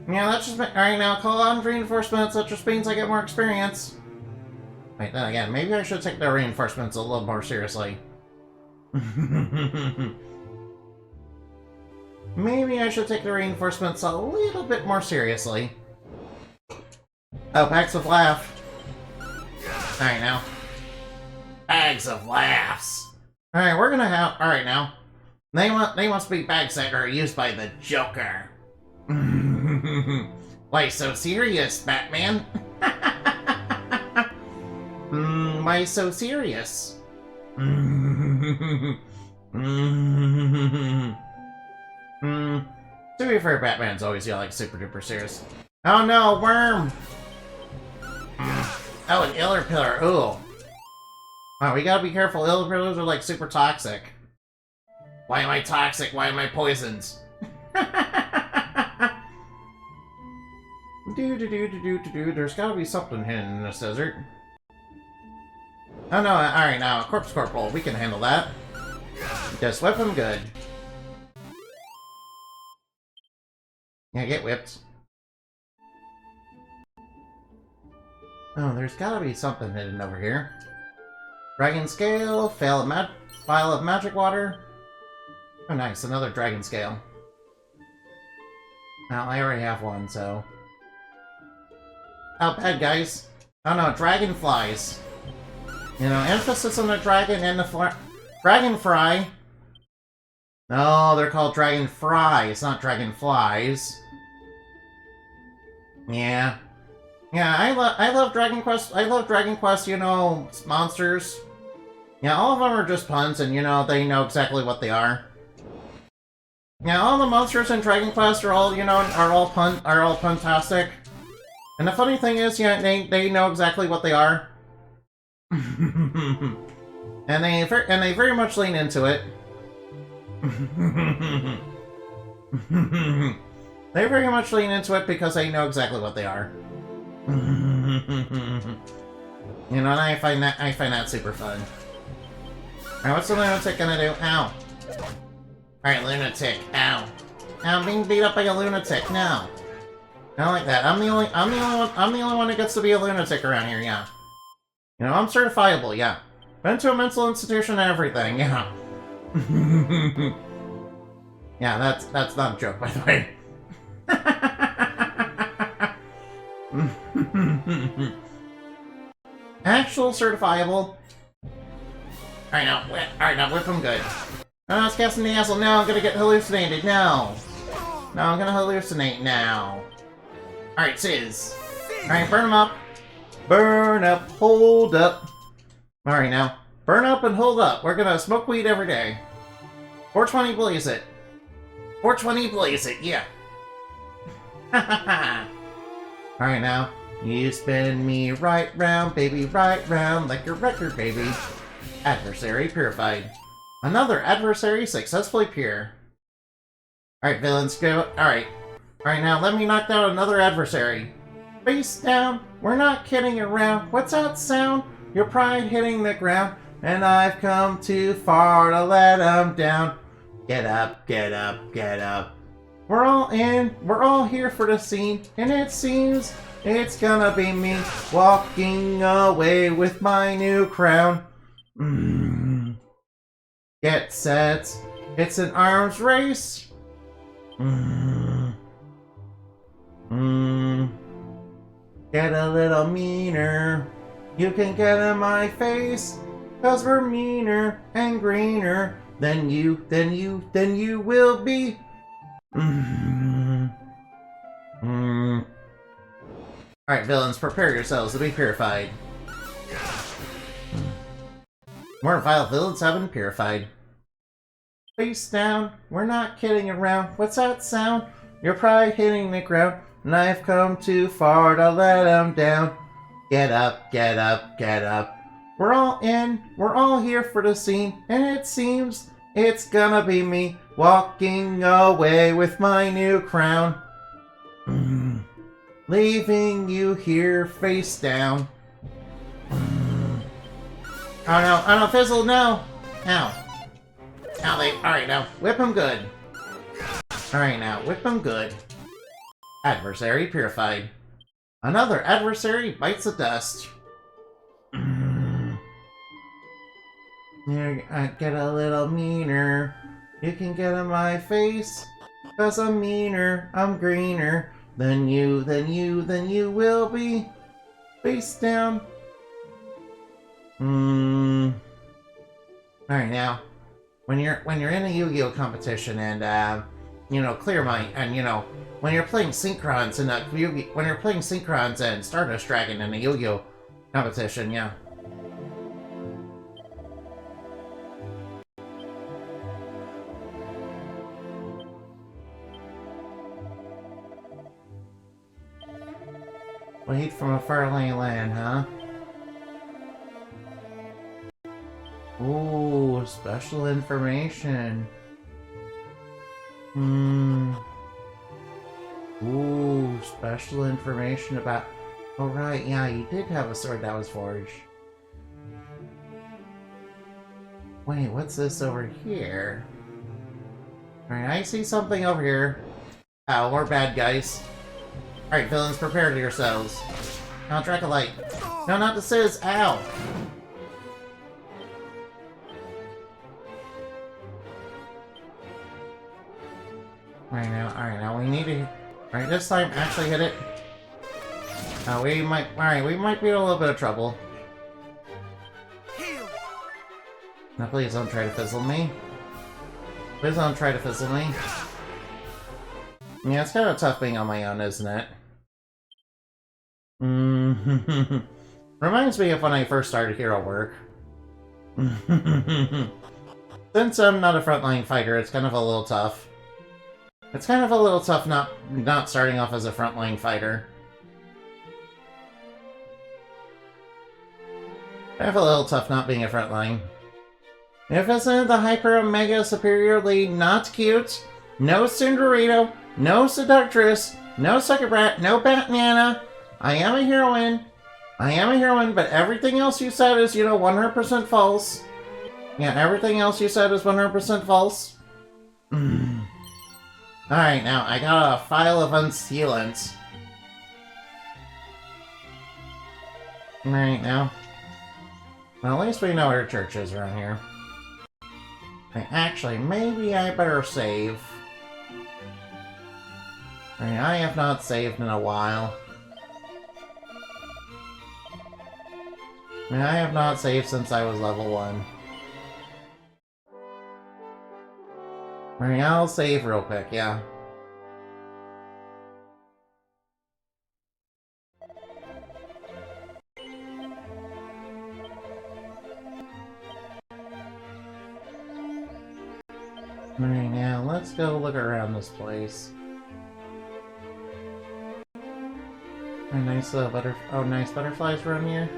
Yeah, that's just... Alright, now call on reinforcements, that just means I get more experience. Wait, then again, maybe I should take the reinforcements a little more seriously. Maybe I should take the reinforcements a little bit more seriously. Oh, bags of laugh. Alright, now. Bags of laughs. Alright, we're gonna have... Alright, now. They must be bags that are used by the Joker. Why so serious, Batman? Why so serious? To be fair, Batman's always, like, super duper serious. Oh no, worm! Oh, an iller pillar, ooh. Oh, we gotta be careful, iller pillars are, like, super toxic. Why am I toxic? Why am I poisoned? There's gotta be something hidden in this desert. Oh no, alright now, Corpse Corporal, we can handle that. Just whip him good. Yeah, get whipped. Oh, there's gotta be something hidden over here. Dragon Scale, Vial of Magic Water. Oh nice, another Dragon Scale. Well, I already have one, so... Oh, bad guys. Oh no, dragonflies. You know, emphasis on the dragon and the dragonfly. No, they're called dragonfries, not dragonflies. Yeah. Yeah, I love Dragon Quest. I love Dragon Quest, you know, monsters. Yeah, all of them are just puns, and you know, they know exactly what they are. Yeah, all the monsters in Dragon Quest are all, you know, are all puntastic. And the funny thing is, yeah, they know exactly what they are. and they very much lean into it. They very much lean into it because they know exactly what they are. You know, and I find that super fun. Alright, what's the lunatic gonna do? Ow. Alright, lunatic. Ow. I'm being beat up by a lunatic. No. I don't like that. I'm the only one who gets to be a lunatic around here, yeah. You know, I'm certifiable, yeah. Been to a mental institution and everything, yeah. Yeah, that's not a joke, by the way. Actual certifiable. Alright, now whip him good. Oh, it's casting the asshole. No, I'm gonna get hallucinated. No. No, I'm gonna hallucinate now. Alright, Sizz. Alright, burn him up. Burn up, hold up. Alright, now. Burn up and hold up. We're gonna smoke weed every day. 420 blaze it. 420 blaze it, yeah. Alright, now. You spin me right round, baby, right round, like your record, baby. Adversary purified. Another adversary successfully pure. Alright, villains, go. Alright. Alright, now let me knock down another adversary. Face down, we're not kidding around. What's that sound? Your pride hitting the ground, and I've come too far to let 'em down. Get up, get up, get up. We're all in, we're all here for the scene, and it seems it's gonna be me walking away with my new crown. Get set, it's an arms race. Get a little meaner. You can get in my face, 'cause we're meaner and greener than you will be. Alright, villains, prepare yourselves to be purified. More vile villains have been purified. Face down, we're not kidding around. What's that sound? Your pride hitting the ground, and I've come too far to let 'em down. Get up, get up, get up. We're all in, we're all here for the scene, and it seems it's gonna be me walking away with my new crown. Leaving you here face down. Oh no, oh no, Fizzle, no! Ow. Ow, alright now, whip him good. Alright now, whip him good. Adversary purified. Another adversary bites the dust. I get a little meaner. You can get in my face. 'Cause I'm meaner, I'm greener than you will be. Face down. Alright now. When you're in a Yu-Gi-Oh competition and you know, clear my and you know, when you're playing Synchrons in a when you're playing Synchrons and Stardust Dragon in a Yu-Gi-Oh competition, yeah. Wait from a faraway land, huh? Ooh, special information. Ooh, special information about... Oh right, yeah, you did have a sword that was forged. Wait, what's this over here? Alright, I see something over here. Oh, we're bad guys. Alright, villains, prepare yourselves. Contract a light. No, not the Sizz! Ow! Alright now, we need to... Alright, this time, actually hit it. We might... Alright, we might be in a little bit of trouble. Now please don't try to fizzle me. Please don't try to fizzle me. Yeah, it's kind of tough being on my own, isn't it? Reminds me of when I first started hero work. Since I'm not a frontline fighter, it's kind of a little tough. It's kind of a little tough not starting off as a frontline fighter. Kind of a little tough not being a frontline. If isn't the Hyper Omega Superiorly not cute, no Cinderito, no Seductress, no Sucker Brat, no Batnana, I am a heroine. I am a heroine, but everything else you said is, you know, 100% false. Yeah, everything else you said is 100% false. Alright, now, I got a file of unsealants. Alright, now. Well, at least we know where church is around here. Actually, maybe I better save. I have not saved in a while. I have not saved since I was level 1. I'll save real quick, yeah. Alright, now let's go look around this place. A nice nice butterflies around here.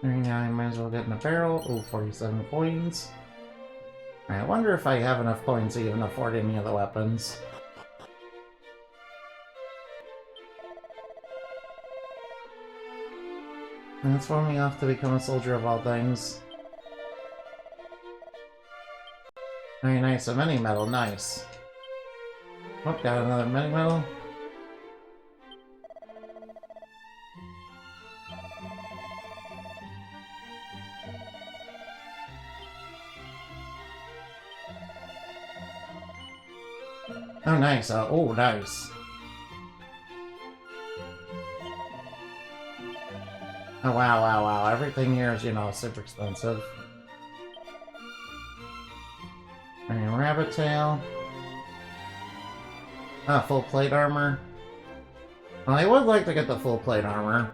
Now I might as well get in a barrel. Oh, 47 coins. I wonder if I have enough coins to even afford any of the weapons. Transform me off to become a soldier of all things. Very nice, a mini medal, nice. Oh, got another mini medal. Oh, nice. Oh, nice. Oh, wow, wow, wow. Everything here is, you know, super expensive. Alright, rabbit tail. Ah, full plate armor. Well, I would like to get the full plate armor.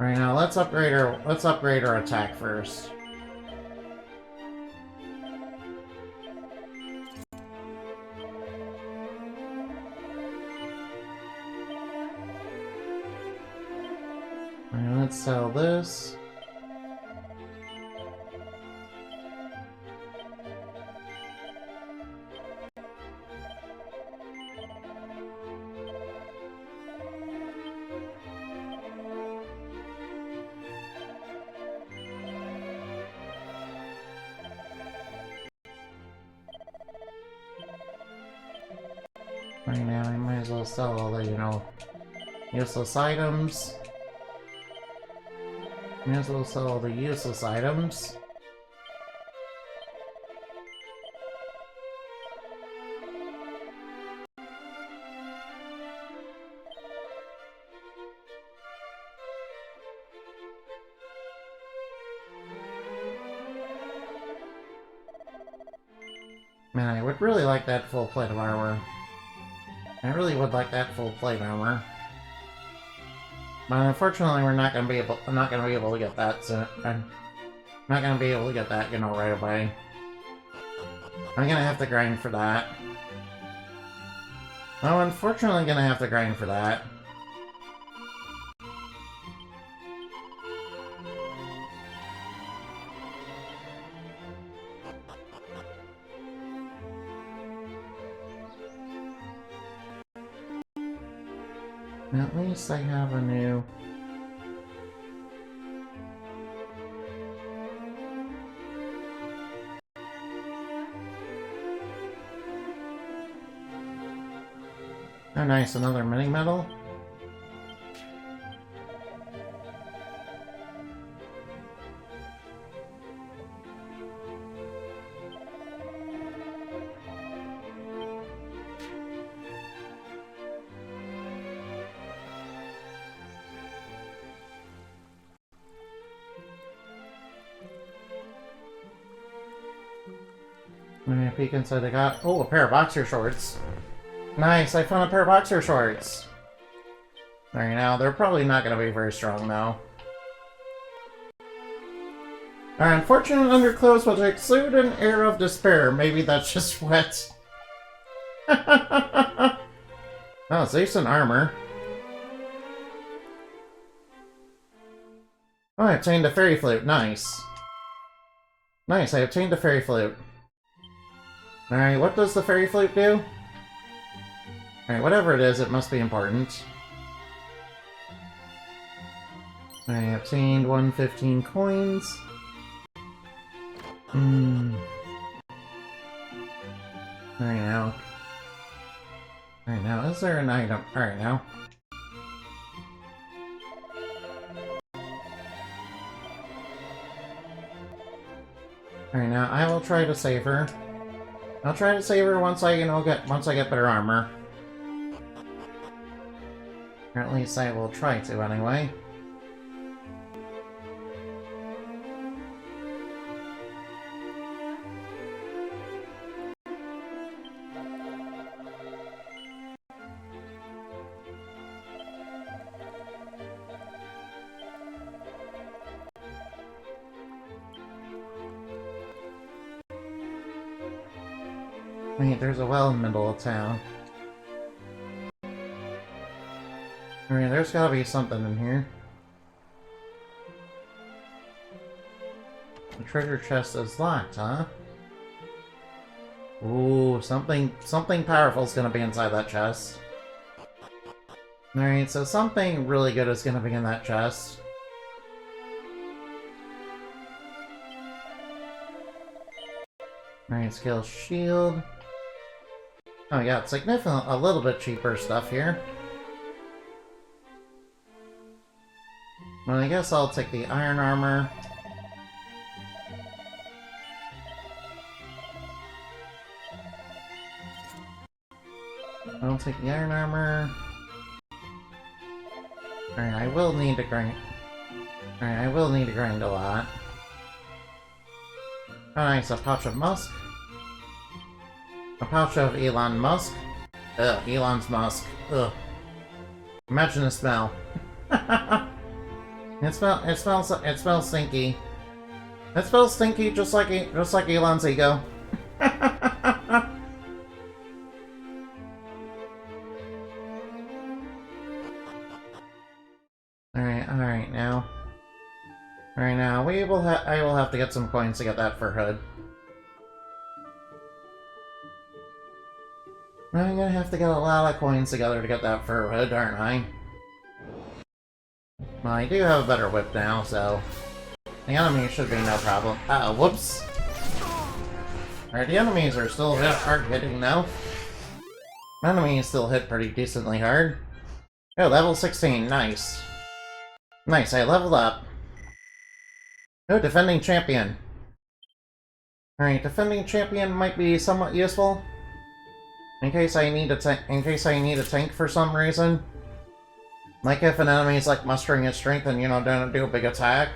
Right now, let's upgrade our attack first. Alright, let's sell this. Right now, I might as well sell all the, you know, useless items. Might as well sell all the useless items. Man, I would really like that full plate of armor. I really would like that full plate armor. But unfortunately, we're not gonna be able. I'm not gonna be able to get that. So I'm not gonna be able to get that, you know, right away. I'm gonna have to grind for that. I'm unfortunately gonna have to grind for that. At least I have a new... Oh nice, another mini medal. Let me peek inside. I got... Oh, a pair of boxer shorts. Nice, I found a pair of boxer shorts. Alright, now, they're probably not going to be very strong, though. Our unfortunate underclothes will exude an air of despair. Maybe that's just wet. Oh, it's decent armor. Oh, I obtained a fairy flute. Nice. Nice, I obtained a fairy flute. Alright, what does the fairy flute do? Alright, whatever it is, it must be important. I obtained 115 coins. Alright now. Alright now, is there an item? Alright now. Alright now, I will try to save her. I'll try to save her once I, once I get better armor. Or at least I will try to, anyway. Wait, there's a well in the middle of town. I mean, there's gotta be something in here. The treasure chest is locked, huh? Ooh, something powerful is gonna be inside that chest. Alright, so something really good is gonna be in that chest. Alright, skill shield. Oh, we got significant, a little bit cheaper stuff here. Well, I guess I'll take the iron armor. I'll take the iron armor. Alright, I will need to grind. Alright, I will need to grind a lot. Oh, nice, a pouch of musk. A pouch of Elon Musk. Ugh, Elon's musk. Ugh. Imagine the smell. It smells stinky. It smells stinky just like Elon's ego. Alright now. Alright now, I will have to get some coins to get that fur hood. I'm gonna have to get a lot of coins together to get that fur hood, aren't I? Well, I do have a better whip now, so the enemies should be no problem. Uh-oh, whoops. Alright, the enemies are still hard hitting now. Enemies still hit pretty decently hard. Oh, level 16, nice. Nice, I leveled up. Oh, defending champion. Alright, defending champion might be somewhat useful. In case I need a tank for some reason. Like if an enemy's like mustering its strength and, you know, don't do a big attack.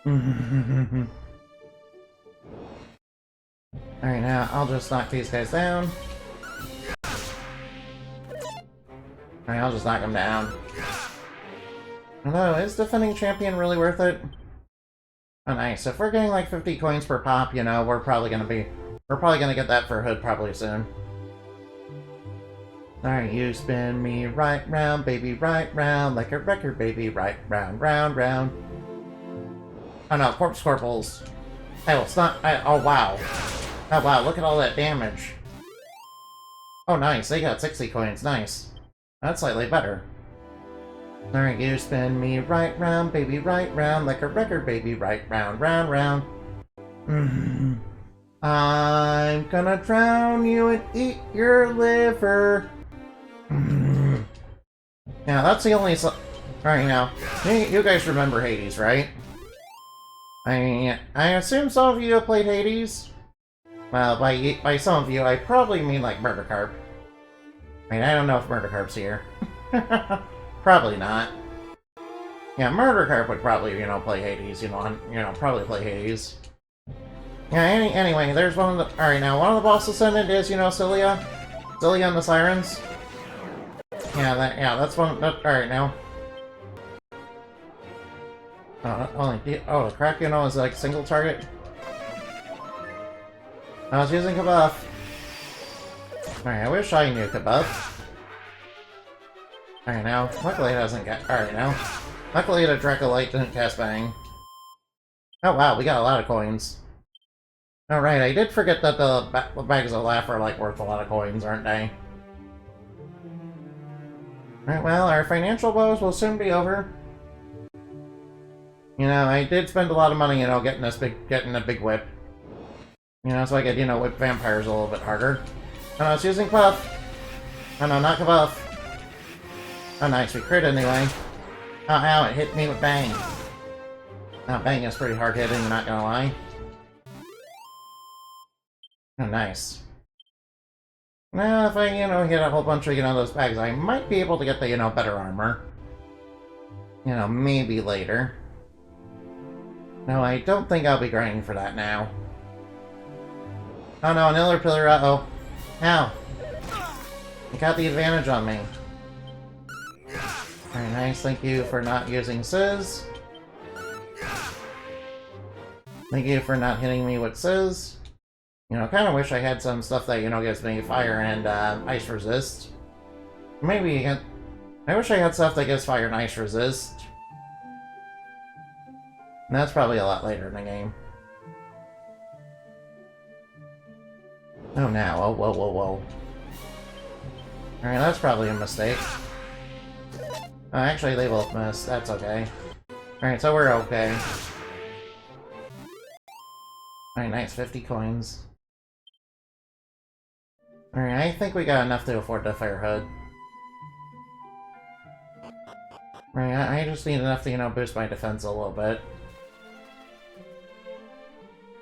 Alright, now I'll just knock these guys down. Alright, I'll just knock them down. Although, is defending champion really worth it? Oh, nice. If we're getting like 50 coins per pop, you know, we're probably gonna get that for hood probably soon. Alright, you spin me right round, baby, right round, like a record, baby, right round, round, round. Oh no, corpse corporals. Oh, it's not. Oh wow. Oh wow, look at all that damage. Oh nice, they got 60 coins, nice. That's slightly better. Alright, you spin me right round, baby, right round, like a record, baby, right round, round, round. I'm gonna drown you and eat your liver. Yeah, that's the only. Alright, now, you guys remember Hades, right? I assume some of you have played Hades. Well, by some of you, I probably mean like Murdercarp. I mean, I don't know if Murdercarp's here. Probably not. Yeah, Murdercarp would probably, you know, play Hades. Probably play Hades. Yeah. Anyway, there's one of the. All right, now one of the boss ascendant is, you know, Cilia and the Sirens. Yeah, that's one. All right, now. The crack, you know, is like single target. I was using Kabuff. Alright, I wish I knew Kabuff. Alright, now, luckily it doesn't get. Alright, now. Luckily the Dracolite didn't cast Bang. Oh wow, we got a lot of coins. Alright, I did forget that the bags of laugh are like worth a lot of coins, aren't they? Alright, well, our financial woes will soon be over. You know, I did spend a lot of money, you know, getting a big whip. You know, so I could, you know, whip vampires a little bit harder. Oh no, it's using Puff! Oh no, not Kabuff! Oh nice, we crit anyway. Oh, ow, it hit me with Bang. Oh, Bang is pretty hard hitting, not gonna lie. Oh, nice. Now, if I, you know, get a whole bunch of, you know, those bags, I might be able to get the, you know, better armor. You know, maybe later. No, I don't think I'll be grinding for that now. Oh no, another pillar, uh-oh. Ow. You got the advantage on me. Very nice, thank you for not using Sizz. Thank you for not hitting me with Sizz. You know, kinda wish I had some stuff that, you know, gives me fire and, ice resist. Maybe, I wish I had stuff that gives fire and ice resist. And that's probably a lot later in the game. Oh, now. Oh, whoa, whoa, whoa. Alright, that's probably a mistake. Oh, actually, they both missed. That's okay. Alright, so we're okay. Alright, nice. 50 coins. Alright, I think we got enough to afford the Fire Hood. Alright, I just need enough to, you know, boost my defense a little bit.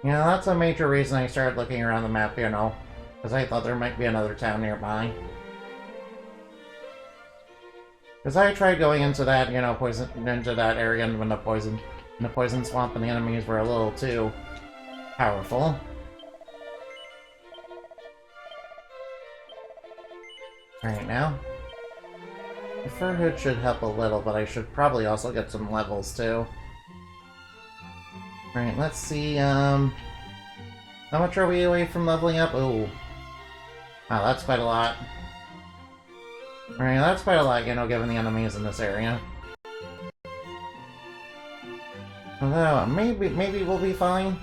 You know, that's a major reason I started looking around the map, you know, because I thought there might be another town nearby. Because I tried going into that, you know, into that area when the poison swamp and the enemies were a little too powerful. Alright, now. The fur hood should help a little, but I should probably also get some levels too. Alright, let's see, how much are we away from leveling up? Oh. Wow, that's quite a lot. Alright, that's quite a lot, you know, given the enemies in this area. Although, maybe we'll be fine.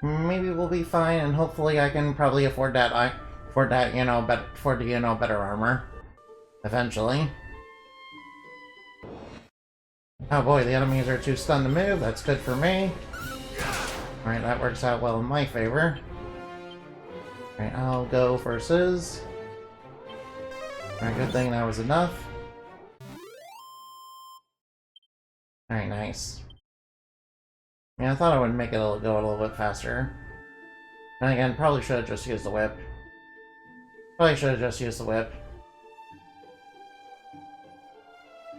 Maybe we'll be fine, and hopefully I can probably afford that, you know, better armor. Eventually. Oh boy, the enemies are too stunned to move, that's good for me. Alright, that works out well in my favor. Alright, I'll go versus. Alright, good thing that was enough. Alright, nice. Yeah, I thought I would make it go a little bit faster. And again, probably should have just used the whip. Probably should have just used the whip.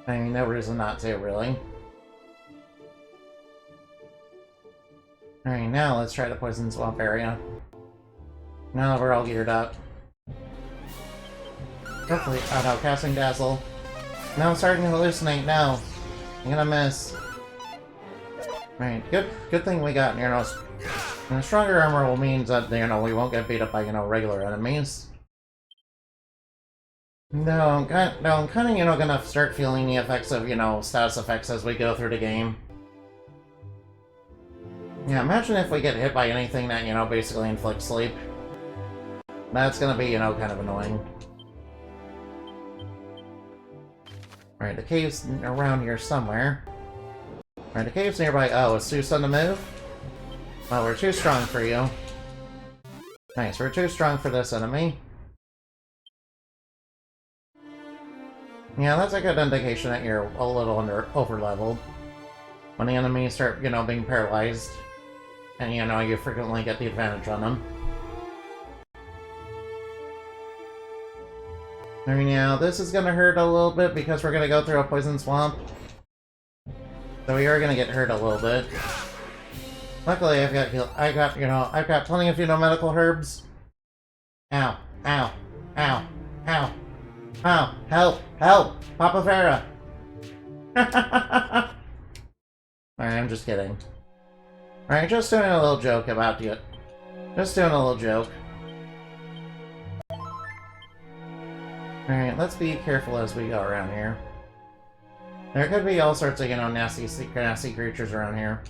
I mean, no reason not to, really. Alright, now let's try the Poison Swamp area. Now that we're all geared up. Hopefully, oh no, casting Dazzle. Now I'm starting to hallucinate, no. I'm gonna miss. Right, good thing we got, you know, stronger armor will mean that, you know, we won't get beat up by, you know, regular enemies. No, I'm kind of, you know, gonna start feeling the effects of, you know, status effects as we go through the game. Yeah, imagine if we get hit by anything that, you know, basically inflicts sleep. That's gonna be, you know, kind of annoying. Alright, the cave's around here somewhere. Alright, the cave's nearby. Oh, it's too sudden to move? Well, we're too strong for you. Nice, we're too strong for this enemy. Yeah, that's a good indication that you're a little over-leveled. When the enemies start, you know, being paralyzed. And, you know, you frequently get the advantage on them. I mean, yeah, this is gonna hurt a little bit because we're gonna go through a poison swamp. So we are gonna get hurt a little bit. Luckily, I've got plenty of, you know, medical herbs. Ow, ow, ow, ow, ow, help, help, Papa Vera. Alright, I'm just kidding. Alright, just doing a little joke about you. Just doing a little joke. Alright, let's be careful as we go around here. There could be all sorts of, you know, nasty creatures around here.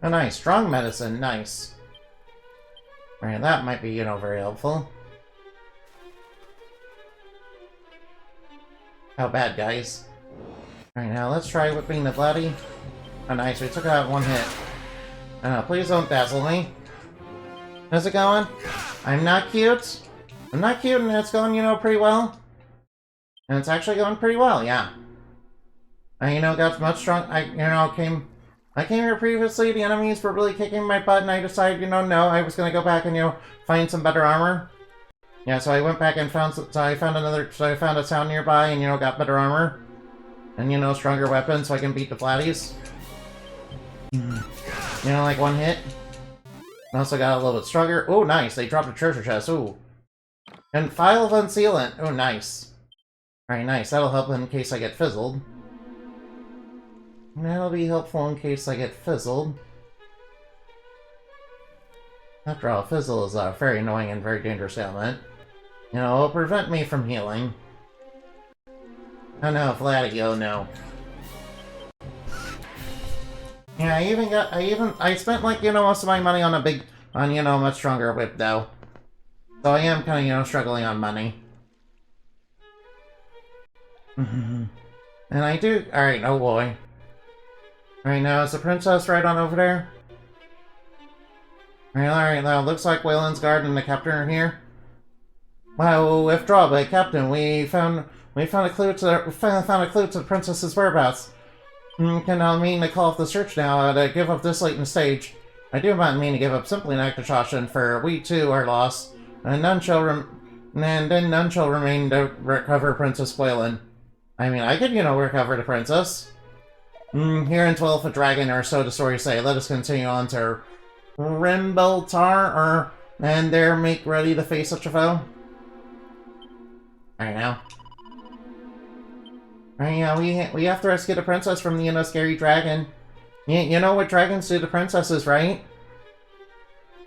Oh, nice. Strong medicine. Nice. Alright, that might be, you know, very helpful. How bad, guys. Alright, now let's try whipping the bloody. Oh, nice. We took out one hit. Oh, please don't dazzle me. How's it going? I'm not cute. I'm not cute, and it's going, you know, pretty well. And it's actually going pretty well, yeah. I, you know, got much strong. I came here previously. The enemies were really kicking my butt, and I decided, you know, no, I was gonna go back and, you know, find some better armor. Yeah, so I went back and found. So I found a town nearby, and, you know, got better armor, and, you know, stronger weapons, so I can beat the flatties. You know, like one hit. I also got a little bit stronger. Oh, nice! They dropped a treasure chest. Ooh. And File of Unsealant. Oh, nice. Alright, nice. That'll help in case I get fizzled. That'll be helpful in case I get fizzled. After all, fizzle is a very annoying and very dangerous ailment. You know, it'll prevent me from healing. Oh no, Vladdy, oh no. Yeah, I spent, like, you know, most of my money on you know, a much stronger whip, though. So I am kind of, you know, struggling on money. And I do... Alright, oh boy. Alright, now is the princess right on over there? Alright, now looks like Wayland's guard and the captain are here. Wow, withdraw, but Captain, we found a clue to the princess's whereabouts. Can I mean to call off the search now to give up this late in the stage? I do not mean to give up simply an act of caution, for we too are lost. And none shall remain to recover Princess Wayland. I mean, I could, you know, recover the princess. Here in 12th Dragon, or so the stories say. Let us continue on to Rimbaltar, or And there, make ready to face such a foe. Alright now. Alright, yeah, we have to rescue the princess from the scary dragon. You know what dragons do to princesses, right?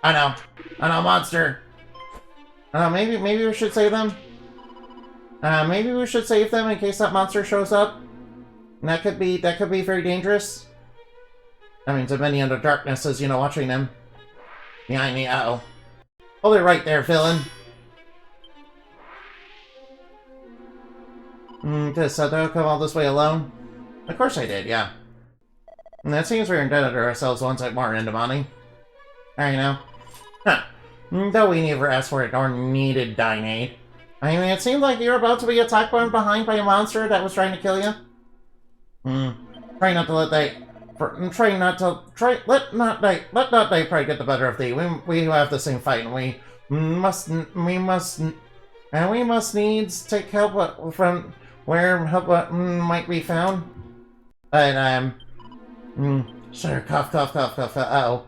I know, monster. Maybe we should save them. Maybe we should save them in case that monster shows up. And that could be very dangerous. That means a many in the darkness is, watching them. Behind me, uh-oh. Hold it right there, villain. Did Sato come all this way alone? Of course I did, yeah. And that seems we're indebted to ourselves once more into money. Alright now. Huh. Though we never asked for it or needed thine aid. I mean, it seemed like you were about to be attacked from behind by a monster that was trying to kill you. Try not to let they... Let not they pride get the better of thee. We have the same fight, and we must needs take help from where help might be found. But, sure, cough, uh-oh.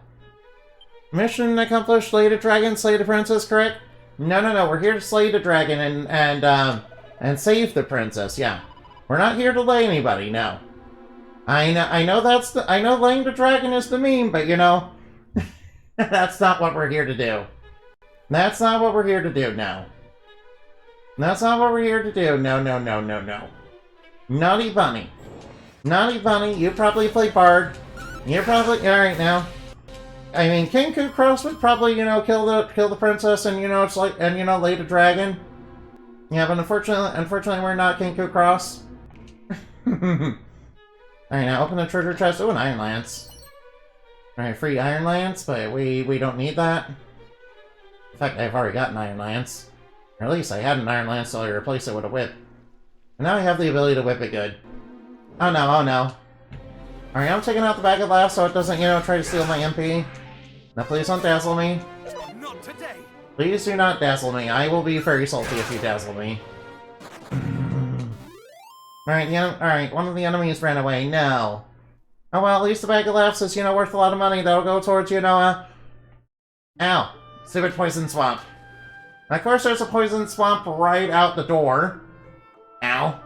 Mission accomplished, slay the dragon, slay the princess, correct? No, we're here to slay the dragon and save the princess, yeah. We're not here to lay anybody, no. I know laying the dragon is the meme, but that's not what we're here to do. That's not what we're here to do, no. That's not what we're here to do, no. Naughty Bunny. Naughty Bunny, you probably play Bard. You're probably, alright now. I mean, King Koo Cross would probably, kill the princess and, lay the dragon. Yeah, but unfortunately we're not King Koo Cross. Alright, now open the treasure chest. Oh, an Iron Lance. Alright, free Iron Lance, but we don't need that. In fact, I've already got an Iron Lance. Or at least I had an Iron Lance, so I replaced it with a whip. And now I have the ability to whip it good. Oh no. Alright, I'm taking out the bag of laughs so it doesn't, try to steal my MP. Now please don't dazzle me. Not today. Please do not dazzle me. I will be very salty if you dazzle me. Alright, one of the enemies ran away. No. Oh well, at least the bag of laughs is, worth a lot of money. That'll go towards, ow. Stupid poison swamp. And of course there's a poison swamp right out the door. Ow.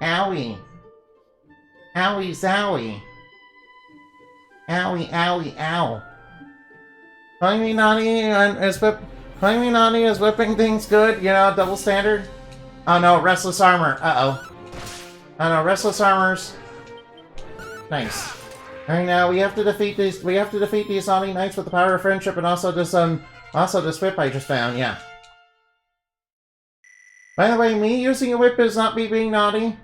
Owie. Owie zowie. Owie, ow. Calling me naughty is whipping things good, double standard. Oh no, Restless Armor. Uh-oh. Oh no, Restless Armors. Nice. Alright, now we have to defeat these naughty knights with the power of friendship and also this whip I just found, yeah. By the way, me using a whip is not me being naughty.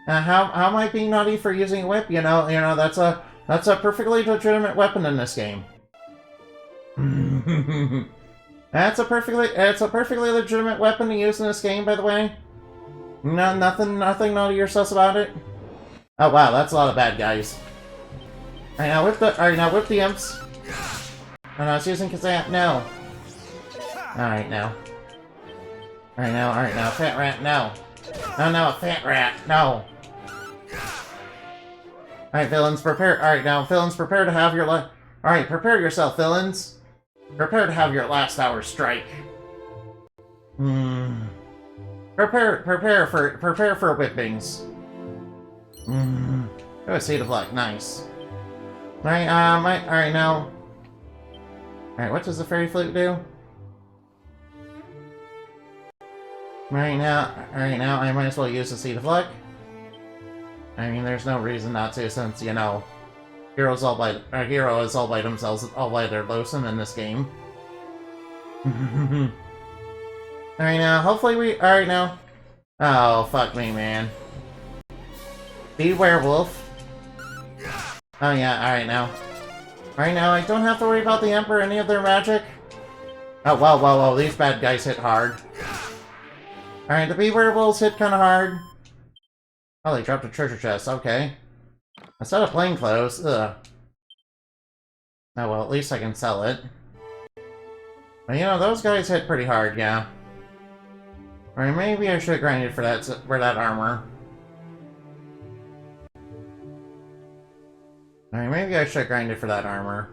How am I being naughty for using a whip? That's a perfectly legitimate weapon in this game. It's a perfectly legitimate weapon to use in this game, by the way. No, nothing naughty or sus about it. Oh wow, that's a lot of bad guys. Alright, now whip the imps. Oh no, it's using Kazam. No. Alright now, fat rat, no. No, fat rat, no. Alright, villains, prepare. Alright, now, villains, prepare to have your Alright, prepare yourself, villains. Prepare to have your last hour strike. Prepare for whippings. Oh, a Seed of Luck, nice. Alright, alright, now. Alright, what does the Fairy Flute do? Alright, now, I might as well use the Seed of Luck. I mean, there's no reason not to, since, hero is all by themselves, all by their lonesome in this game. Alright now, hopefully alright now. Oh, fuck me, man. Be werewolf. Oh yeah, alright now. Alright now, I don't have to worry about the Emperor or any of their magic. Oh, whoa, these bad guys hit hard. Alright, the bee werewolves hit kinda hard. Oh, they dropped a treasure chest, okay. Instead of plain clothes, ugh. Oh well, at least I can sell it. But those guys hit pretty hard, yeah. Or maybe I should have grinded for that armor. Alright, maybe I should have grinded for that armor.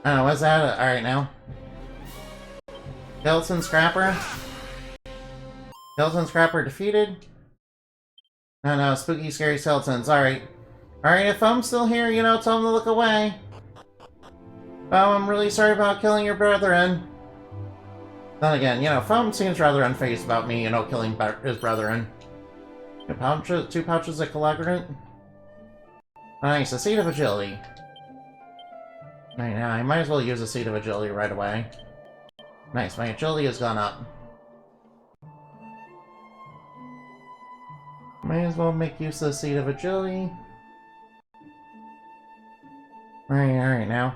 Oh, what's that? Alright now. Skeleton Scrapper? Skeleton Scrapper defeated? No, no, spooky, scary skeletons. Alright. Alright, if I'm still here, you know, tell him to look away. Oh, I'm really sorry about killing your brethren. Then again, you know, Foam seems rather unfazed about me, you know, killing his brethren. Two pouches of collagerant. Nice, a seed of agility. Right now, I might as well use a seed of agility right away. Nice, my agility has gone up. Might as well make use of the seed of agility. Alright now.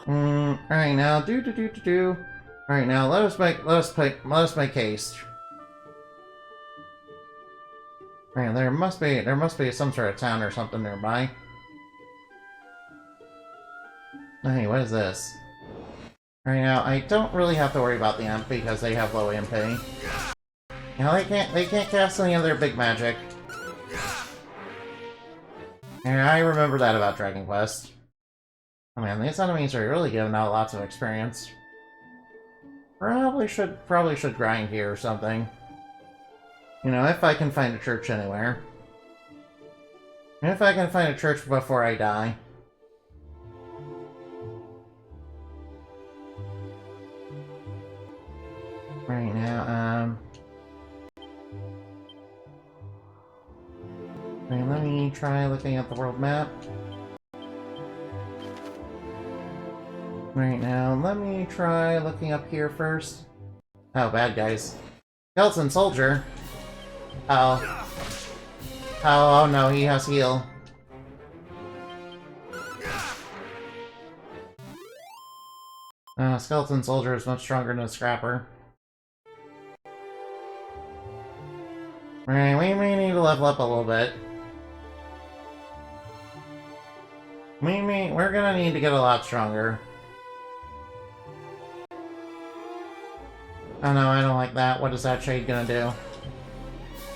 Alright now, Alright now, let us make haste. Alright, there must be some sort of town or something nearby. Hey, what is this? Right now, I don't really have to worry about the imp because they have low MP. Now they can't cast any of their big magic. And I remember that about Dragon Quest. Oh man, these enemies are really giving out lots of experience. Probably should grind here or something. You know, if I can find a church anywhere. And if I can find a church before I die. Right now, okay, let me try looking at the world map. Right now, let me try looking up here first. Oh, bad guys. Skeleton Soldier. Oh. Oh no, he has heal. Skeleton Soldier is much stronger than Scrapper. Alright, we may need to level up a little bit. We're gonna need to get a lot stronger. Oh no, I don't like that. What is that shade gonna do?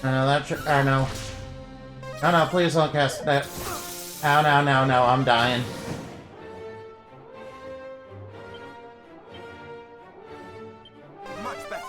Oh no, oh no. Oh no, please don't cast that. Oh no, I'm dying. Much better.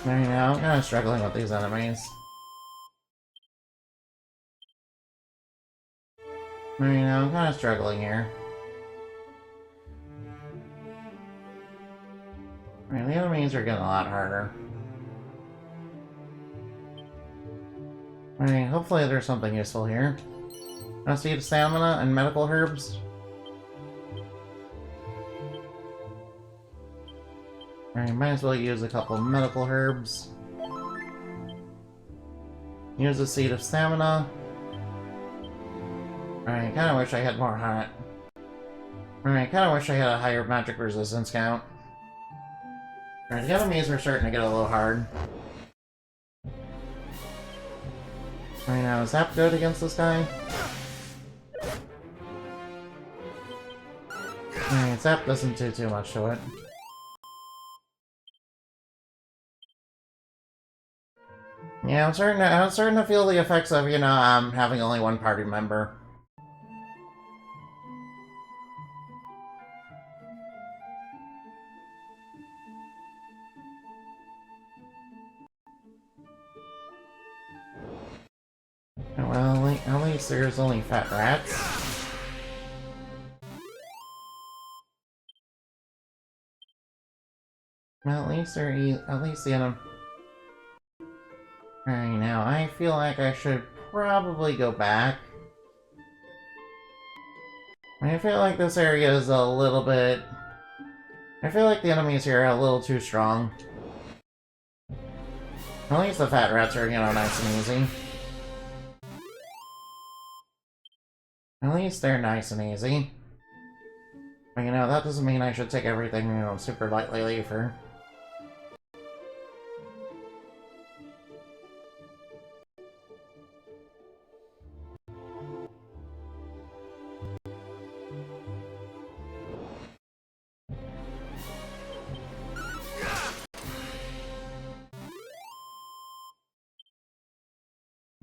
Right now, I'm kind of struggling with these enemies. Right now, I'm kind of struggling here. Right, the enemies are getting a lot harder. Alright, hopefully there's something useful here. I see stamina and medical herbs. Alright, might as well use a couple medical herbs. Use a seed of stamina. Alright, kinda wish I had more hot. Alright, kinda wish I had a higher magic resistance count. Alright, the enemies are starting to get a little hard. Alright, now is that good against this guy? Alright, Zap doesn't do too much to it. Yeah, I'm starting to feel the effects of, you know, having only one party member. Well, at least there's only fat rats. Well, at least the enemy. Alright, now I feel like I should probably go back. I feel like this area is a little bit... I feel like the enemies here are a little too strong. At least the fat rats are, you know, nice and easy. At least they're nice and easy. But, you know, that doesn't mean I should take everything, you know, super lightly for...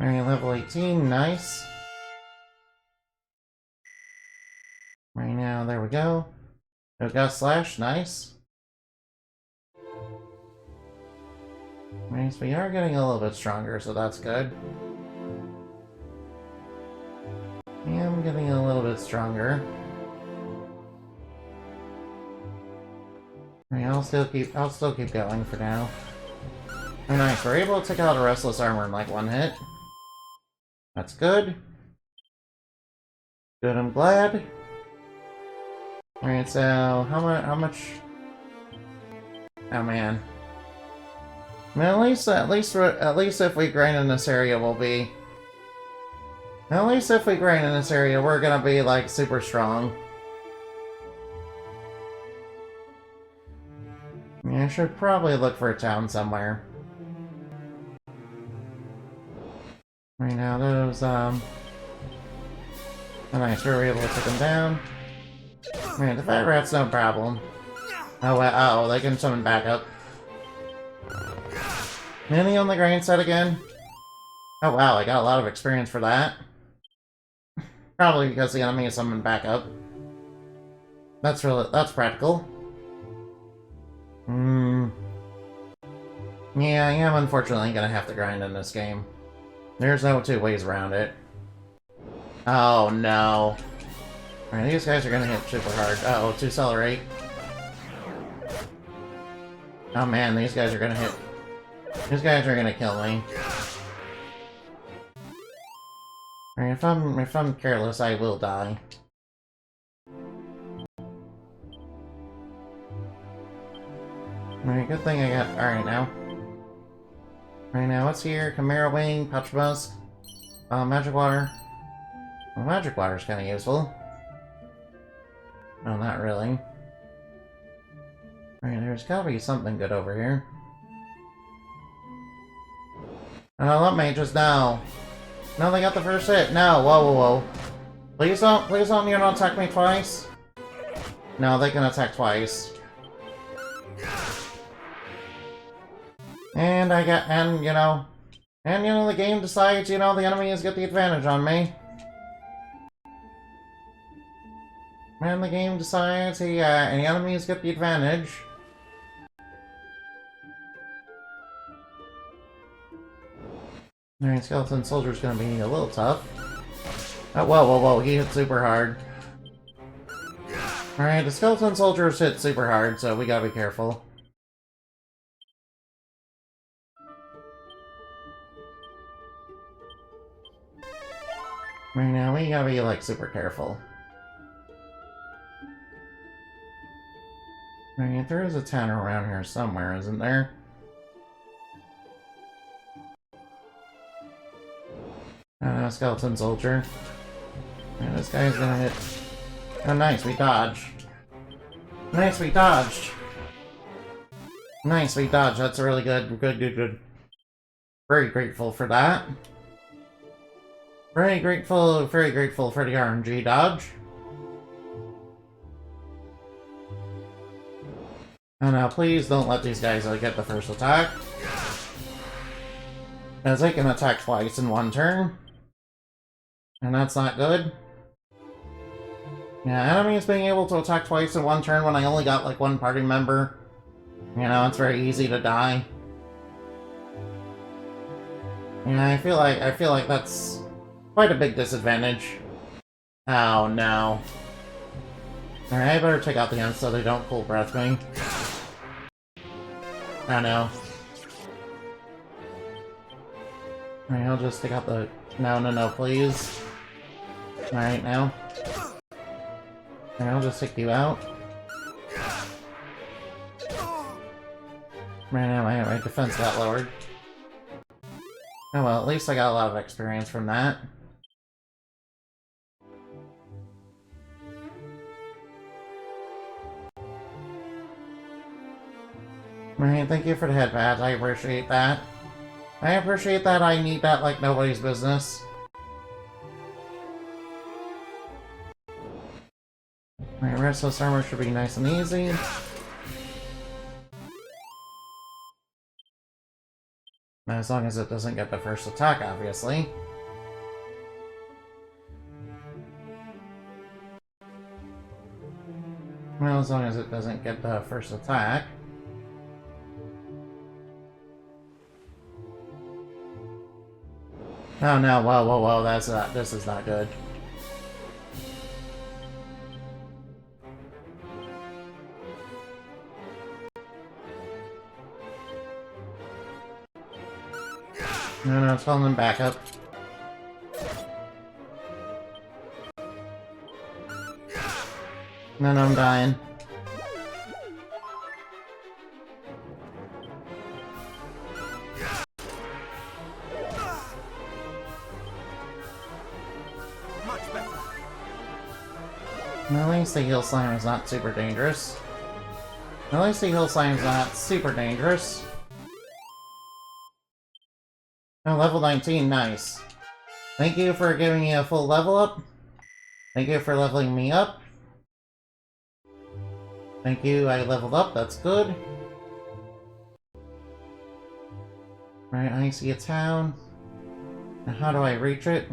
Alright, level 18, nice. Right now, there we go. We got Slash, nice. Nice, we are getting a little bit stronger, so that's good. I am getting a little bit stronger. Right, I'll still keep going for now. Oh, nice, we're able to take out a Restless Armor in like one hit. That's good. Good, I'm glad. Alright, so how much? Oh man. I mean, at least if we grind in this area, we'll be. At least if we grind in this area, we're gonna be like super strong. Yeah, I should probably look for a town somewhere. Right now, those oh, nice, we were able to take them down. Man, the fat rat's no problem. Oh, wow, they can summon back up. Mini on the grind set again? Oh wow, I got a lot of experience for that. Probably because the enemy is summoned back up. That's practical. Yeah, I am unfortunately gonna have to grind in this game. There's no two ways around it. Oh no. Alright, these guys are gonna hit super hard. Uh-oh, to accelerate. Oh man, these guys are gonna hit. These guys are gonna kill me. Alright, if I'm careless, I will die. Alright, good thing I got. Alright now. Right now, what's here? Chimera Wing, Pouch Musk, Magic Water. Well, Magic Water's kinda useful. No, not really. Alright, there's gotta be something good over here. Oh, let me just no. No, they got the first hit. No, whoa, whoa, whoa. Please don't you don't attack me twice. No, they can attack twice. And the game decides, the enemies get the advantage on me. And the game decides, and the enemies get the advantage. Alright, Skeleton Soldier's gonna be a little tough. Oh, whoa, whoa, whoa, he hit super hard. Alright, the Skeleton Soldiers hit super hard, so we gotta be careful. Right now, we gotta be, like, super careful. Right, there is a town around here somewhere, isn't there? Skeleton Soldier. Yeah, this guy's gonna hit. Oh, nice, we dodged. Nice, we dodged. Nice, we dodged. That's really good. Good. Very grateful for that. Very grateful for the RNG dodge. Oh no, please don't let these guys get the first attack. As they can attack twice in one turn. And that's not good. Yeah, enemies being able to attack twice in one turn when I only got like one party member. It's very easy to die. Yeah, I feel like that's quite a big disadvantage. Oh no. Alright, I better take out the ants so they don't cool breath me. Oh no. Alright, I'll just take out the... No, please. Alright, now. Alright, I'll just take you out. Right now, my defense got lowered. Oh well, at least I got a lot of experience from that. Right, thank you for the head pads, I appreciate that. I appreciate that, I need that like nobody's business. My restless armor should be nice and easy. As long as it doesn't get the first attack, obviously. Well, as long as it doesn't get the first attack. Oh no, whoa, whoa, whoa, that's not, this is not good. No, it's calling him back up. No, I'm dying. Much better. At least the heal slime is not super dangerous. At least the heal slime is not super dangerous. Oh, level 19, nice. Thank you for giving me a full level up. Thank you for leveling me up. Thank you, I leveled up, that's good. Right, I see a town. Now how do I reach it?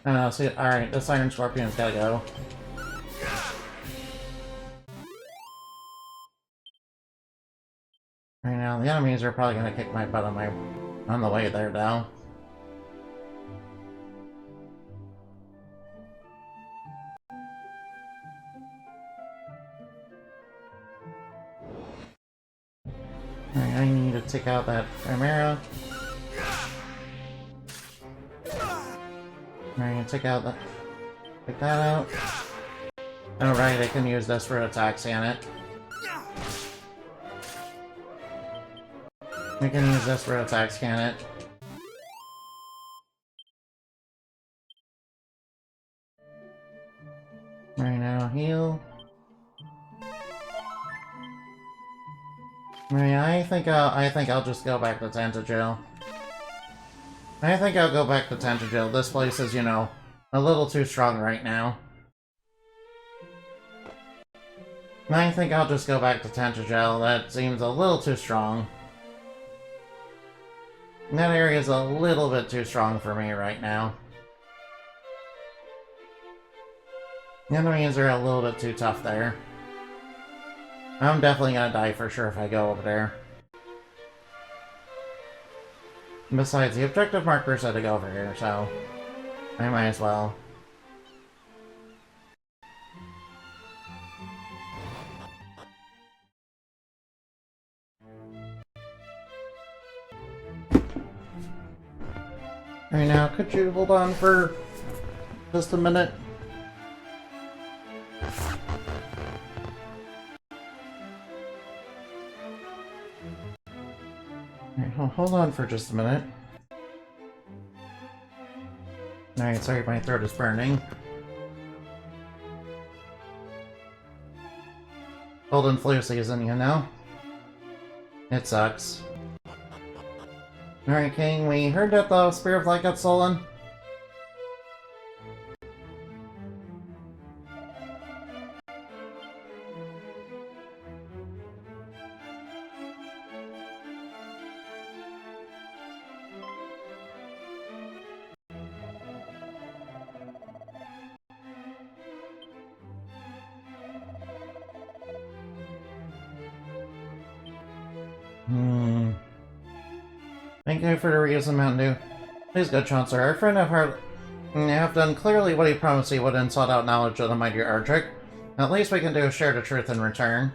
Oh, see, alright, this Iron Scorpion's gotta go. Right now, the enemies are probably gonna kick my butt on the way there now. Alright, I need to take out that Chimera. Alright, take out that. Take that out. Oh right, I can use this for attacks, can it? I can use this for attacks, can it? Right now, heal. Right, I think I'll just go back to Tantagel. I think I'll go back to Tantagel. This place is, you know, a little too strong right now. I think I'll just go back to Tantagel. That seems a little too strong. That area is a little bit too strong for me right now. The enemies are a little bit too tough there. I'm definitely gonna die for sure if I go over there. Besides, the objective marker said to go over here, so I might as well. Right now, could you hold on for just a minute? Alright, hold on for just a minute. Alright, sorry, my throat is burning. Cold and flu season, you know? It sucks. Alright, King, we heard that the Spear of Light got stolen. Thank you for the reason, Mountain Dew. Please go, Chancellor. Our friend have done clearly what he promised he would and sought out knowledge of the mighty Ardric. At least we can do is share the truth in return.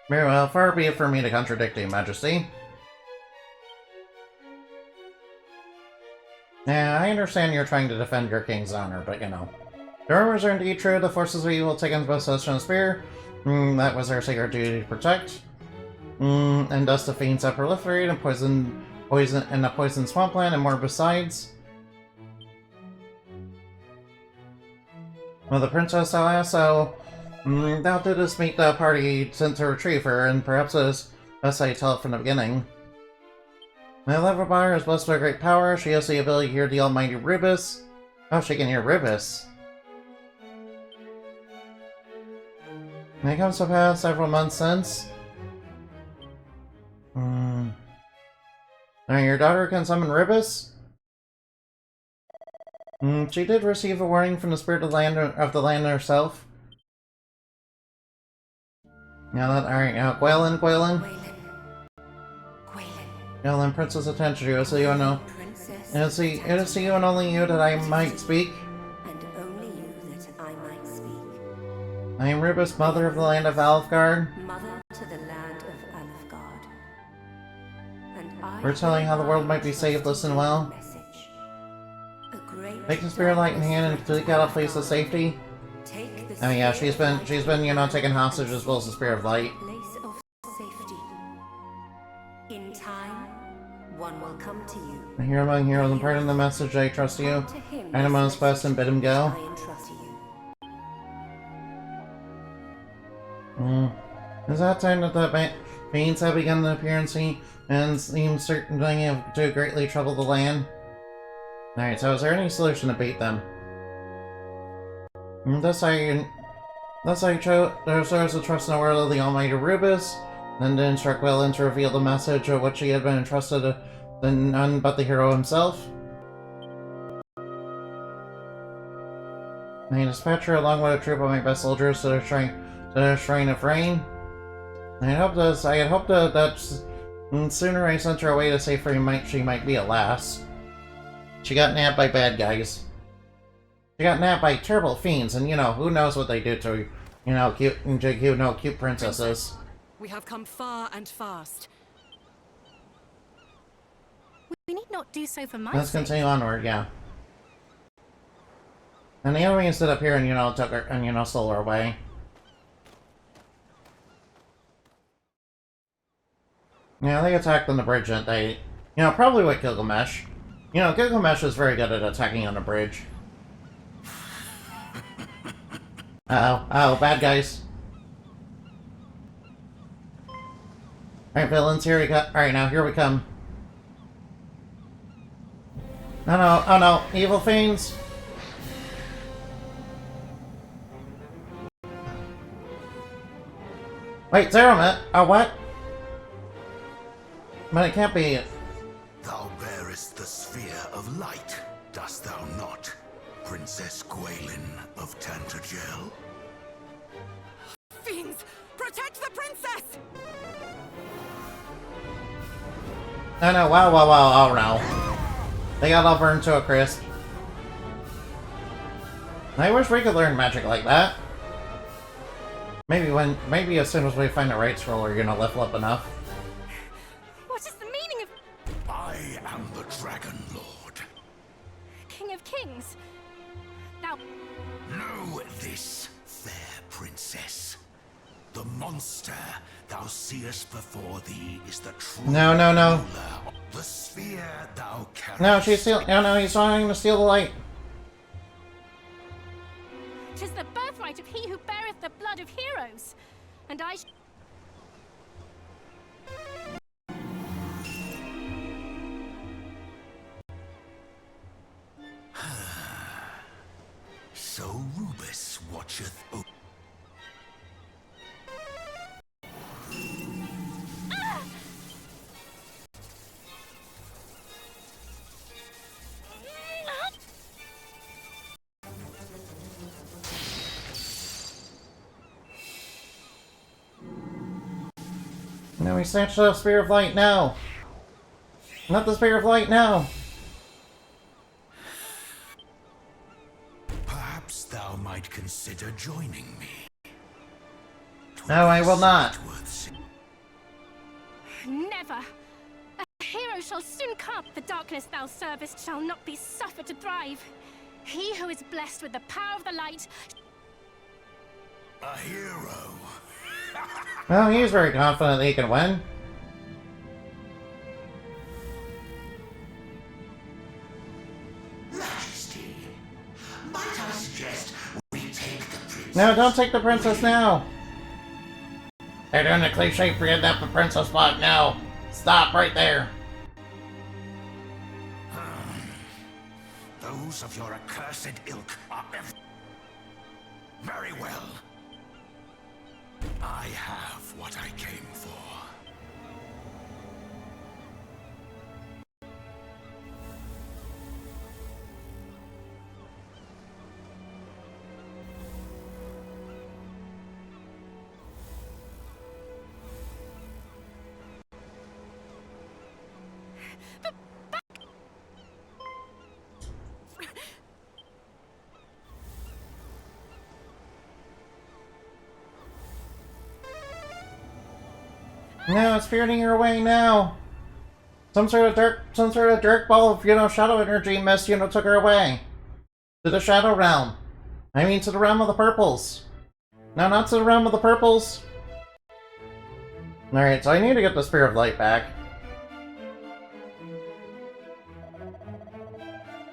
Very well, far be it for me to contradict you, Majesty. Yeah, I understand you're trying to defend your king's honor, but you know. The rumors are indeed true. The forces of evil taken possession of the spear. That was our sacred duty to protect. And thus the fiends have proliferated and poison in the poison swampland and more besides. Well, the princess also, thou didst meet the party sent to retrieve her, and perhaps it is best I tell it from the beginning. My lover bar is blessed with great power. She has the ability to hear the almighty Rubus. Oh, she can hear Rubus. It comes to pass several months since. Now your daughter can summon Ribis? She did receive a warning from the spirit of the land herself. Now that, alright, now Gwelin. Gwelin, Princess attention to you, so you know. It is to you and only you that I might speak. And only you that I might speak. I am Ribis, mother of the land of Alfgard. Mother to the land of Alfgard. And I We're telling how the world might be saved, listen well. message. A great Take the spirit light in hand and fleek out a place of safety. Take the Oh yeah, she's been, spirit you know, taken hostage as well as the spirit of light. place of safety. In time, one will come to you. A hero among heroes, imparting the message, I trust you. To him Find him on his quest and bid him go. I entrust you. Is that time that the fiends have begun to appear and seem certainly to greatly trouble the land? Alright, so is there any solution to beat them? Thus I chose to trust in the word of the almighty Rubis, then to instruct Gwelin to reveal the message of what she had been entrusted to none but the hero himself. I dispatch her along with a troop of my best soldiers to the shrine of rain. I had hoped that sooner I sent her away to say she might be, alas. She got nabbed by bad guys. She got nabbed by terrible fiends, and you know, who knows what they do to, you know, cute princesses. We have come far and fast. We need not do so for my Let's sake. continue onward, yeah. And the enemy stood up here and, you know, took her, and, you know, stole her away. Yeah, they attacked on the bridge, and they, you know, probably with Gilgamesh. You know, Gilgamesh is very good at attacking on the bridge. Uh-oh, bad guys. Alright, villains, here we go. Alright, now, here we come. Oh no, evil fiends! Wait, Zeromet? Oh, what? But it can't be. Thou bearest the sphere of light, dost thou not, Princess Gwelin of Tantagel? Fiends! Protect the princess! No, wow, oh no. They got all burned to a crisp. I wish we could learn magic like that. Maybe as soon as we find the right scroll, we're gonna level up enough. What is the meaning of I am the Dragon Lord. King of Kings? Now, Know this, fair princess. The monster thou seest before thee is the true No. ruler of the sphere thou carriest. No, he's trying to steal the light. 'tis the birthright of he who beareth the blood of heroes, and I So Rubis watcheth over. No, he snatched the Spear of Light now. Not the Spear of Light now. Perhaps thou might consider joining me. No, I will not. never. A hero shall soon come. The darkness thou servest shall not be suffered to thrive. He who is blessed with the power of the light. A hero. Well, he's very confident that he can win. Majesty, might I suggest we take the princess? No, don't take the princess now. They're doing the cliche kidnap the princess spot now. Stop right there. Those of your accursed ilk are very well. I have what I came for. No, it's spiriting her away now. Some sort of dark ball of, shadow energy mist, took her away. To the Shadow Realm. I mean, to the realm of the purples. No, not to the realm of the purples. Alright, so I need to get the Spear of Light back.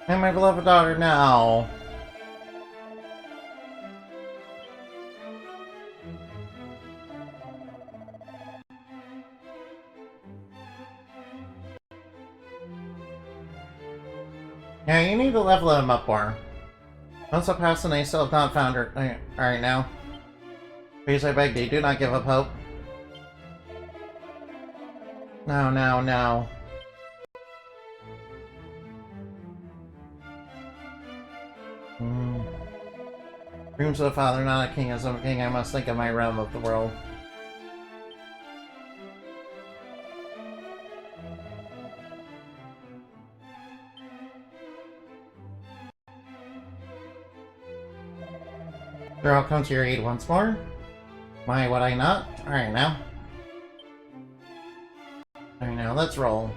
And my beloved daughter now. Yeah, you need to level him up more. Once I pass and I still have not found her. Alright now. Please, I beg thee, do not give up hope. No, no, no. Dreams of the Father, not a king. As a king, I must think of my realm of the world. Sure, I'll come to your aid once more. Why would I not? Alright now. Alright now, let's roll.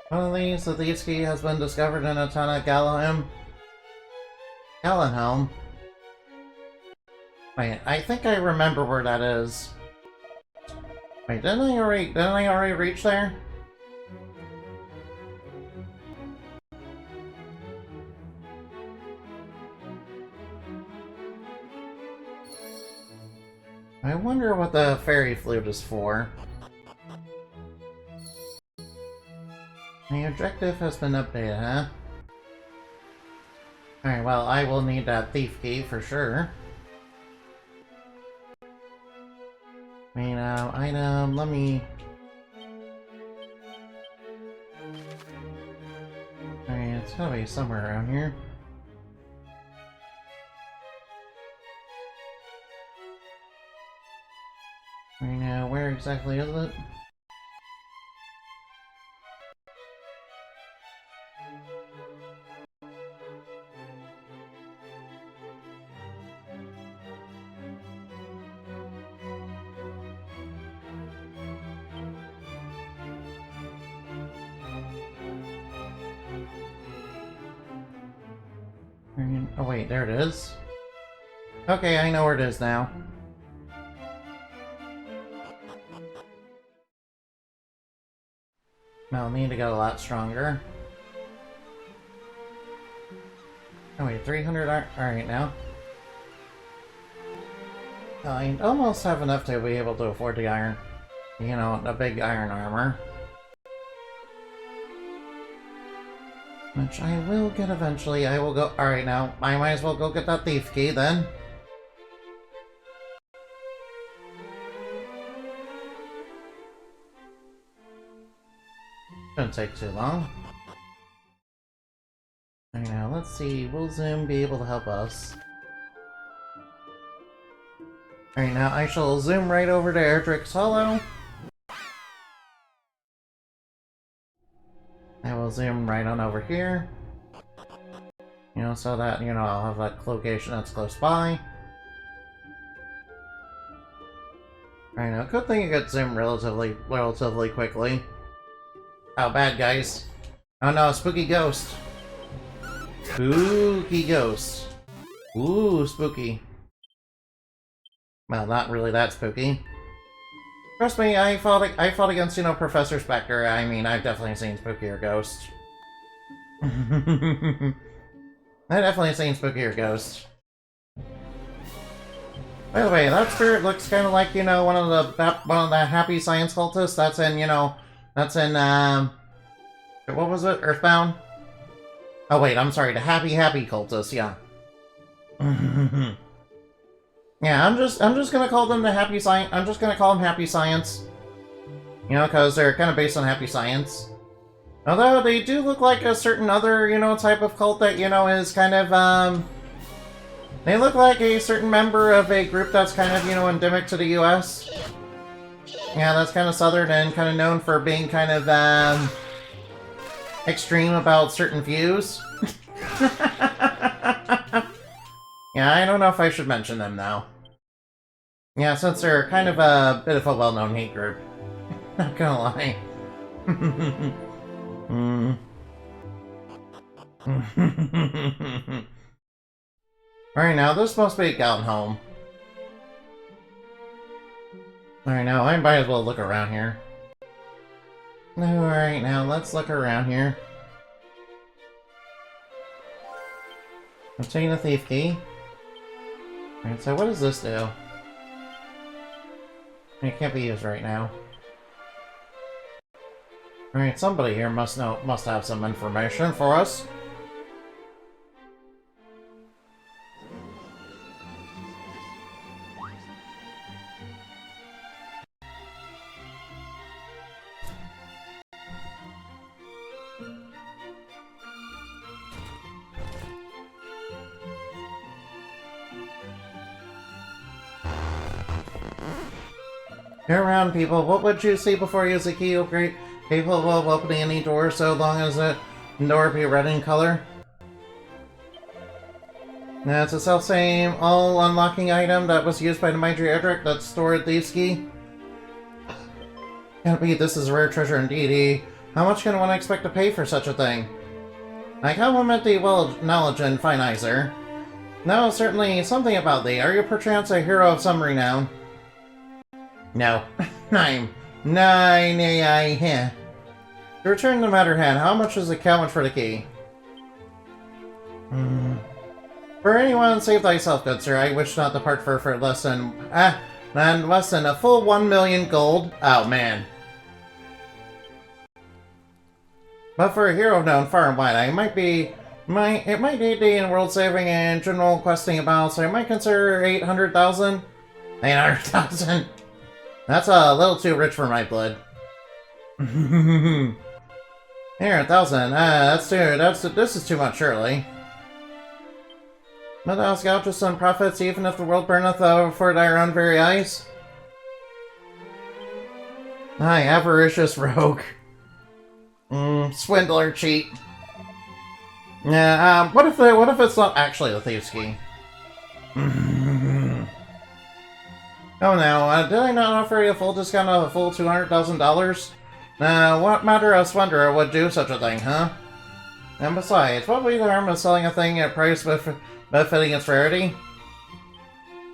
One of these, the thieves' key has been discovered in a ton of Gallenhelm. Wait, I think I remember where that is. Wait, didn't I already reach there? I wonder what the fairy flute is for. The objective has been updated, huh? Alright, well, I will need that thief key for sure. Item, let me... Alright, it's gotta be somewhere around here. Right now, where exactly is it? Oh wait, there it is. Okay, I know where it is now. I'll need to get a lot stronger. Oh wait, 300 alright now. I almost have enough to be able to afford the iron. The big iron armor. Which I will get eventually. I will go... Alright now, I might as well go get that thief key then. Shouldn't take too long. Alright now, let's see. Will Zoom be able to help us? Alright now, I shall zoom right over to Erdrick's Hollow. I will zoom right on over here. So that, I'll have that location that's close by. Alright now, good thing you get zoomed relatively quickly. Oh, bad guys. Oh no, spooky ghost. Spooky ghost. Ooh, spooky. Well, not really that spooky. Trust me, I fought against, Professor Spectre. I mean, I've definitely seen spookier ghosts. I've definitely seen spookier ghosts. By the way, that spirit looks kind of like, one of the happy science cultists that's in, that's in, what was it? Earthbound? Oh wait, I'm sorry, the happy cultists, yeah. Yeah, I'm just gonna call them the happy science. I'm just gonna call them happy science. Because they're kind of based on happy science. Although they do look like a certain other, type of cult that, is kind of, they look like a certain member of a group that's kind of, endemic to the US. Yeah, that's kind of southern and kind of known for being kind of, extreme about certain views. Yeah, I don't know if I should mention them now. Yeah, since they're kind of a bit of a well-known hate group. Not gonna lie. Alright, now this must be Galton home. Alright, now I might as well look around here. Alright, now let's look around here. Obtain a thief key. Alright, so what does this do? It can't be used right now. Alright, somebody here must have some information for us. Turn around, people. What would you see before you use the key upgrade? Capable of opening any door so long as the door be red in color. Now, it's the self-same all-unlocking item that was used by the Mighty Edric that stored Thieves' Key. Can't be, this is a rare treasure indeed. How much can one expect to pay for such a thing? I compliment thee well knowledge and fine eyes, sir. No, certainly something about thee. Are you perchance a hero of some renown? No. To return the matter hand, how much is the count for the key? For anyone, save thyself, good sir. I wish not to part for less than a full 1 million gold. Oh man. But for a hero known far and wide, it might aid thee in world saving and general questing about, so I might consider 800,000. 800,000. That's a little too rich for my blood. 800,000. This is too much, surely. But thou scoutest on profits, even if the world burneth for thy own very eyes. Aye, avaricious rogue. Swindler, cheat. Yeah. What if it's not actually the Thieves' Key? Oh no, did I not offer you a full discount of a full $200,000? What matter of splendor would do such a thing, huh? And besides, what would be the harm of selling a thing at a price befitting its rarity?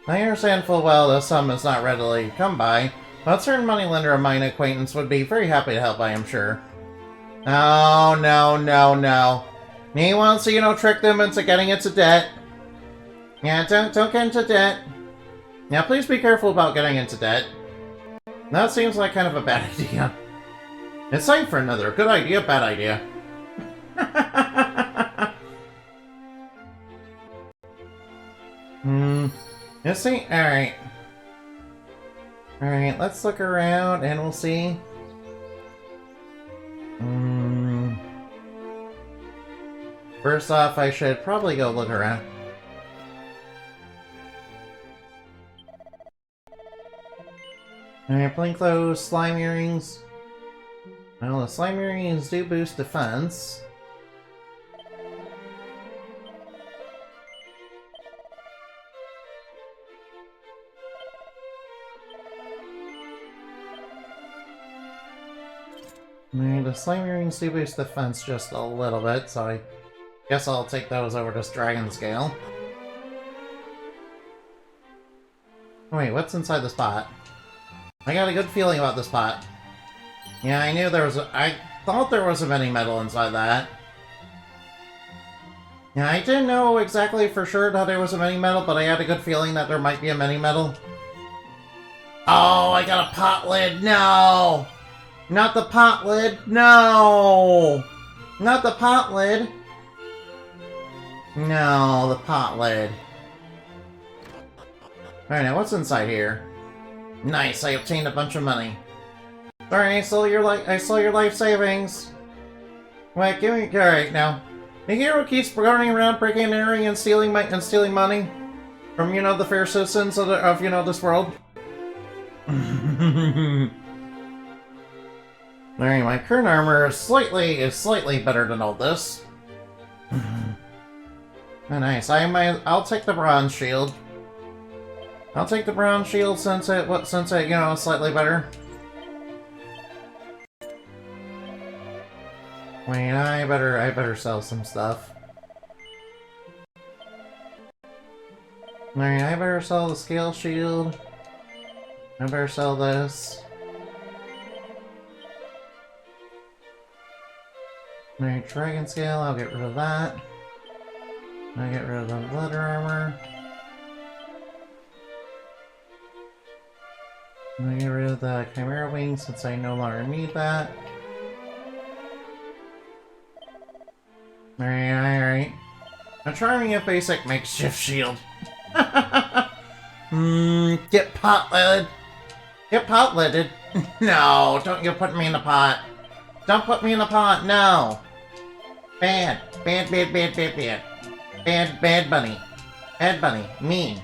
I understand full well the sum is not readily come by, but a certain moneylender of mine acquaintance would be very happy to help, I am sure. Oh, no. He wants to, trick them into getting into debt. Yeah, don't get into debt. Now, please be careful about getting into debt. That seems like kind of a bad idea. It's time for another. Good idea, bad idea. You see? Alright. Alright, let's look around and we'll see. First off, I should probably go look around. Alright, blink those slime earrings. Well, the slime earrings do boost defense. Alright, the slime earrings do boost defense just a little bit, so I guess I'll take those over to Dragon Scale. Wait, what's inside the spot? I got a good feeling about this pot. Yeah, I knew there was I thought there was a mini medal inside that. Yeah, I didn't know exactly for sure that there was a mini medal, but I had a good feeling that there might be a mini medal. Oh, I got a pot lid. No! Not the pot lid. No! Not the pot lid. No, the pot lid. Alright, now what's inside here? Nice, I obtained a bunch of money. Sorry, I stole your life savings. Wait, give me. Alright, now. The hero keeps running around, breaking and entering, and stealing money from, the fair citizens of this world. Alright, my current armor is slightly better than all this. Oh, nice. I'll take the bronze shield. I'll take the bronze shield since it, you know, is slightly better. Wait, I better sell some stuff. Alright, I better sell the scale shield. I better sell this. Alright, dragon scale, I'll get rid of that. I'll get rid of the leather armor. I'll get rid of the chimera wings since I no longer need that. Alright. I'm trying a basic makeshift shield. Get pot-ledded. Get pot-ledded. No, don't you put me in the pot. Don't put me in the pot, no. Bad. Bad, bad, bad, bad, bad. Bad, bad bunny. Bad bunny. Mean.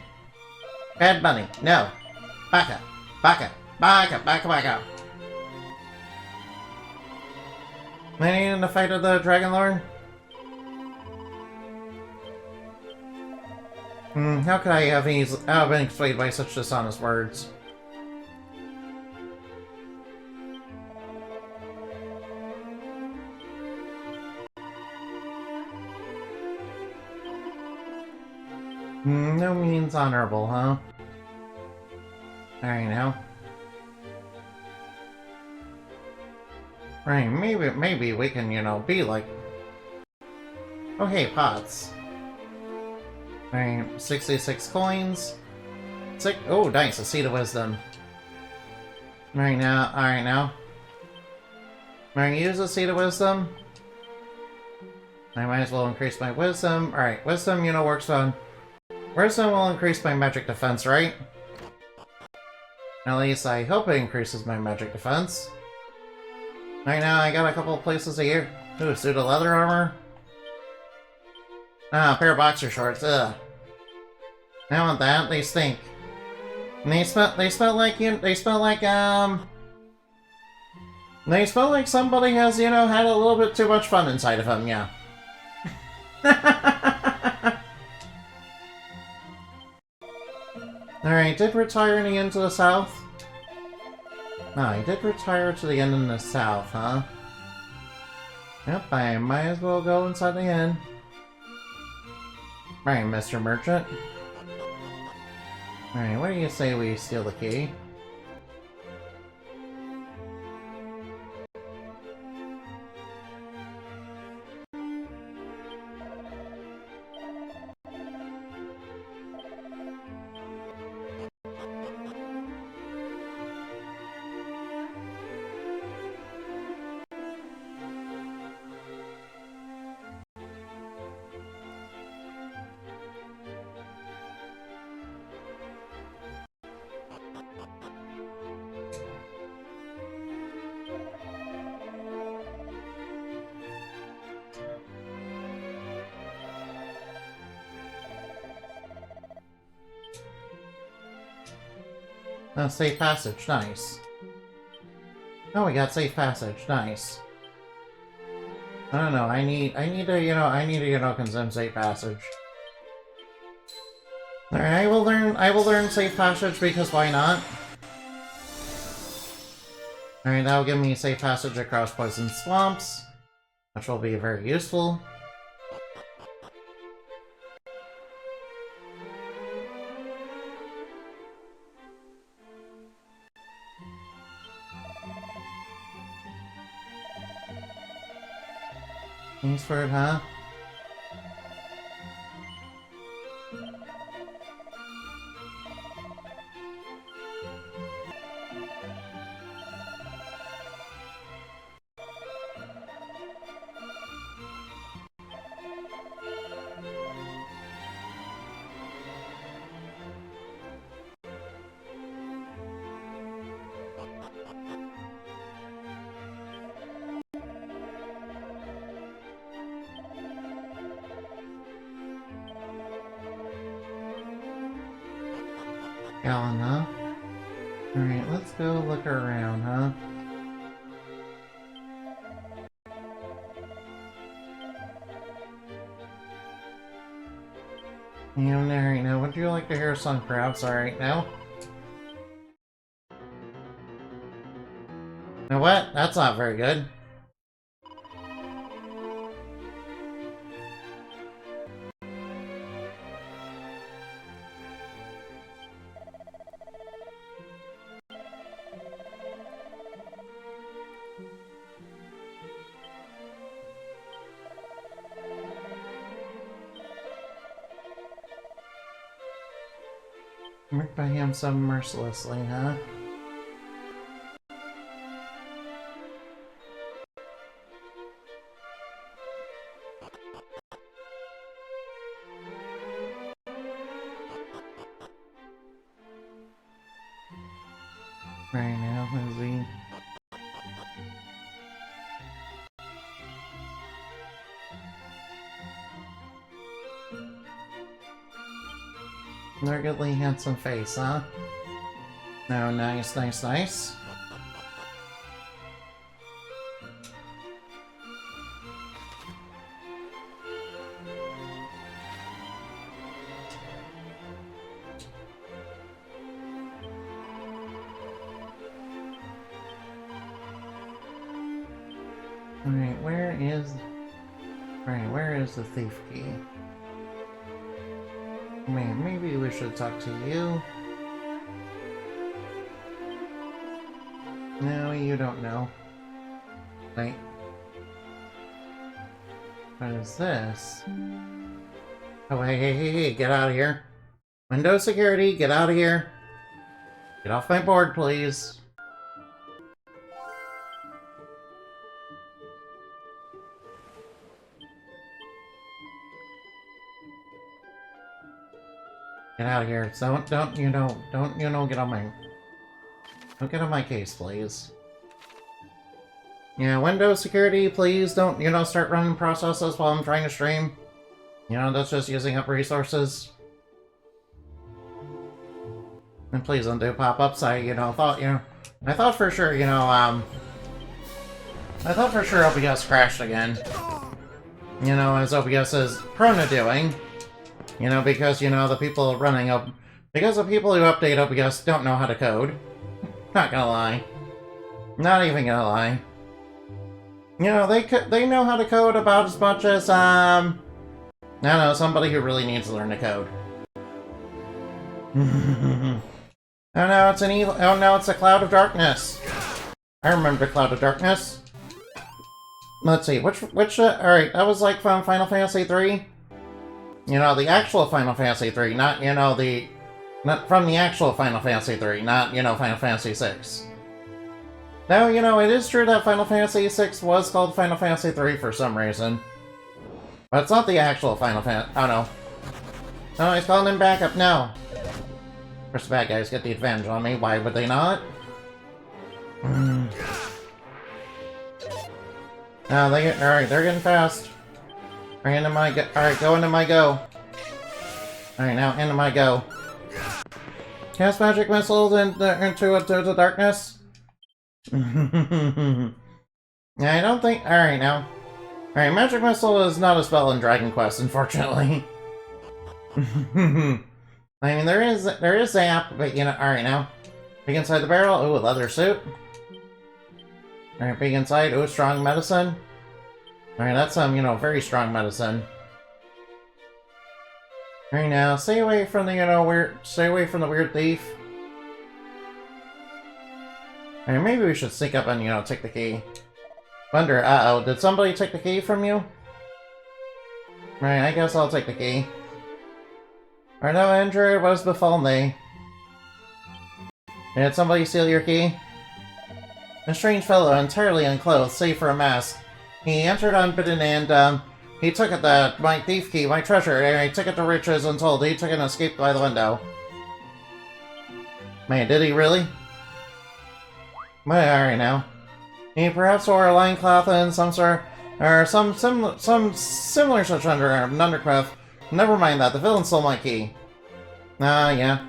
Bad bunny. No. Baka. Baka. Baka. Baka. Baka. I need in the fight of the Dragon Lord? How could I have been explained by such dishonest words? No means honorable, huh? Alright now. Right, maybe we can, you know, be like... Oh hey, pots. Alright, 66 coins. Oh, nice, a seed of wisdom. Alright now, Alright, use a seed of wisdom. I might as well increase my wisdom. Alright, wisdom, you know, works on... Wisdom will increase my magic defense, right? At least I hope it increases my magic defense. Right now, I got a couple of places here. Ooh, suit of leather armor. Ah, a pair of boxer shorts, ugh. I don't want that, they stink. And they smell like, they smell like somebody has, you know, had a little bit too much fun inside of them, yeah. Alright, did retire any into the south? No, he did retire to the inn in the south, huh? Yep, I might as well go inside the inn. Right, Mr. Merchant. Alright, what do you say we steal the key? Oh, safe passage, nice. Oh, we got safe passage, nice. I don't know, I need to, you know, consume safe passage. Alright, I will learn safe passage because why not? Alright, that'll give me safe passage across poison swamps, which will be very useful. Kingsford, huh? Gallon, huh? Alright, let's go look around, huh? Yeah, alright now, would you like to hear a song perhaps? Alright now. Now what? That's not very good. Worked by him so mercilessly, huh? Right now, is he? Ruggedly handsome face, huh? No, nice, nice, nice. Alright, where is the thief key? Man, maybe we should talk to you. No, you don't know. Wait. What is this? Oh, hey, get out of here. Window security, get out of here. Get off my board, please. Get out of here. Don't get on my... Don't get on my case, please. Yeah, Windows security, please don't, start running processes while I'm trying to stream. That's just using up resources. And please don't do pop-ups. I thought for sure, I thought for sure OBS crashed again. As OBS is prone to doing. Because, the people running up... Because the people who update OBS don't know how to code. Not gonna lie. Not even gonna lie. They know how to code about as much as, I don't know, somebody who really needs to learn to code. Oh no, it's an evil... Oh no, it's a Cloud of Darkness. I remember Cloud of Darkness. Let's see, which, alright, that was like from Final Fantasy 3? The actual Final Fantasy 3, not, not from the actual Final Fantasy 3, not, Final Fantasy 6. Now, it is true that Final Fantasy 6 was called Final Fantasy 3 for some reason. But it's not the actual Final Fantasy... Oh, no. No, he's calling him back up now. Of course, the bad guys get the advantage on me. Why would they not? Oh, alright, they're getting fast. Alright, into my go. Alright, go into my go. Alright, now into my go. Cast magic missiles into the darkness. Yeah, I don't think... Alright, now. Alright, magic missile is not a spell in Dragon Quest, unfortunately. I mean, there is zap, but alright now. Peek inside the barrel. Ooh, a leather suit. Alright, peek inside. Ooh, strong medicine. Alright, that's some, very strong medicine. Alright now, stay away from the, stay away from the weird thief. Alright, maybe we should sneak up and, take the key. Wonder, uh-oh, did somebody take the key from you? Right, I guess I'll take the key. Are no injured? What has befallen thee? Did somebody steal your key? A strange fellow, entirely unclothed, save for a mask. He entered unbidden and, he took it my thief key, my treasure, and he took it to riches untold. He took it and escaped by the window. Man, did he really? Well, alright now. He perhaps wore a loincloth and some sort, or some similar such undercraft. Never mind that, the villain stole my key. Ah, yeah.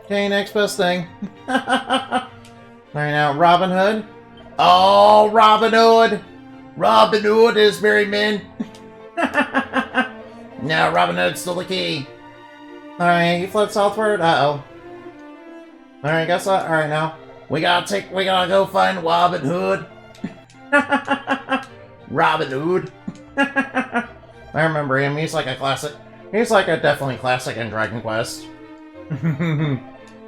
Okay, next best thing. Alright now, Robin Hood. Oh, Robin Hood! Robin Hood is merry men. No, Robin Hood's still the key. Alright, he fled southward. Uh-oh. Alright, guess what? Alright, now. We gotta go find Robin Hood. Robin Hood. I remember him. He's like a classic. He's like a definitely classic in Dragon Quest.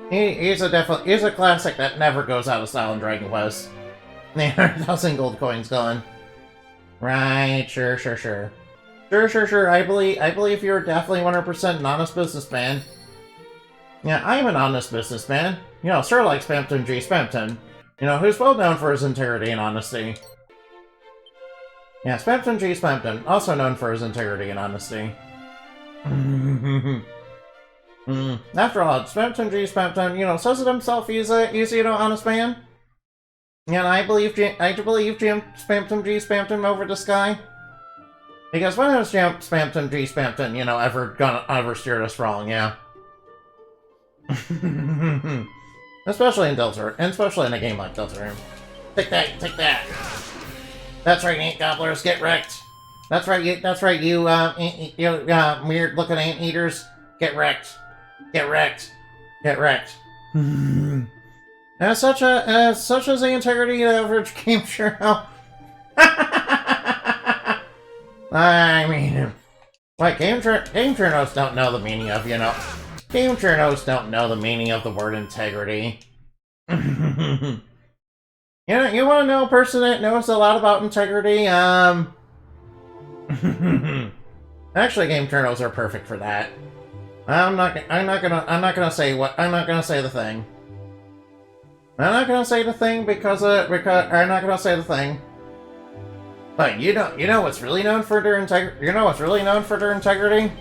he's a classic that never goes out of style in Dragon Quest. There, 1,000 gold coins gone. Right, sure. Sure. I believe you're definitely 100% an honest businessman. Yeah, I'm an honest businessman. You know, Sir like Spamton G. Spamton. You know, who's well known for his integrity and honesty. Yeah, Spamton G. Spamton, also known for his integrity and honesty. After all, Spamton G. Spamton, you know, says it himself, he's you know, honest man. And I believe Jim Spamton G. Spamton over the sky. Because when has Spamton G. Spamton, you know, ever steered us wrong, yeah. Especially in Deltarune, and especially in a game like Deltarune. Take that. That's right, ant gobblers, get wrecked. That's right, you weird-looking anteaters, get wrecked. As such as the integrity of the average game journal. I mean, like, game journals don't know the meaning of, you know. Game journals don't know the meaning of the word integrity. You know, you want to know a person that knows a lot about integrity? Actually, game journals are perfect for that. I'm not gonna say the thing. I'm not gonna say the thing because I'm not gonna say the thing. But you know what's really known for their integrity? You know what's really known for their integrity?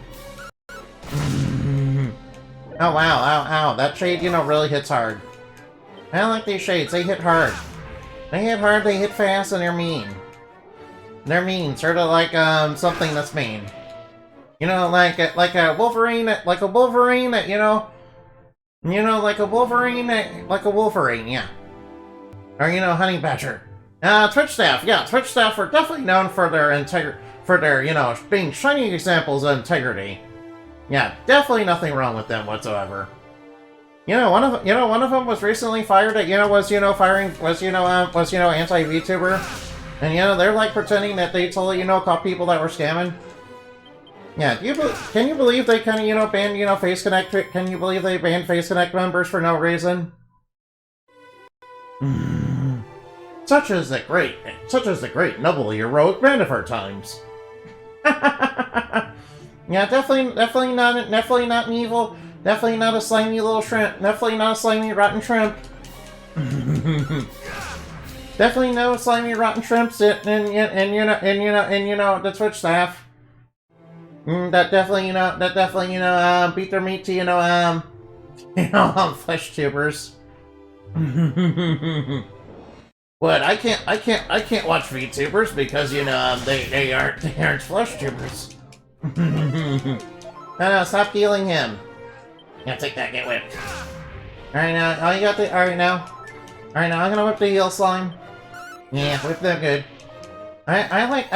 Oh wow, ow, that shade, you know, really hits hard. I don't like these shades, they hit hard. They hit hard, they hit fast, and they're mean. They're mean, sort of like, something that's mean. You know, like a Wolverine, yeah. Like a Wolverine, yeah. Or, you know, Honey Badger. Twitch staff are definitely known for their you know, being shining examples of integrity. Yeah, definitely nothing wrong with them whatsoever. You know, one of them was recently fired at, anti-VTuber. And, you know, they're, like, pretending that they totally, you know, caught people that were scamming. Yeah, can you believe they kind of, you know, banned, you know, Face Connect? Can you believe they banned Face Connect members for no reason? Such is the great, noble, heroic man of our times. Yeah, definitely not an evil, definitely not a slimy little shrimp, definitely not a slimy rotten shrimp. Definitely no slimy rotten shrimps and the Twitch staff. That definitely beat their meat to flesh tubers. What, I can't watch VTubers because they aren't flesh tubers. No, stop healing him. Yeah, take that, get whipped. Alright now, alright now, I'm gonna whip the heal slime. Yeah, whip them good. I like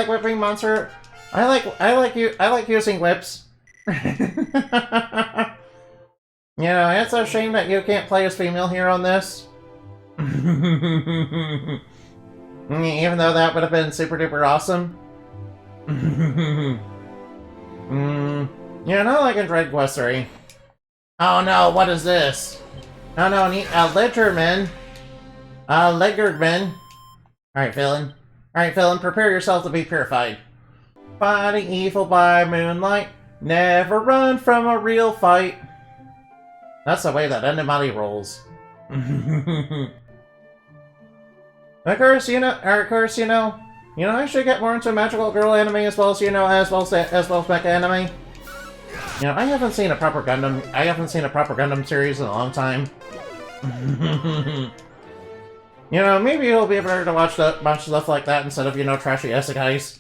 whipping monster. I like using whips. You know, it's a shame that you can't play as female here on this. Even though that would have been super duper awesome. Yeah, not like in Dread Quest 3. Oh no, what is this? Oh no, Ledgerman. Ledgerman. Alright, villain, prepare yourself to be purified. Fighting evil by moonlight. Never run from a real fight. That's the way that anybody rolls. Of course, I should get more into magical girl anime as well as mecha anime. You know, I haven't seen a proper Gundam series in a long time. You know, maybe it'll be better to watch a bunch of stuff like that instead of, trashy isekais.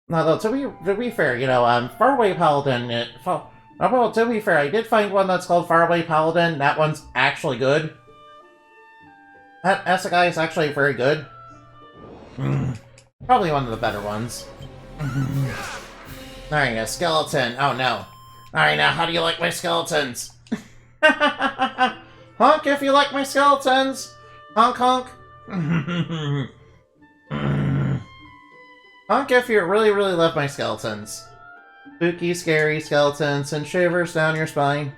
No, though, to be fair, Faraway Paladin, well, to be fair, I did find one that's called Faraway Paladin. That one's actually good. That isekai is actually very good. Probably one of the better ones. Alright, a skeleton. Oh no. Alright, now how do you like my skeletons? Honk if you like my skeletons! Honk honk! Honk if you really, really love my skeletons. Spooky, scary skeletons and shivers down your spine.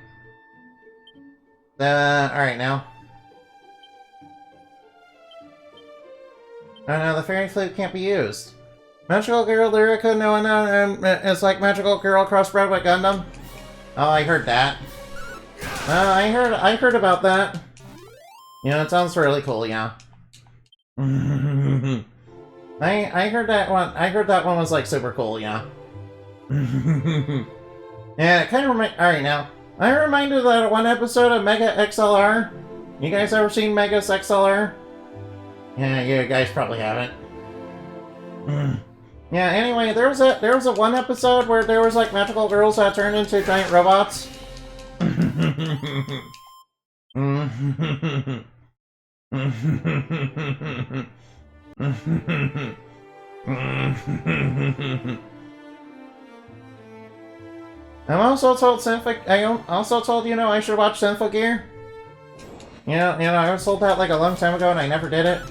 Alright now. Oh no, the fairy flute can't be used. Magical Girl Lyrica, no, it's like Magical Girl crossbred with Gundam. Oh, I heard that. I heard about that. You know, it sounds really cool, yeah. I heard that one. I heard that one was like super cool, yeah. Yeah, it kind of remind. All right, now I'm reminded of that one episode of Mega XLR. You guys ever seen Mega's XLR? Yeah, you guys probably haven't. Yeah. Anyway, there was a one episode where there was like magical girls that turned into giant robots. I'm also told I also told I should watch Symphogear. You know, I was told that like a long time ago and I never did it.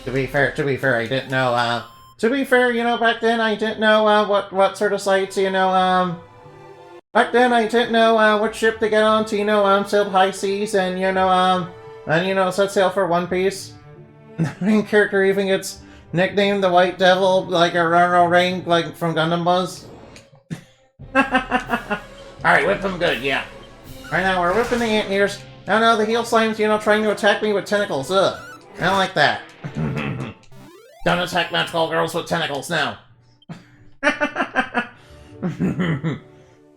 To be fair, I didn't know. To be fair, back then I didn't know what sort of sites, back then I didn't know what ship to get on to, sail high seas and set sail for One Piece. The main character even gets nicknamed the White Devil, like a Raro Ring, like from Gundam Buzz. Alright, whip them good, yeah. Right now we're whipping the anteaters. Oh no, the heel slime's, trying to attack me with tentacles. Ugh. I don't like that. Don't attack magical girls with tentacles now.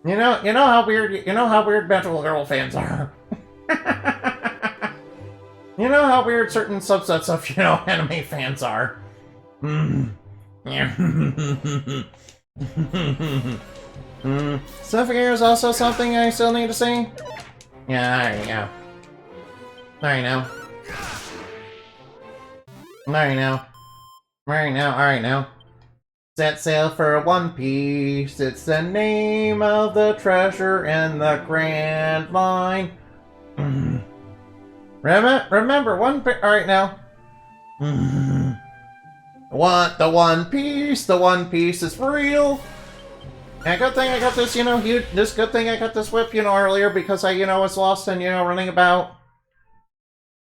You know how weird magical girl fans are. You know how weird certain subsets of, anime fans are. Yeah. Symphogear is also something I still need to see. Yeah, alright, yeah. Alright now. Alright now. Set sail for One Piece. It's the name of the treasure in the Grand Line. Remember, alright now. Want the One Piece? The One Piece is real. And good thing I got this, good thing I got this whip, earlier because I, was lost and, running about.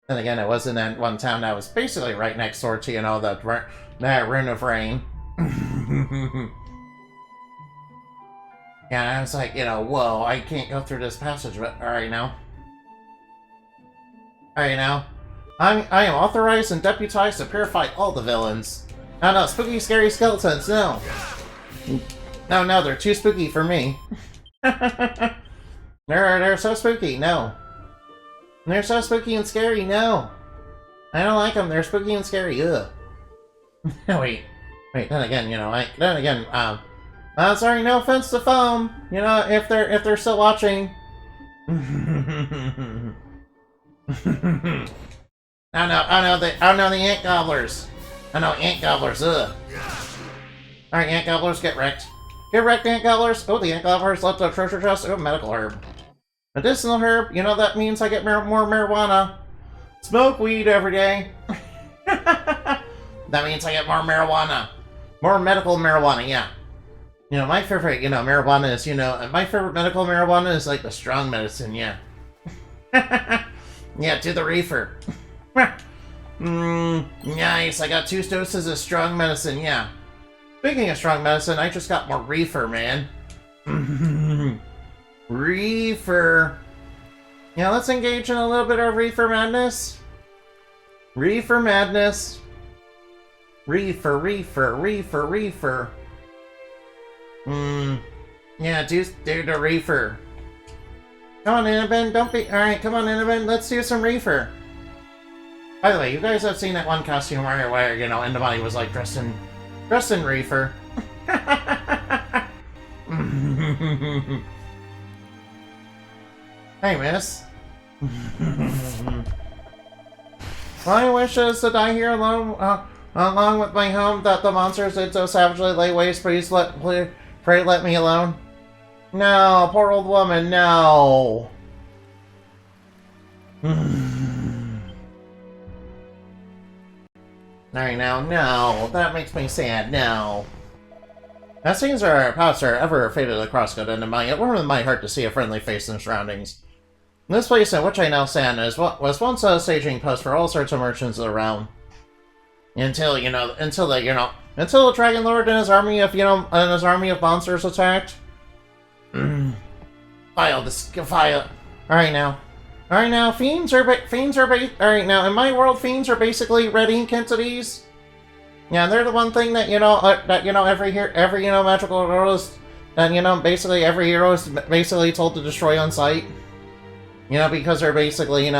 And again, it was in that one town that was basically right next door to, that Rune of Rain. Yeah, I was like, whoa, I can't go through this passage, but alright now. Alright now. I am authorized and deputized to purify all the villains. Oh no, spooky, scary skeletons, no. No, they're too spooky for me. They're so spooky, no. They're so spooky and scary, no. I don't like them, they're spooky and scary, ugh. Wait, then again, sorry, no offense to Foam, if they're still watching. Oh no, the ant gobblers. Oh no, ant gobblers, ugh. Alright, ant gobblers, get wrecked. Get wrecked, ant gobblers! Oh, the ant gobblers left a treasure chest. Oh, medical herb. Medicinal herb, that means I get more marijuana. Smoke weed every day. That means I get more marijuana. More medical marijuana, yeah. My favorite, marijuana is, my favorite medical marijuana is like the strong medicine, yeah. Yeah, do the reefer. Nice, I got 2 doses of strong medicine, yeah. Speaking of strong medicine, I just got more reefer, man. Reefer. Yeah, let's engage in a little bit of reefer madness. Reefer madness. Reefer. Yeah, do the reefer. Come on, Inabin, don't be... Alright, come on, Inabin, let's do some reefer. By the way, you guys have seen that one costume where Inabin was like dressed in reefer. Hey, miss. My wish is to die here alone. Along with my home that the monsters did so savagely lay waste, pray let me alone. No, poor old woman, no. Alright now, no. That makes me sad, no. As things are past are ever faded across good into my, it warmed my heart to see a friendly face in the surroundings. This place in which I now stand was once a staging post for all sorts of merchants of the realm. Until the Dragon Lord and his army of, monsters attacked. File. Alright now, fiends are alright now, in my world, fiends are basically red ink entities. Yeah, they're the one thing that, every magical hero is, and, basically every hero is basically told to destroy on sight. Because they're basically,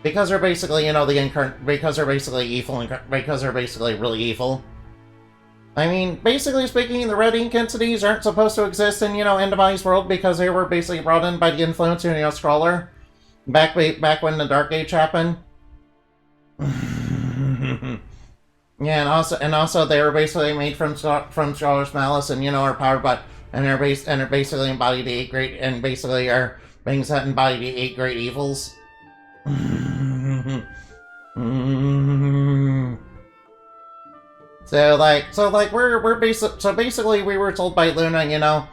because they're basically evil, and because they're basically really evil. I mean, basically speaking, the red ink entities aren't supposed to exist in, Enderby's world because they were basically brought in by the influence of, Scrawler. Back when the Dark Age happened. Yeah, and also they were basically made from Scrawler's malice and, are powered by, and are basically embody the 8 great, and basically are things that embody the 8 great evils. So basically we were told by Luna,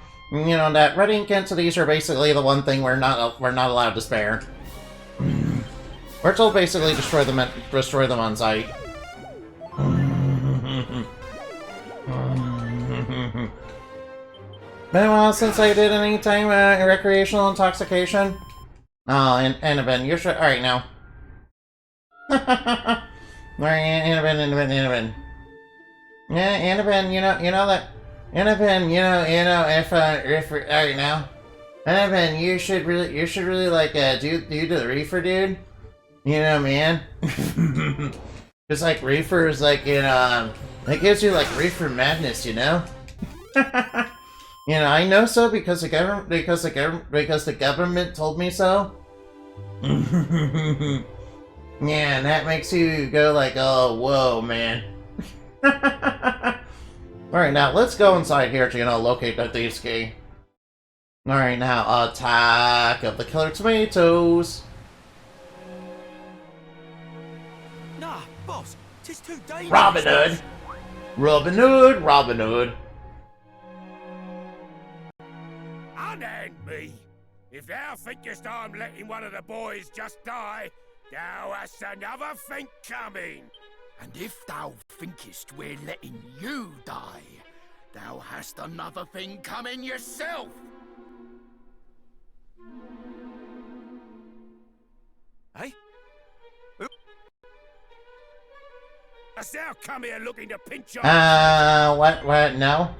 that red ink entities are basically the one thing we're not allowed to spare. We're told basically destroy them on sight. Been a while since I did any time recreational intoxication. Oh, and Annabelle, you're sure. Alright now. Alright, Annabelle. Yeah, Annabelle, if alright now. Annabelle, you should really like do the reefer, dude. Man. Cause like reefer is like it gives you like reefer madness, I know so because the government told me so. Yeah, and that makes you go like, oh, whoa, man. Alright, now let's go inside here to, locate that thieves' key. Alright, now, attack of the killer tomatoes. Nah, boss, 'tis too dangerous. Robin Hood. Unhand me! If thou thinkest I'm letting one of the boys just die, thou hast another thing coming. And if thou thinkest we're letting you die, thou hast another thing coming yourself. Hey? Hast thou come here looking to pinch our... What, no?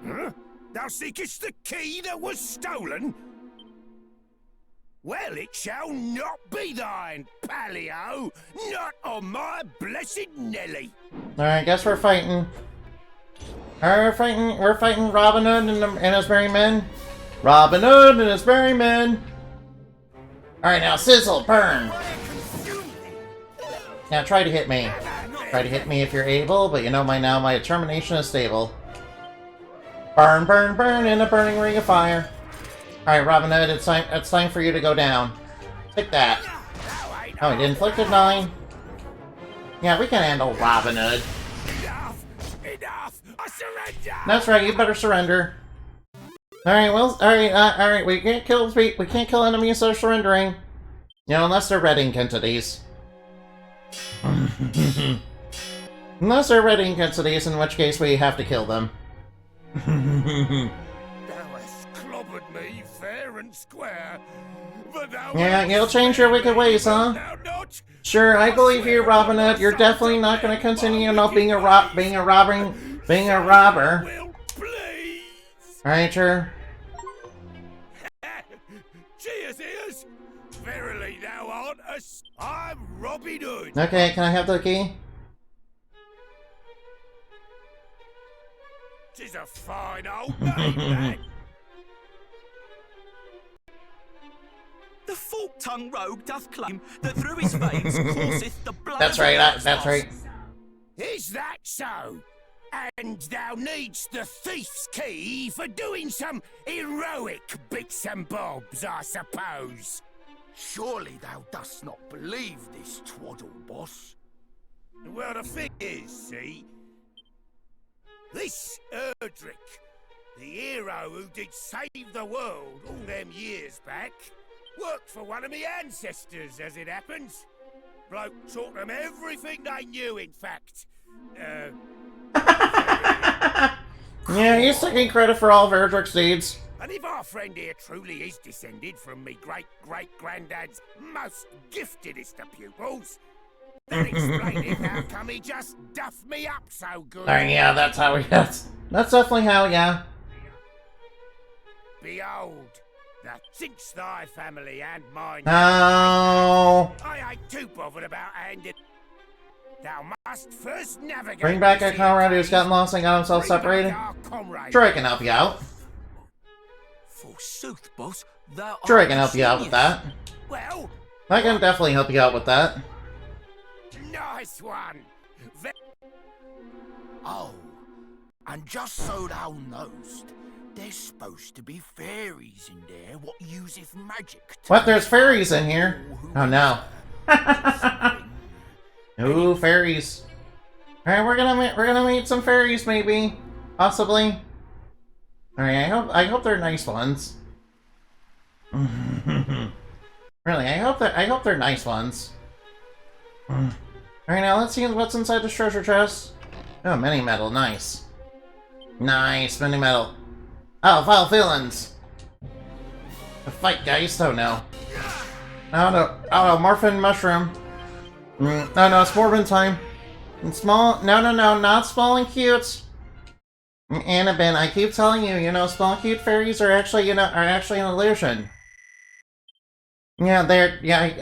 Huh? Thou seekest the key that was stolen? Well, it shall not be thine, Palio! Not on my blessed Nelly! Alright, guess we're fighting. We're fighting Robin Hood and his merry men. Robin Hood and his merry men! Alright, now sizzle, burn! Now try to hit me. Try to hit me if you're able, but my determination is stable. Burn, burn, burn in a burning ring of fire. Alright, Robin Hood, it's time for you to go down. Take that. Oh, he inflicted 9. Yeah, we can handle Robin Hood. Enough! I surrender! That's right, you better surrender. Alright, we can't kill enemies that are surrendering. Unless they're red ink entities. Unless they're red ink entities, in which case we have to kill them. Thou hast clobbered me fair and square, but thou... Yeah, you'll change your wicked ways, huh? Thou not? Sure, I believe you, Robin Hood. You're definitely not going to continue being a robber. Will, please! Alright, sure. Cheers, ears! Verily thou art I'm Robin Hood! Okay, can I have the key? 'Tis a fine old name, that! The fork-tongued rogue doth claim that through his veins courseth the blood That's of right, the that's right. Is that so? And thou needst the thief's key for doing some heroic bits and bobs, I suppose. Surely thou dost not believe this twaddle, boss? Well, the thing is, see, this Erdrick, the hero who did save the world all them years back, worked for one of me ancestors, as it happens. Bloke taught them everything they knew, in fact. Yeah, he's taking credit for all of Erdrick's deeds. And if our friend here truly is descended from me great-great-granddad's most giftedest of pupils, then explain it how come he just duffed me up so good. Yeah, that's how he gets. That's definitely how, yeah. Behold, that since thy family and mine... Oh. I ain't too bothered about handing... Thou must first navigate... Bring back a comrade who's gotten lost and got himself separated. Sure, I can help you out. Forsooth, boss, thou Sure, I art can help you out with genius. that. Well... I can definitely help you out with that. Nice one! Oh, and just so thou knowst, there's supposed to be fairies in there what useth magic. What? There's fairies in here? Oh no. Ooh, fairies. Alright, we're gonna meet some fairies, maybe. Possibly. Alright, I hope they're nice ones. Really, I hope they're nice ones. Alright, now let's see what's inside this treasure chest. Oh, mini metal, nice. Nice, mini metal. Oh, vile feelings. A fight, guys. Oh no. Oh no. Oh, morphin mushroom. Oh no, it's Morbin time. And small. No, not small and cute. Annabin, I keep telling you, small cute fairies are actually, are actually an illusion. Yeah,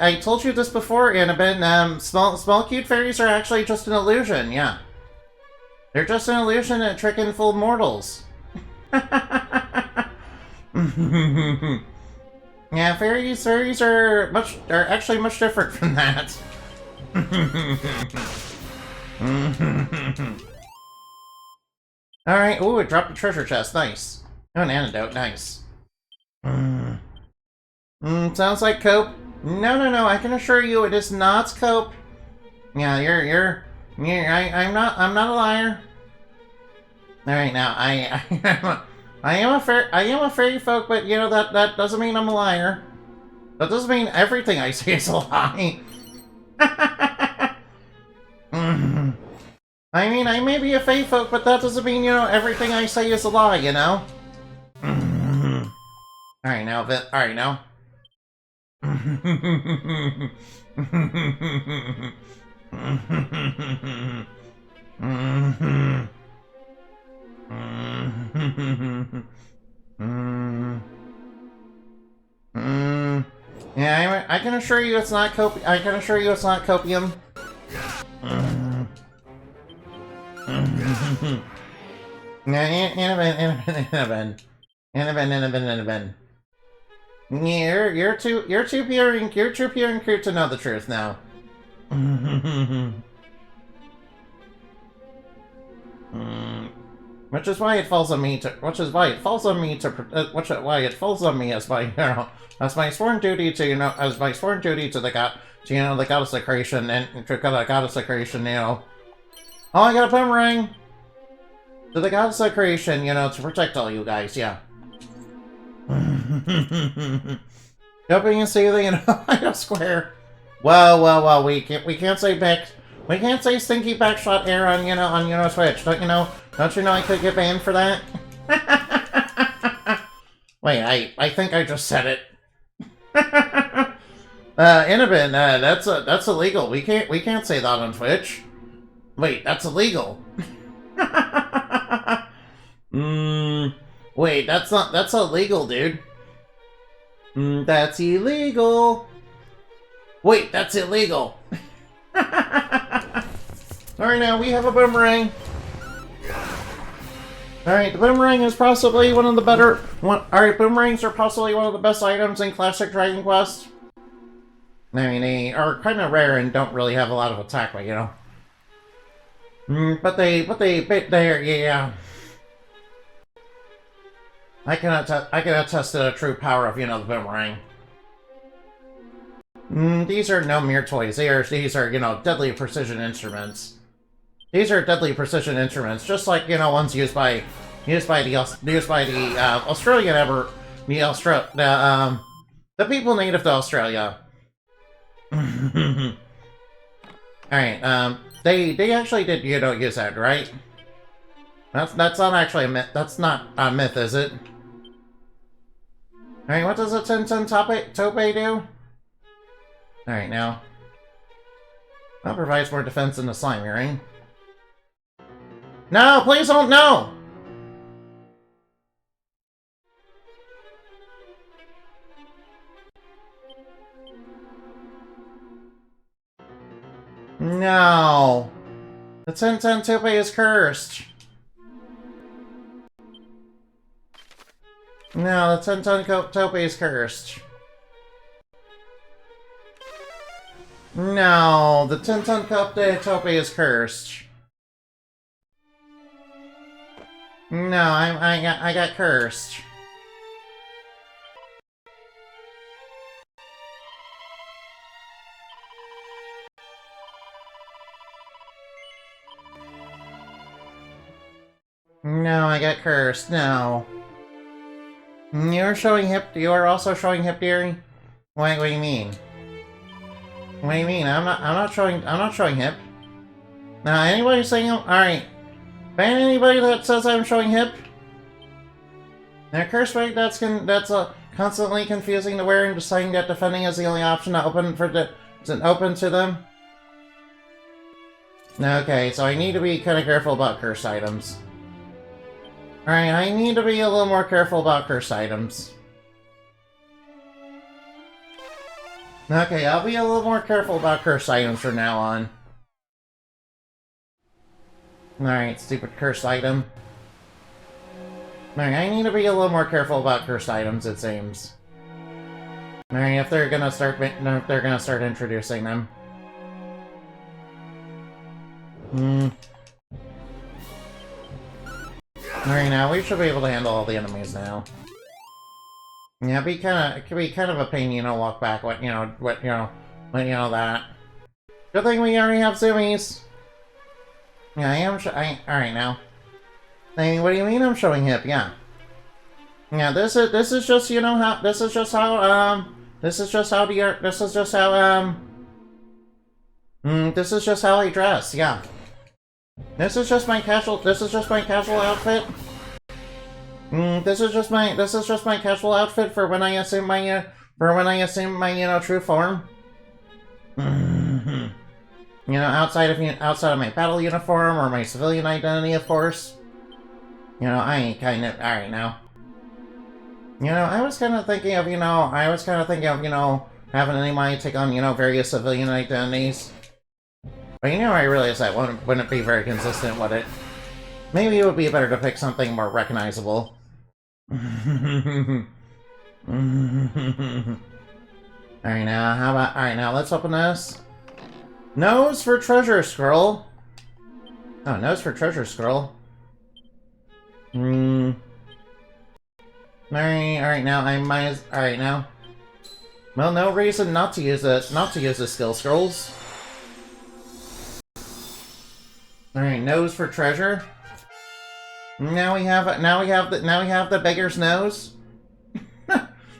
I told you this before, Annabin. Small cute fairies are actually just an illusion. Yeah, they're just an illusion at tricking full mortals. Yeah, fairies are actually much different from that. Alright, ooh, it dropped a treasure chest, nice. Oh, an antidote, nice. Sounds like cope. No, I can assure you it is not cope. Yeah, I'm not a liar. Alright, now, I am a fairy folk, but that doesn't mean I'm a liar. That doesn't mean everything I say is a lie. I mean, I may be a fae folk, but that doesn't mean, everything I say is a lie, Alright, now, alright, now. Yeah, I can assure you it's not copium. Annabin. You're too pure and cute to know the truth now. Which is why it falls on me as my sworn duty to the god, the goddess of creation and to the goddess of creation, Oh, I got a boomerang to the goddess of creation, to protect all you guys, yeah. Jumping and stealing a square. Well, we can't say stinky backshot air on Switch. Don't you know I could get banned for that? Wait, I think I just said it. Inabin, that's illegal. We can't say that on Twitch. Wait, that's illegal. Wait, that's illegal, dude. That's illegal. Wait, that's illegal. Alright, now we have a boomerang. Alright, the boomerang is possibly one of the better... Alright, boomerangs are possibly one of the best items in Classic Dragon Quest. I mean, they are kind of rare and don't really have a lot of attack, but you know. But they're, yeah. I can attest to the true power of, you know, the boomerang. These are no mere toys. These are, you know, deadly precision instruments. These are deadly precision instruments, just like, you know, ones used by the Australian the people native to Australia. Alright, they actually did, you know, use that, right? That's not actually a myth. That's not a myth, is it? Alright, what does a Tintin Tope do? Alright, now. That provides more defense than the slimy ring. No, please don't, no! No! The Tintin Tope is cursed! No, the Tintin Tope is cursed. No, the Tintin Tope is cursed. No, I got cursed. No, I got cursed. No. You're showing hip. You're also showing hip theory. What do you mean? What do you mean? I'm not showing hip. Now, anybody saying all right? Anybody that says I'm showing hip? Now, curse rate that's constantly confusing the wearer and deciding that defending is the only option to open to them. Okay, so I need to be kind of careful about cursed items. Alright, I need to be a little more careful about cursed items. Okay, I'll be a little more careful about cursed items from now on. Alright, stupid cursed item. Alright, I need to be a little more careful about cursed items, it seems. Alright, if they're gonna start introducing them. Alright, now we should be able to handle all the enemies now. Yeah, it could be kind of a pain, you know, walk back, that. Good thing we already have zoomies. Yeah, I am. Alright now. Hey, what do you mean I'm showing hip? Yeah. Yeah, this is just, you know, how this is just how I dress. Yeah. This is just my casual outfit. This is just my casual outfit for when I assume my you know, true form. You know, outside of my battle uniform or my civilian identity, of course. You know, I kind of alright now. You know, I was kind of thinking of, you know, having anybody take on, you know, various civilian identities. But you know, I realized that wouldn't be very consistent, would it? Maybe it would be better to pick something more recognizable. Alright now, let's open this. Nose for treasure scroll. Oh, nose for treasure scroll. Alright now, alright now. Well, no reason not to use the skill scrolls. Alright, nose for treasure. Now we have the beggar's nose.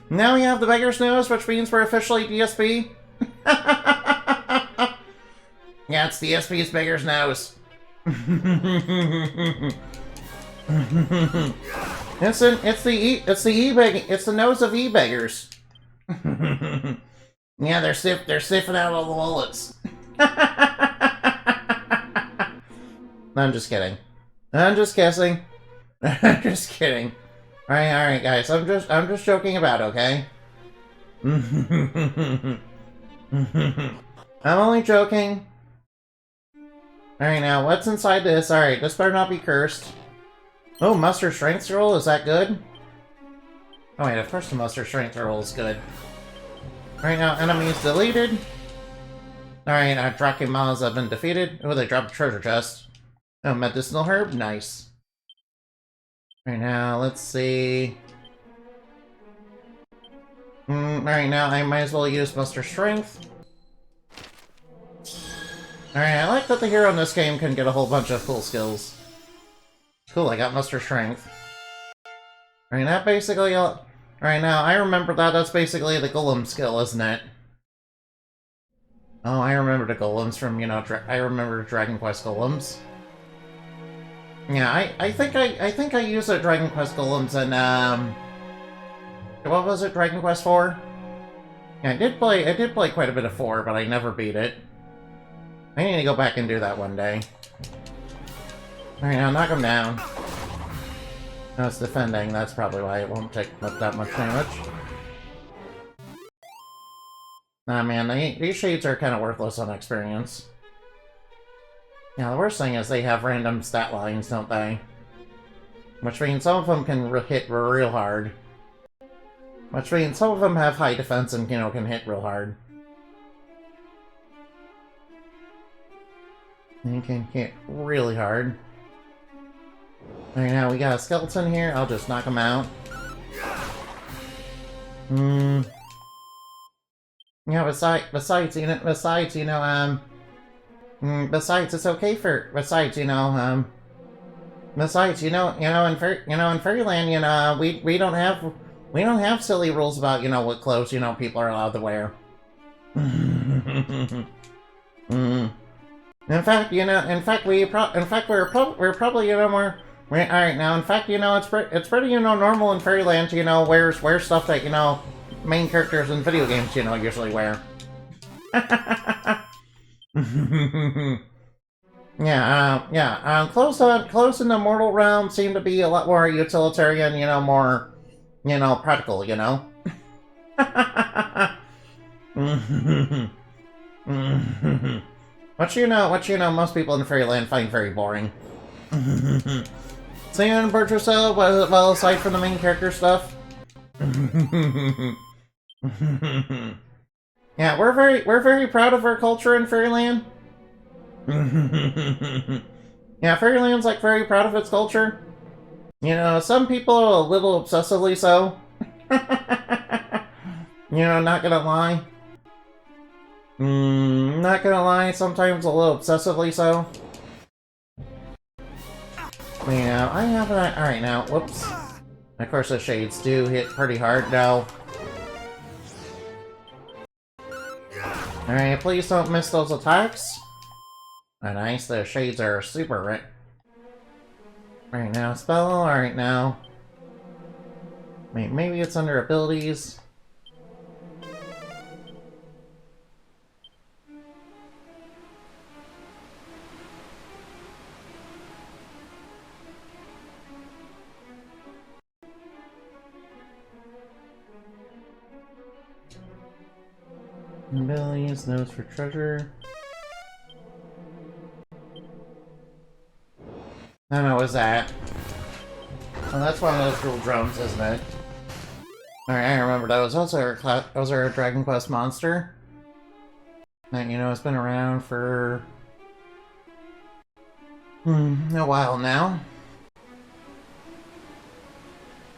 Now we have the beggar's nose, which means we're officially DSP. Yeah, it's DSP's beggar's nose. It's the nose of e-beggars. Yeah, they're sniffing out all the wallets. I'm just kidding. I'm just guessing. I'm just kidding. Alright, guys. I'm just joking about, okay? I'm only joking. Alright, now, what's inside this? Alright, this better not be cursed. Oh, muster strength roll? Is that good? Oh wait, of course the muster strength roll is good. Right now, enemies deleted. Alright, Dracumas have been defeated. Oh, they dropped a treasure chest. Oh, medicinal herb? Nice. Right now, let's see. Alright, now I might as well use Muster Strength. Alright, I like that the hero in this game can get a whole bunch of cool skills. Cool, I got Muster Strength. Alright, that basically... Alright, now, I remember that. That's basically the Golem skill, isn't it? Oh, I remember the Golems from, you know, I remember Dragon Quest Golems. Yeah, I think I used the Dragon Quest Golems in, what was it, Dragon Quest 4? Yeah, I did play quite a bit of 4, but I never beat it. I need to go back and do that one day. Alright, now knock him down. No, it's defending, that's probably why it won't take that much damage. Nah, man, these shades are kind of worthless on experience. Yeah, the worst thing is they have random stat lines, don't they? Which means some of them can hit real hard. Which means some of them have high defense and, you know, can hit real hard. And you can hit really hard. Alright, now we got a skeleton here. I'll just knock him out. Yeah, besides, it's okay for, in Fairyland, we don't have silly rules about, you know, what clothes, you know, people are allowed to wear. In fact, we're probably, you know, alright, now, in fact, you know, it's pretty, you know, normal in Fairyland to, you know, wear stuff that, you know, main characters in video games, you know, usually wear. Clothes in the mortal realm seem to be a lot more utilitarian, you know, more, you know, practical, you know? What you know, most people in Fairyland find very boring. So you enjoyed yourself, well, aside from the main character stuff? Yeah, we're very proud of our culture in Fairyland. Yeah, Fairyland's like very proud of its culture. You know, some people are a little obsessively so. You know, not gonna lie. Not gonna lie, sometimes a little obsessively so. Yeah, I have an... Alright, now, whoops. Of course, the shades do hit pretty hard now. Alright, please don't miss those attacks. Oh, nice, the shades are super right. Right now, spell, alright now. Wait, maybe it's under abilities. Abilities, nose for treasure. I don't know, what's that? Oh, that's one of those little drums, isn't it? Alright, I remember that was also a Dragon Quest monster. And, you know, it's been around for... a while now.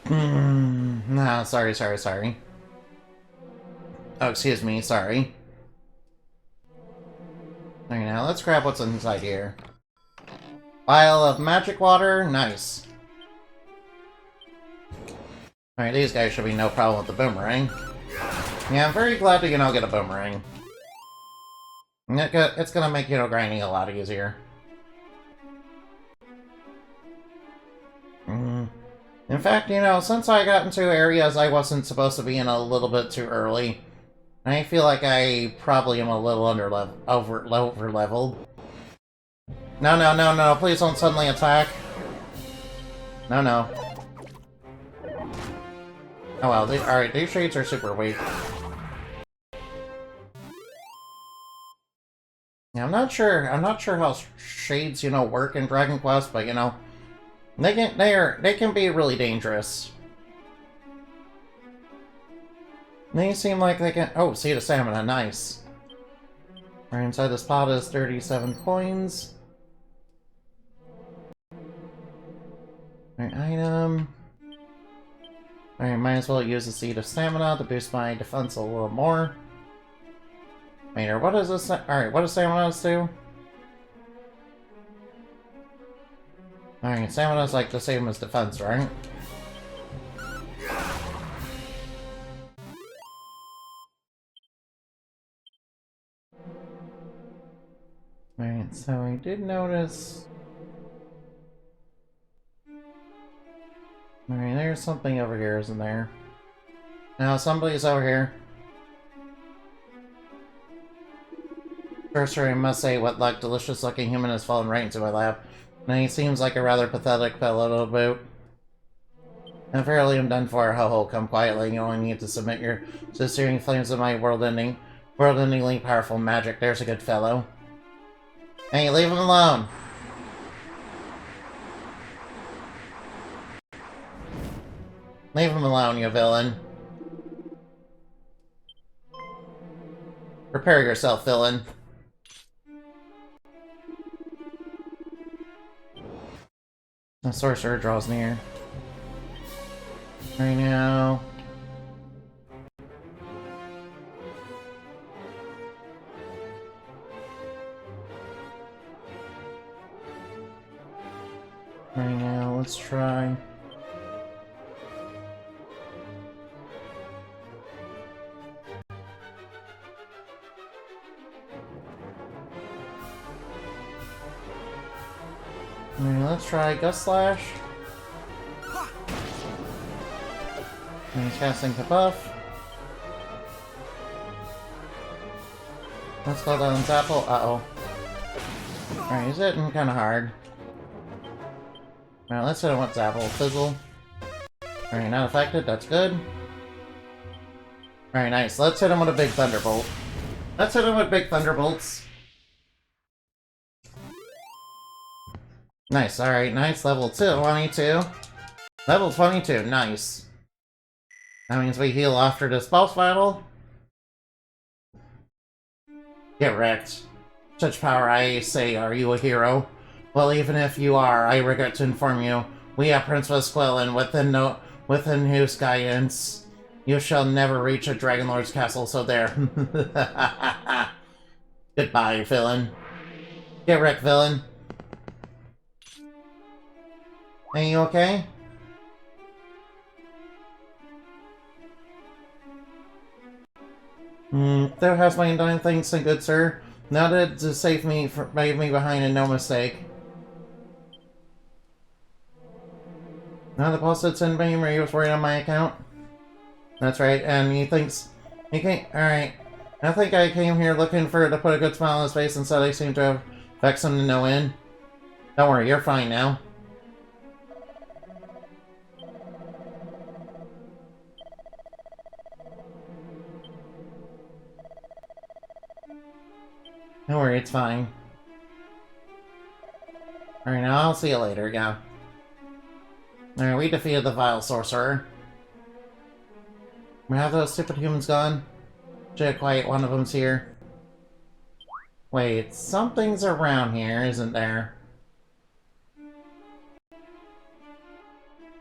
No, sorry. Oh, excuse me, sorry. Alright, now let's grab what's inside here. Vial of magic water, nice. Alright, these guys should be no problem with the boomerang. Yeah, I'm very glad to, you know, get a boomerang. It's gonna make, you know, grinding a lot easier. In fact, you know, since I got into areas I wasn't supposed to be in a little bit too early, I feel like I probably am a little over leveled. No, please don't suddenly attack. No. Oh well, alright, these shades are super weak. Yeah, I'm not sure how shades, you know, work in Dragon Quest, but you know, they can be really dangerous. They seem like they can. Oh, seed of stamina, nice. Right inside this pot is 37 coins. Alright, item. Alright, might as well use the seed of stamina to boost my defense a little more. Wait, or what does this? Alright, what does stamina do? Alright, stamina is like the same as defense, right? Alright, so I did notice... Alright, there's something over here, isn't there? Now, somebody's over here. First, I must say, what luck, delicious-looking human has fallen right into my lap. And he seems like a rather pathetic fellow to boot. And fairly am done for, ho-ho, come quietly. You only need to submit your to the searing flames of my world-endingly powerful magic. There's a good fellow. Hey, leave him alone! Leave him alone, you villain. Prepare yourself, villain. The sorcerer draws near. Right now. Right now, let's try. Let's try Gust Slash. And he's casting the buff. Let's go down Zapple. Uh-oh. Alright, he's hitting kinda hard. Alright, let's hit him with Zapple. Fizzle. Alright, not affected. That's good. Alright, nice. Let's hit him with a big Thunderbolt. Let's hit him with big Thunderbolts. Nice, alright, nice. Level 22. Level 22, nice. That means we heal after this boss battle. Get wrecked. Such power, I say, are you a hero? Well, even if you are, I regret to inform you, we are Princess Quillen, within whose guidance you shall never reach a Dragon Lord's castle, so there. Goodbye, villain. Get wrecked, villain. Are you okay? There has been done things, good sir. Now to save me, leave me behind and no mistake. Now the boss said send me where he was worried on my account. That's right, and he thinks... He can't... Alright. I think I came here looking to put a good smile on his face, instead I seem to have vexed him to no end. Don't worry, you're fine now. Don't worry, it's fine. Alright, now I'll see you later, yeah. Alright, we defeated the vile sorcerer. We have those stupid humans gone? Should quiet, one of them's here. Wait, something's around here, isn't there?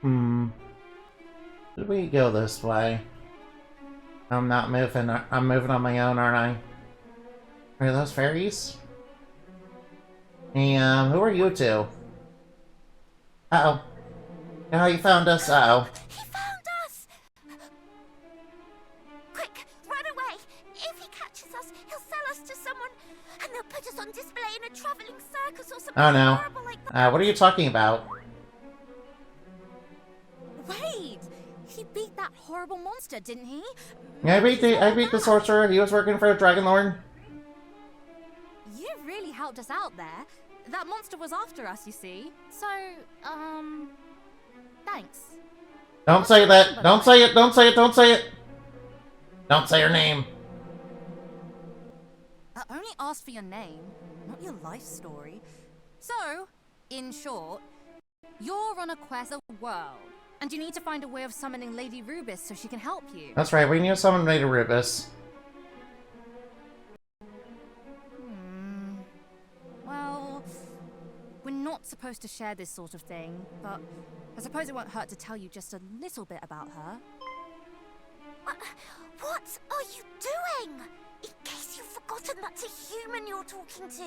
Did we go this way? I'm not moving, I'm moving on my own, aren't I? Are those fairies? Hey, who are you two? Uh-oh. How you found us? Uh-oh. He found us! Quick, run away! If he catches us, he'll sell us to someone, and they'll put us on display in a traveling circus or something horrible like that. What are you talking about? Wait! He beat that horrible monster, didn't he? Yeah, I beat the sorcerer. He was working for a Dragon Lord. You really helped us out there. That monster was after us, you see. So, thanks. Don't say that. Don't say it. Don't say it. Don't say it. Don't say your name. I only asked for your name, not your life story. So, in short, you're on a quest of the world. And you need to find a way of summoning Lady Rubis so she can help you. That's right, we need to summon Lady Rubis. Well, we're not supposed to share this sort of thing, but I suppose it won't hurt to tell you just a little bit about her. What are you doing? In case you've forgotten that's a human you're talking to.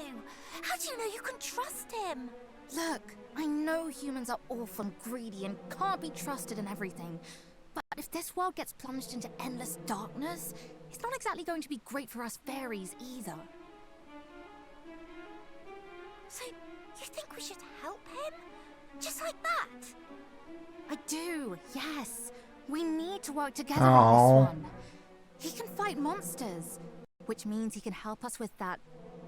How do you know you can trust him? Look, I know humans are awful and greedy and can't be trusted in everything. But if this world gets plunged into endless darkness, it's not exactly going to be great for us fairies either. So, you think we should help him? Just like that? I do, yes. We need to work together on this one. He can fight monsters, which means he can help us with that.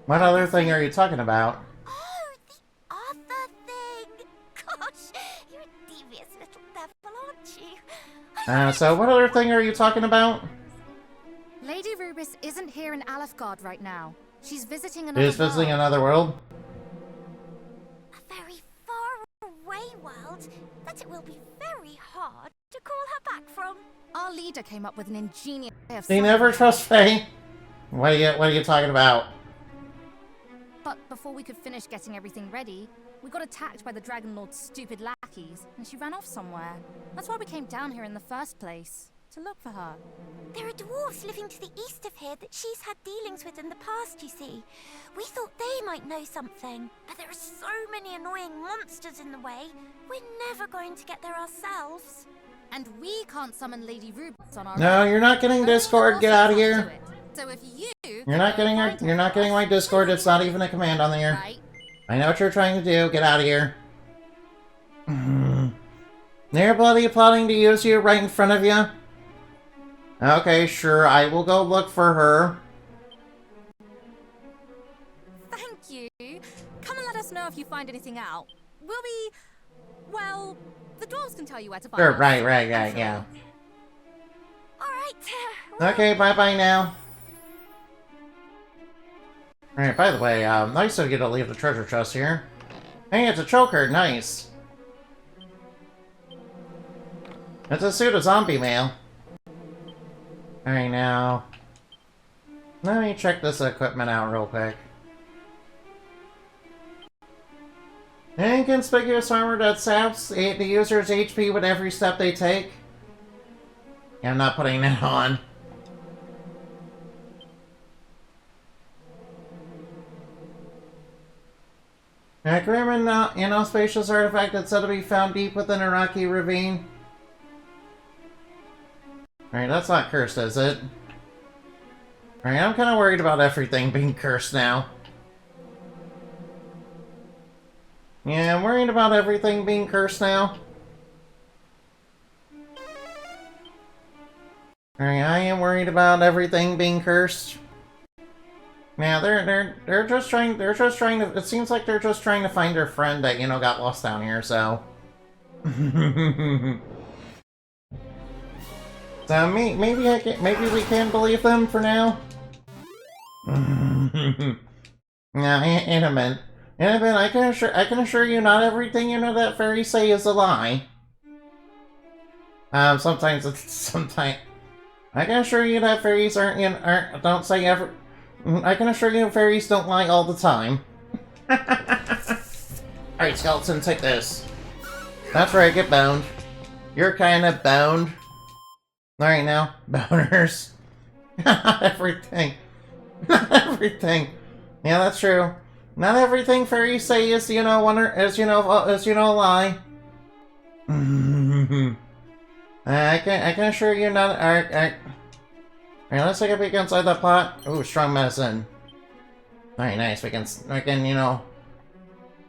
What other thing are you talking about? Oh, the other thing! Gosh, you're a devious little devil, aren't you? So what other thing are you talking about? Lady Rubis isn't here in Alefgard right now. She's visiting another She's visiting another world? A very far away world that it will be very hard to call her back from. Our leader came up with an ingenious way of... They never trust Faye. What are you talking about? But before we could finish getting everything ready, we got attacked by the Dragon Lord's stupid lackeys, and she ran off somewhere. That's why we came down here in the first place, to look for her. There are dwarves living to the east of here that she's had dealings with in the past, you see. We thought they might know something, but there are so many annoying monsters in the way, we're never going to get there ourselves. And we can't summon Lady Rubis on our No, you're not getting Discord. Get out of here. So if You're not getting my Discord. It's not even a command on there. Right. I know what you're trying to do. Get out of here. They're bloody plotting to use you right in front of you. Okay, sure. I will go look for her. Thank you. Come and let us know if you find anything out. We'll be... well, the dwarves can tell you where to find Sure, us. right, yeah. Alright, Okay, bye-bye now. Alright, by the way, nice of you to leave the treasure chest here. Hey, it's a choker, nice. It's a suit of zombie mail. Alright, now... let me check this equipment out real quick. Inconspicuous armor that saps the user's HP with every step they take. Yeah, I'm not putting that on. A grim and inauspicious artifact that's said to be found deep within a rocky ravine. Alright, that's not cursed, is it? Alright, I'm kind of worried about everything being cursed now. Yeah, I'm worried about everything being cursed now. Alright, I am worried about everything being cursed. Yeah, they're just trying to, it seems like they're just trying to find their friend that, you know, got lost down here, so. So maybe we can believe them for now. Now, in a minute, I can assure you not everything you know that fairies say is a lie. Sometimes I can assure you that fairies don't say ever. I can assure you fairies don't lie all the time. Alright, skeleton, take this. That's right, get boned. You're kind of boned. Alright now, boners. Not everything. Not everything. Yeah, that's true. Not everything fairies say is, a lie. I can assure you not. Alright, let's take a peek inside that pot. Ooh, strong medicine. Alright, nice. We can,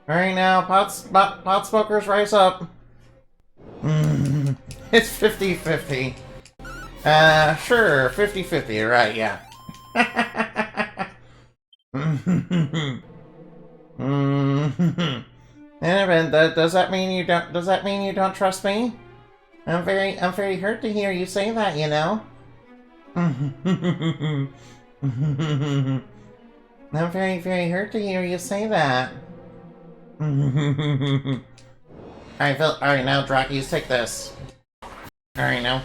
Alright now, pot smokers, rise up. It's 50-50. Sure, 50-50, right, yeah. Anyway, does that mean you don't trust me? I'm very hurt to hear you say that, you know. I'm very hurt to hear you say that. Alright, now, Drackies, take this. Alright, now.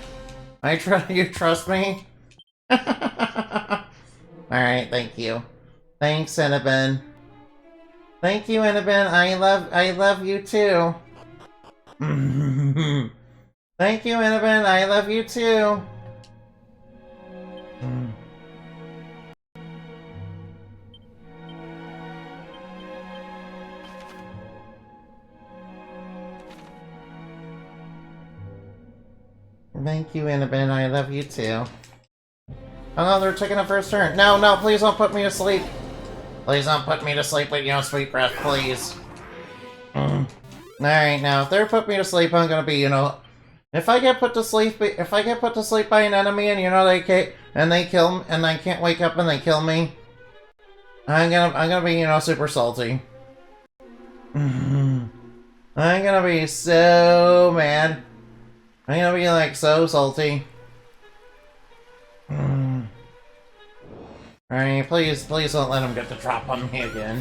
You trust me? Alright, thank you. Thanks, Cinnabon. Thank you, Cinnabon. I love you too. Thank you, Cinnabon. I love you too. Thank you, Cinnabon. I love you too. Oh no, they're taking a first turn. No, no, please don't put me to sleep. Please don't put me to sleep with your sweet breath, please. Alright, now, if they're put me to sleep, I'm gonna be, if I get put to sleep by an enemy and, they kill me, and I can't wake up and they kill me, I'm gonna be, super salty. I'm gonna be so mad. I'm gonna be, like, so salty. Alright, please don't let him get the drop on me again.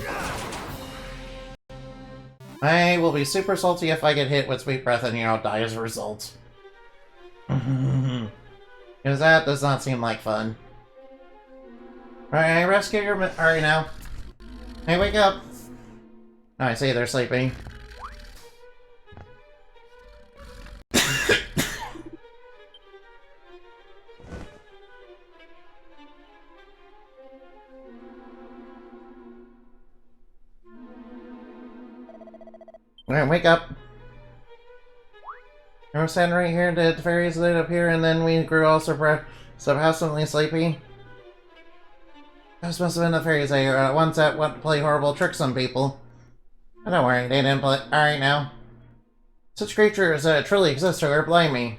I will be super salty if I get hit with Sweet Breath and, die as a result. Because that does not seem like fun. Alright, I rescue your... Alright, now. Hey, wake up! Oh, I see they're sleeping. Alright, wake up. I was standing right here, the fairies lit up here, and then we grew all surprisingly sleepy. Those must have been the fairies I once that want to play horrible tricks on people. But don't worry, they didn't play. Alright now. Such creatures truly exist, or blame me.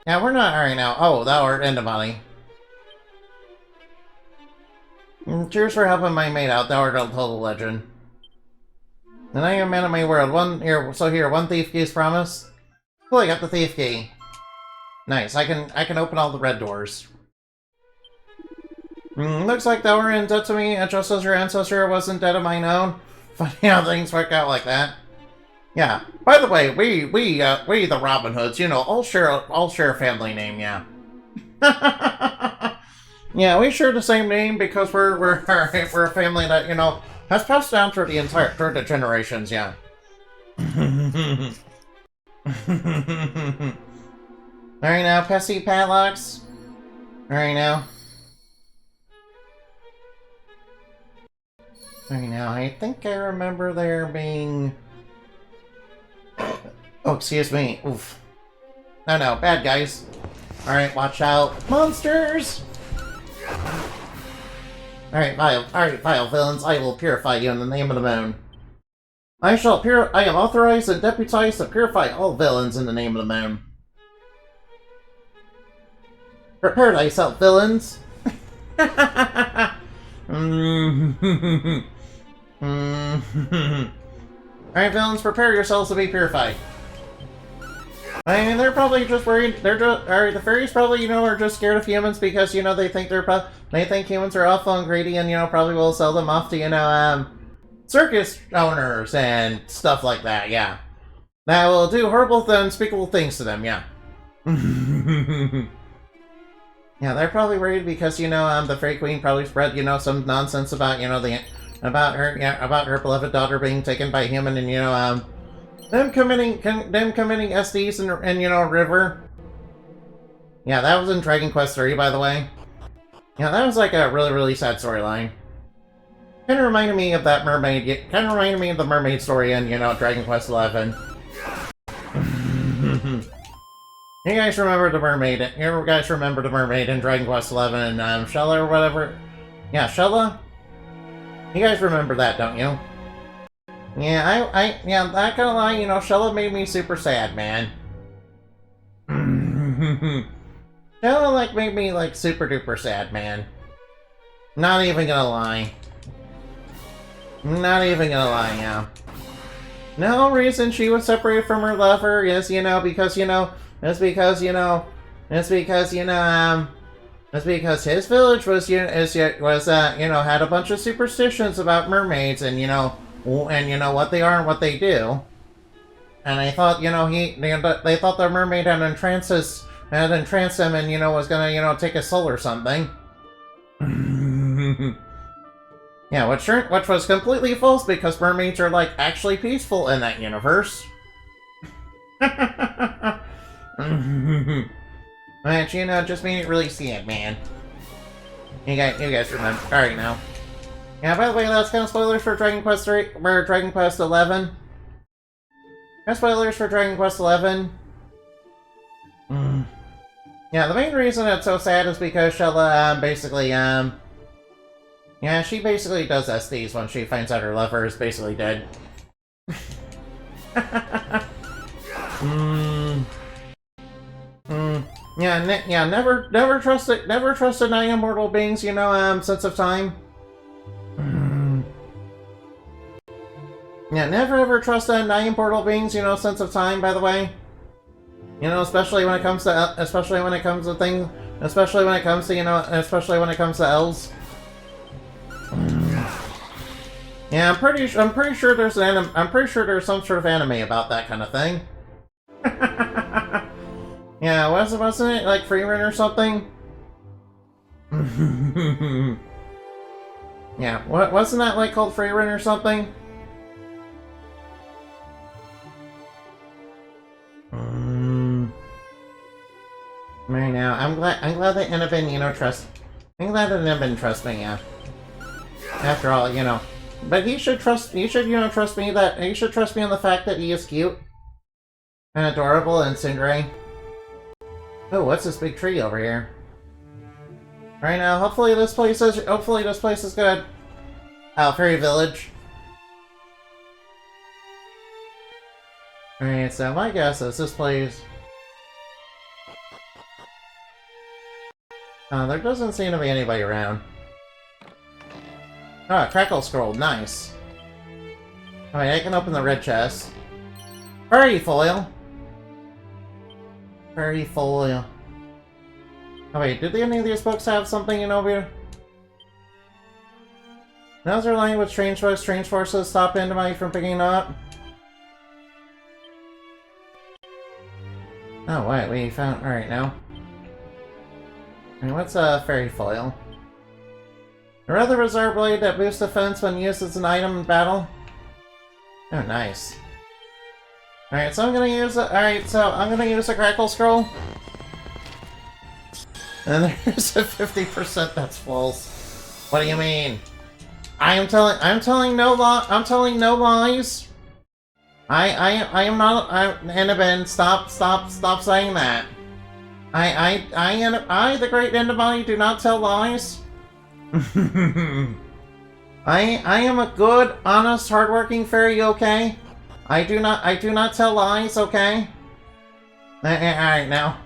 Yeah, we're not alright now. Oh, that were antibody. Cheers for helping my mate out, thou art a total legend. And I am a man of my word. One thief key's promise. Cool, I got the thief key. Nice, I can open all the red doors. Looks like thou were in debt to me, just as your ancestor wasn't dead of mine own. Funny how things work out like that. Yeah. By the way, we the Robin Hoods, all share a family name, yeah. Yeah, we share the same name because we're a family that, has passed down through the generations, yeah. Alright now, pesky padlocks. Alright now. Alright now, I think I remember there being... Oh, excuse me. Oof. Oh no, bad guys. Alright, watch out. Monsters! Alright, vile villains, I will purify you in the name of the moon. I am authorized and deputized to purify all villains in the name of the moon. Prepare thyself, villains! Alright, villains, prepare yourselves to be purified. I mean, they're probably just worried. The fairies probably, are just scared of humans because, they think they think humans are awful and greedy and, probably will sell them off to, circus owners and stuff like that, yeah. That will do horrible, unspeakable things to them, yeah. Yeah, they're probably worried because, the Fairy Queen probably spread, some nonsense about, about her beloved daughter being taken by a human and, them committing SDs and River. Yeah, that was in Dragon Quest III, by the way. Yeah, that was like a really, really sad storyline. Kind of reminded me of that mermaid. Kind of reminded me of the mermaid story in, Dragon Quest XI. You guys remember the mermaid? You guys remember the mermaid in Dragon Quest XI and Shella or whatever? Yeah, Shella. You guys remember that, don't you? Yeah, yeah, not gonna lie, Shella made me super sad, man. Shella, made me, super duper sad, man. Not even gonna lie. Not even gonna lie, yeah. No reason she was separated from her lover is, because, it's because his village was, had a bunch of superstitions about mermaids and, what they are and what they do. and I thought, they thought the mermaid had entranced him, and was gonna, take his soul or something. Yeah, which was completely false because mermaids are like actually peaceful in that universe. But just made it really sad, man. You guys remember? All right now. Yeah, by the way, that's kind of spoilers for Dragon Quest 3 or Dragon Quest 11. Spoilers for Dragon Quest 11. Yeah, the main reason it's so sad is because Shella, yeah, she basically does SDs when she finds out her lover is basically dead. Yeah, never trusted nigh immortal beings, sense of time. Yeah, never ever trust nigh immortal beings, sense of time, by the way. Especially when it comes to elves. Yeah, I'm pretty sure there's some sort of anime about that kind of thing. Yeah, wasn't it like Freerun or something? Yeah, wasn't that like called Freerun or something? Right now, I'm glad that Inabin, trust. I'm glad that Inabin trusts me, yeah. After all, but he should trust me on the fact that he is cute and adorable and Sindray. Oh, what's this big tree over here? Right now, hopefully this place is good. Oh, Fairy Village. Alright, so my guess is this place. There doesn't seem to be anybody around. Ah, Crackle Scroll, nice. Alright, I can open the red chest. Fairy Foil! Fairy Foil. Oh wait, did any of these books have something over here? Now's our line with strange forces stop anybody from picking it up. Oh wait, we found... Alright, now. And what's a Fairy Foil? A rather bizarre blade that boosts defense when used as an item in battle. Oh, nice. Alright, so I'm gonna use a Crackle Scroll. And there's a 50% that's false. What do you mean? I'm telling no lies. I am not Annabelle, stop saying that. I, the great Annabelle, do not tell lies. I am a good, honest, hardworking fairy, okay? I do not tell lies, okay? Alright now.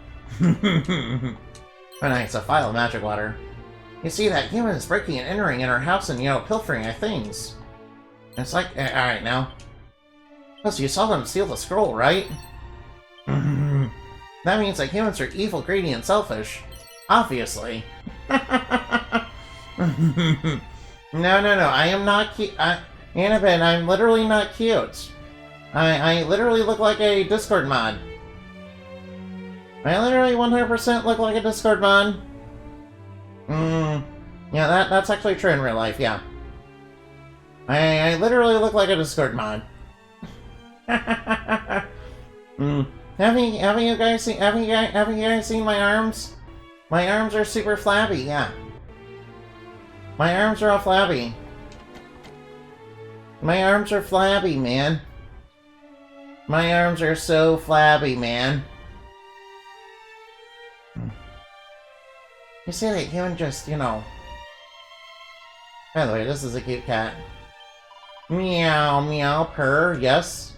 Oh nice, a vial of magic water. You see that human is breaking and entering in our house and, pilfering our things. It's like, alright now. Plus, you saw them steal the scroll, right? That means that humans are evil, greedy, and selfish. Obviously. No, I am not cute. Annabelle, I'm literally not cute. I literally look like a Discord mod. I literally 100% look like a Discord mod. Yeah, that's actually true in real life, yeah. I literally look like a Discord mod. Haven't you guys seen my arms? My arms are super flabby, yeah. My arms are all flabby. My arms are flabby, man. My arms are so flabby, man. You see that human just, By the way, this is a cute cat. Meow, meow, purr, yes.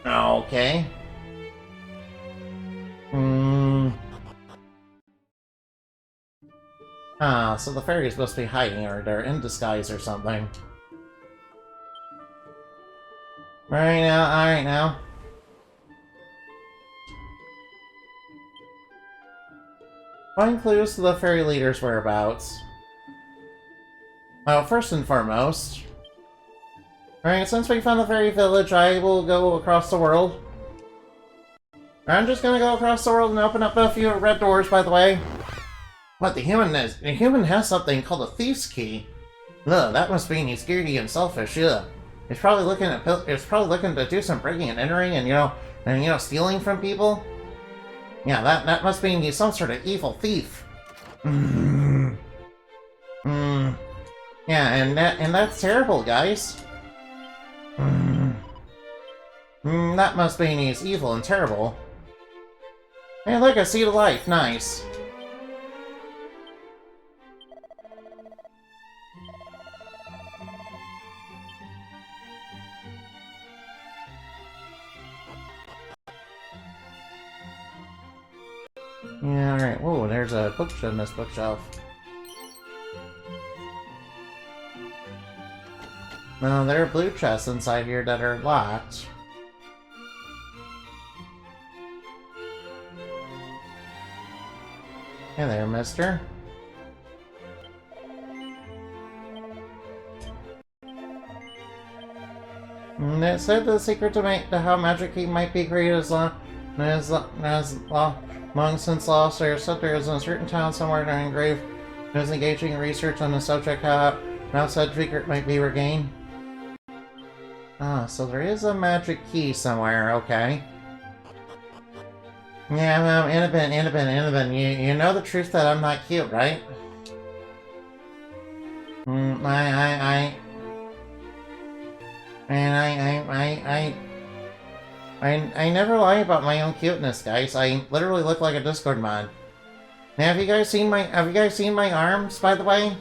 Okay. Ah, so the fairy is supposed to be hiding, or they're in disguise or something. Alright now. Find clues to the fairy leader's whereabouts. Well, first and foremost, Alright, since we found the fairy village, I will go across the world. I'm just gonna go across the world and open up a few red doors, by the way. What, the human has something called a thief's key. Ugh, that must mean he's greedy and selfish, ugh. He's probably looking to do some breaking and entering and stealing from people. Yeah, that must mean he's some sort of evil thief. Yeah, and that's terrible, guys. That must mean he's evil and terrible. Hey, look, a seed of life, nice. Yeah, alright. Whoa, there's a book on this bookshelf. No, there are blue chests inside here that are locked. Hey there, mister. It said the secret to how magic key might be created as long since lost. There said there is a certain town somewhere in an engraved who is engaging in research on the subject how now said secret might be regained. Ah, so there is a magic key somewhere, okay. Yeah, well, Annabelle, you know the truth that I'm not cute, right? I never lie about my own cuteness, guys. I literally look like a Discord mod. Now, have you guys seen my arms, by the way? And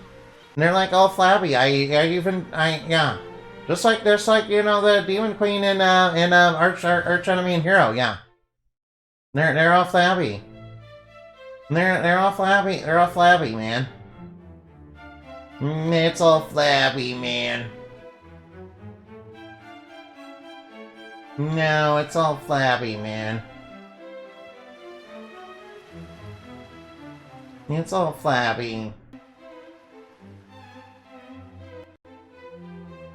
they're like all flabby. Yeah. Just like the Demon Queen in Arch Enemy and Hero, yeah. They're all flabby. They're all flabby. They're all flabby, man. It's all flabby, man. No, it's all flabby, man. It's all flabby.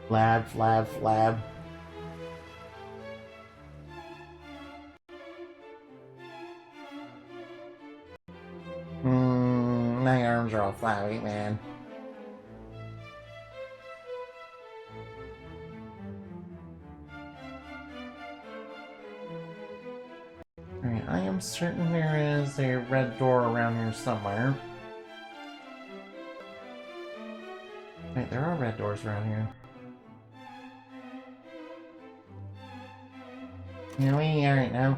Flab. My arms are all flabby, man. Alright, I am certain there is a red door around here somewhere. Wait, there are red doors around here. Yeah, we alright now.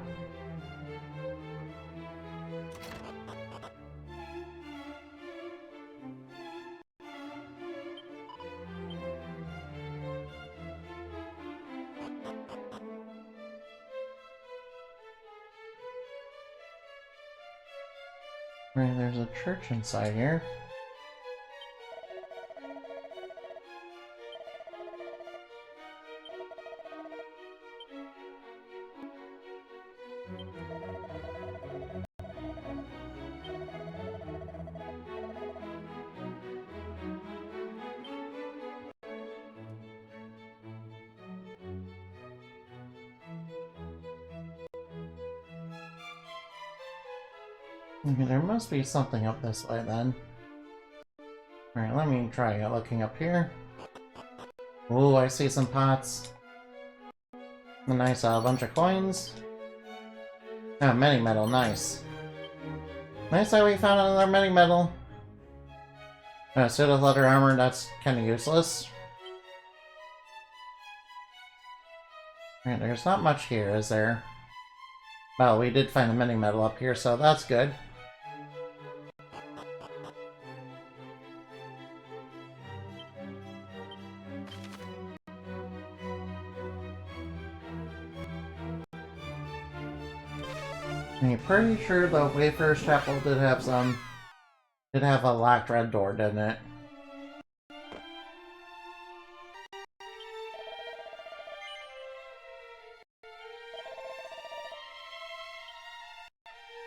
Right, there's a church inside here. Okay, there must be something up this way then. Alright, let me try looking up here. Ooh, I see some pots. A nice bunch of coins. Oh, many metal, nice. Nice that we found another many metal. Suit of leather armor, that's kind of useless. Alright, there's not much here, is there? Well, we did find the mini metal up here, so that's good. I'm pretty sure the Wayfarer's Chapel did have a locked red door, didn't it?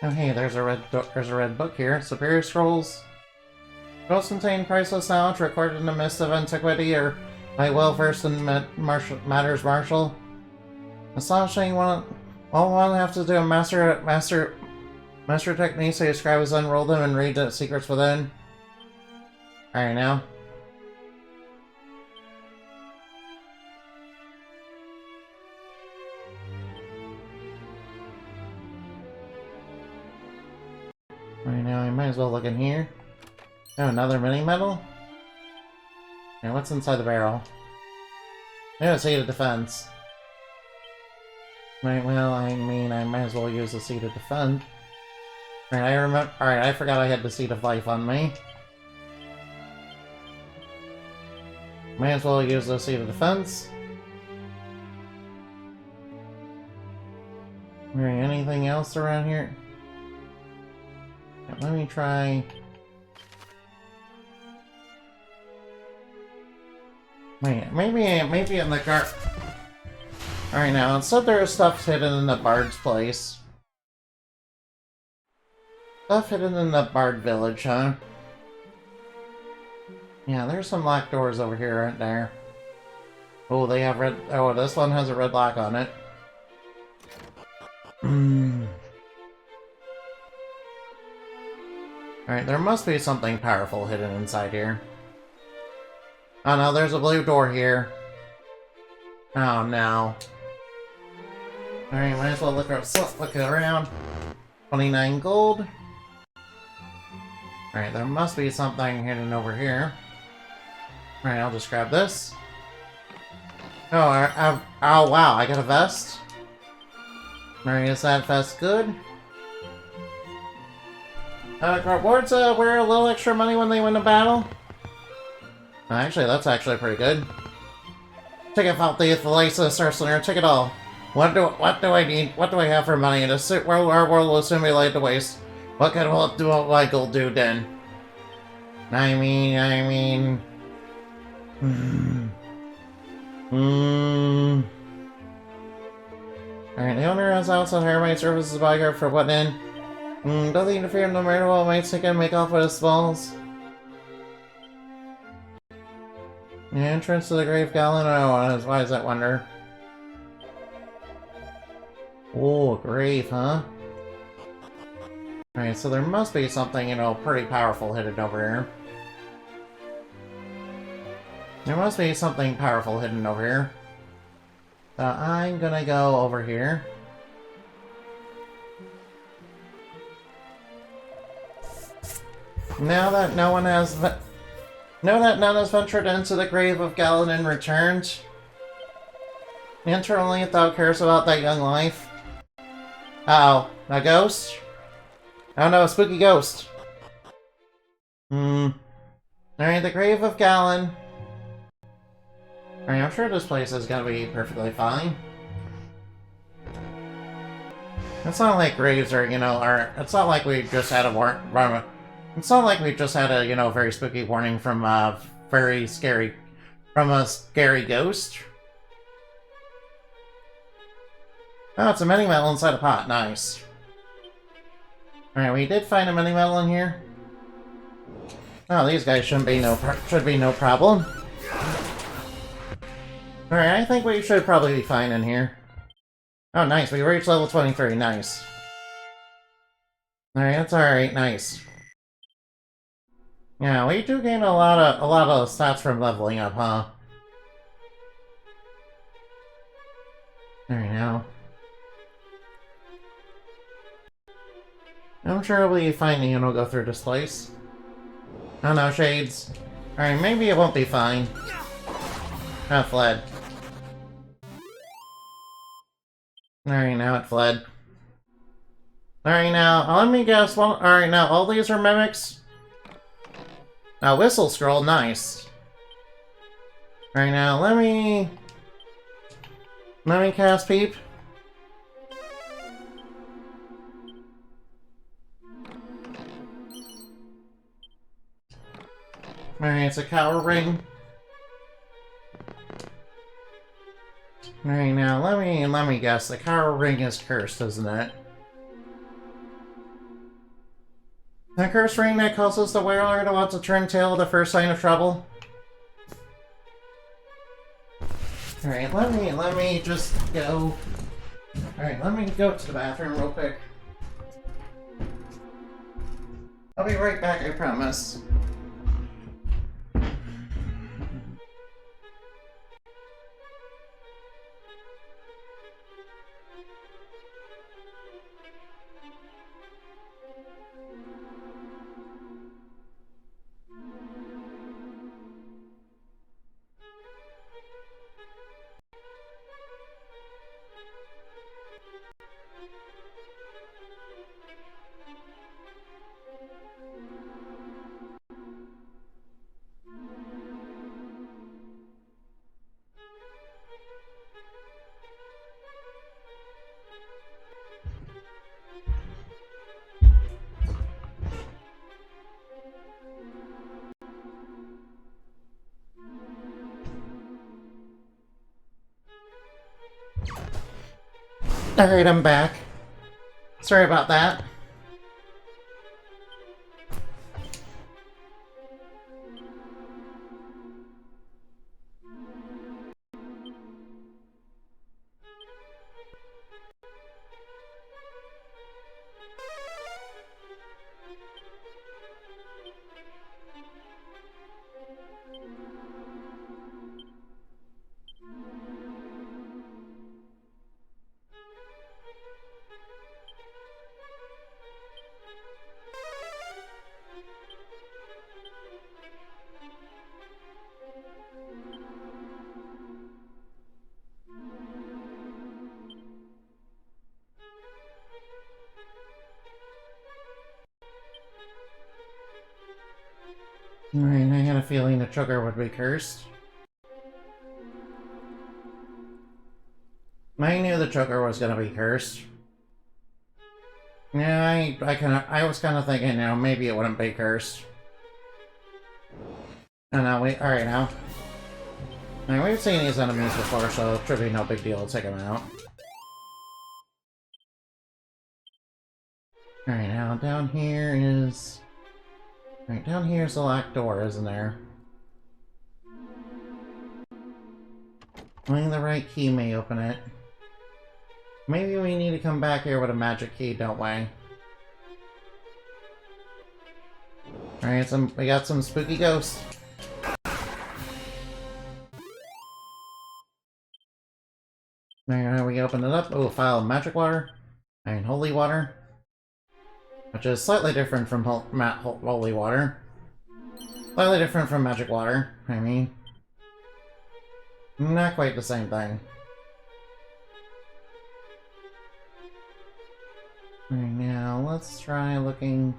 Oh hey, there's a red book here. Superior Scrolls. Scrolls contain priceless knowledge recorded in the mist of antiquity or I well versed in matters martial. Astonishing one. All one have to do a master techniques to describe is unroll them and read the secrets within. Alright now. Right now, I might as well look in here. Oh, another mini medal? Okay, what's inside the barrel? Oh, it's seat of defense. Right, well, I mean, I might as well use the seat of defend. Right, I remember. Alright, I forgot I had the seat of life on me. Might as well use the seat of defense. Alright, anything else around here? Let me try. Wait, maybe in the car. Alright, now, it said there was stuff hidden in the Bard's place. Stuff hidden in the Bard village, huh? Yeah, there's some locked doors over here, aren't there? Oh, they have red. Oh, this one has a red lock on it. Alright, there must be something powerful hidden inside here. Oh no, there's a blue door here. Oh no. Alright, might as well look around. 29 gold. Alright, there must be something hidden over here. Alright, I'll just grab this. Oh, oh wow, I got a vest? Alright, is that vest good? Rewards wear a little extra money when they win a battle. Actually, that's actually pretty good. Take out the laces, Ursula, take it all. What do I need? What do I have for money? In a suit world, our world will soon be laid to waste. What can Michael do then? I mean... Alright, the owner has also hired my services bodyguard for what then? Doesn't interfere no matter what might take and make off with his balls. The entrance to the grave gallon? Oh, why is that wonder? Oh, a grave, huh? Alright, so there must be something, you know, pretty powerful hidden over here. There must be something powerful hidden over here. So I'm gonna go over here. Now that none has ventured into the grave of Galen and returned. Enter only if thou cares about that young life. Uh-oh, a ghost? Oh no, a spooky ghost. Alright, the grave of Galen. Alright, I'm sure this place is gonna be perfectly fine. It's not like graves are, you know, it's not like we just had a it's not like we just had a, you know, very spooky warning from a scary ghost. Oh, it's a mini medal inside a pot. Nice. Alright, we did find a mini medal in here. Oh, these guys should be no problem. Alright, I think we should probably be fine in here. Oh, nice. We reached level 23. Nice. Alright, that's alright. Nice. Yeah, we do gain a lot of stats from leveling up, huh? Alright, now. I'm sure we'll be fine, you know, go through this place. Oh no, shades. Alright, maybe it won't be fine. Oh, fled. Alright, now it fled. Alright, now, let me guess. Alright, now, all these are mimics? Now, whistle scroll, nice. Alright, now, let me cast peep. Alright, it's a cow ring. Alright, now, let me guess. The cow ring is cursed, isn't it? The cursed ring that causes the wearer to want to turn tail at the first sign of trouble. Alright, let me just go. Alright, let me go to the bathroom real quick. I'll be right back, I promise. Alright, I'm back. Sorry about that. Alright, I had a feeling the sugar would be cursed. I knew the sugar was gonna be cursed. Yeah, I was kinda thinking, you know, maybe it wouldn't be cursed. Oh no, alright now. Alright, we've seen these enemies before, so it should be no big deal to take them out. Alright, now down here is... Alright, down here is the locked door, isn't there? Only the right key may open it. Maybe we need to come back here with a magic key, don't we? Alright, we got some spooky ghosts. Alright, we open it up. Oh, a vial of magic water. And holy water. Which is slightly different from holy water. Slightly different from magic water, I mean. Not quite the same thing. Alright, now let's try looking...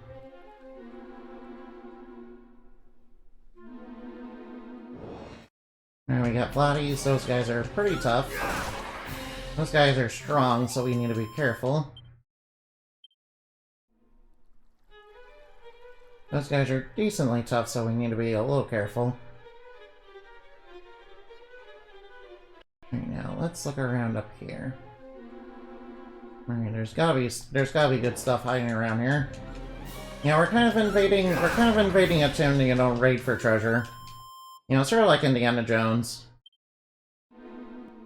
Alright, we got Flotties. Those guys are pretty tough. Those guys are strong, so we need to be careful. Those guys are decently tough, so we need to be a little careful. Alright, now let's look around up here. Alright, there's gotta be good stuff hiding around here. Yeah, we're kind of invading a tomb to, you know, raid for treasure. You know, sort of like Indiana Jones.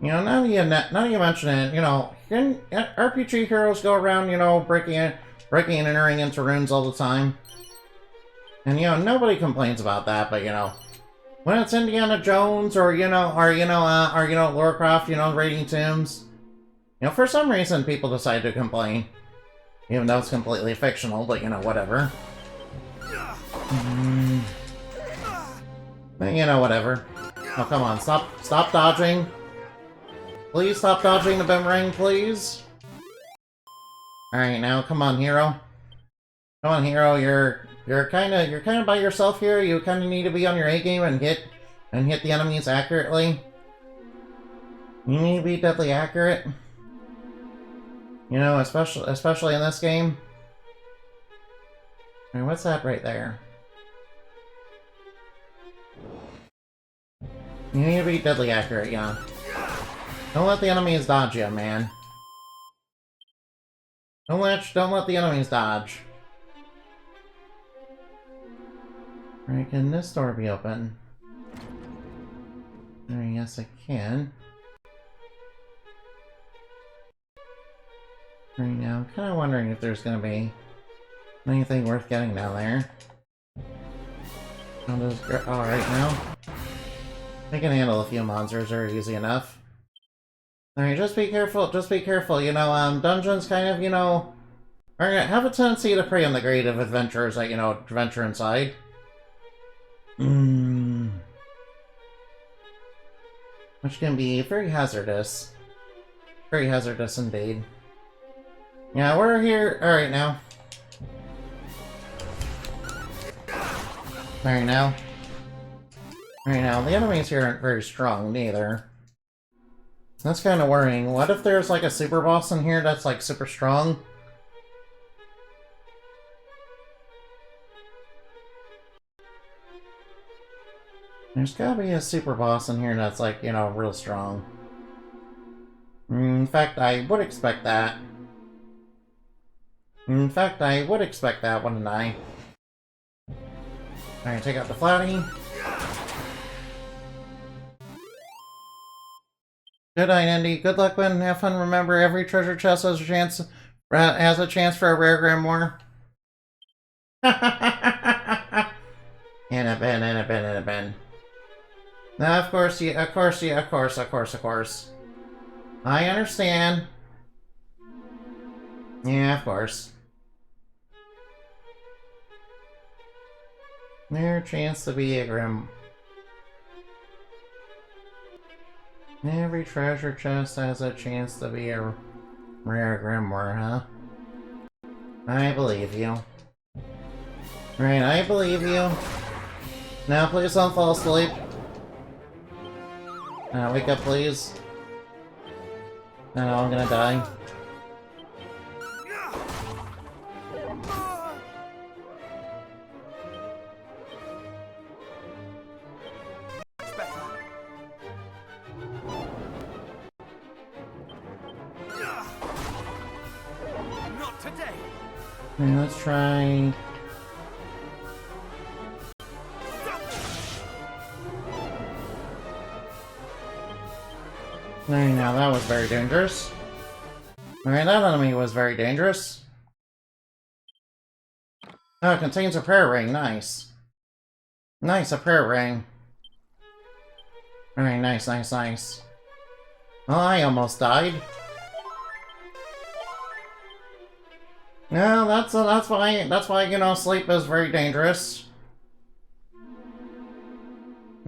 You know, now that you mention it, you know, RPG heroes go around, you know, breaking and entering into rooms all the time. And, you know, nobody complains about that, but, you know, when it's Indiana Jones or, Lara Croft, you know, raiding tombs, you know, for some reason people decide to complain. Even though it's completely fictional, but, you know, whatever. You know, whatever. Oh, come on, stop dodging. Please stop dodging the boomerang, please. Alright, now, come on, hero. Come on, hero, you're kinda by yourself here. You kinda need to be on your A game and hit the enemies accurately. You need to be deadly accurate. You know, especially in this game. Alright, what's that right there? You need to be deadly accurate, yeah. Don't let the enemies dodge you, man. Don't let the enemies dodge. Alright, can this door be open? Yes, it can. Right now, I'm kind of wondering if there's gonna be anything worth getting down there. Alright now. I can handle a few monsters, they're easy enough. Alright, just be careful, you know, dungeons kind of, you know, are gonna have a tendency to prey on the creative adventurers that, you know, venture inside. Which can be very hazardous. Very hazardous indeed. Yeah, we're here. Alright now. Alright now. Alright now, the enemies here aren't very strong, neither. That's kind of worrying. What if there's like a super boss in here that's like super strong? There's gotta be a super boss in here that's like, you know, real strong. In fact, I would expect that. In fact, I would expect that, wouldn't I? Alright, take out the flatty. Good night, Andy. Good luck, Ben. Have fun. Remember, every treasure chest has a chance for a rare grimoire. And a Ben. Now, of course. I understand. Yeah, of course. Their chance to be a grim. Every treasure chest has a chance to be a rare grimoire, huh? I believe you. Right, I believe you. Now please don't fall asleep. Wake up, please. I know I'm gonna die. Not today. Okay, let's try. Alright, now that was very dangerous. Alright, that enemy was very dangerous. Oh, it contains a prayer ring. Nice. Nice, a prayer ring. Alright, nice. Well, I almost died. No, that's why, you know, sleep is very dangerous.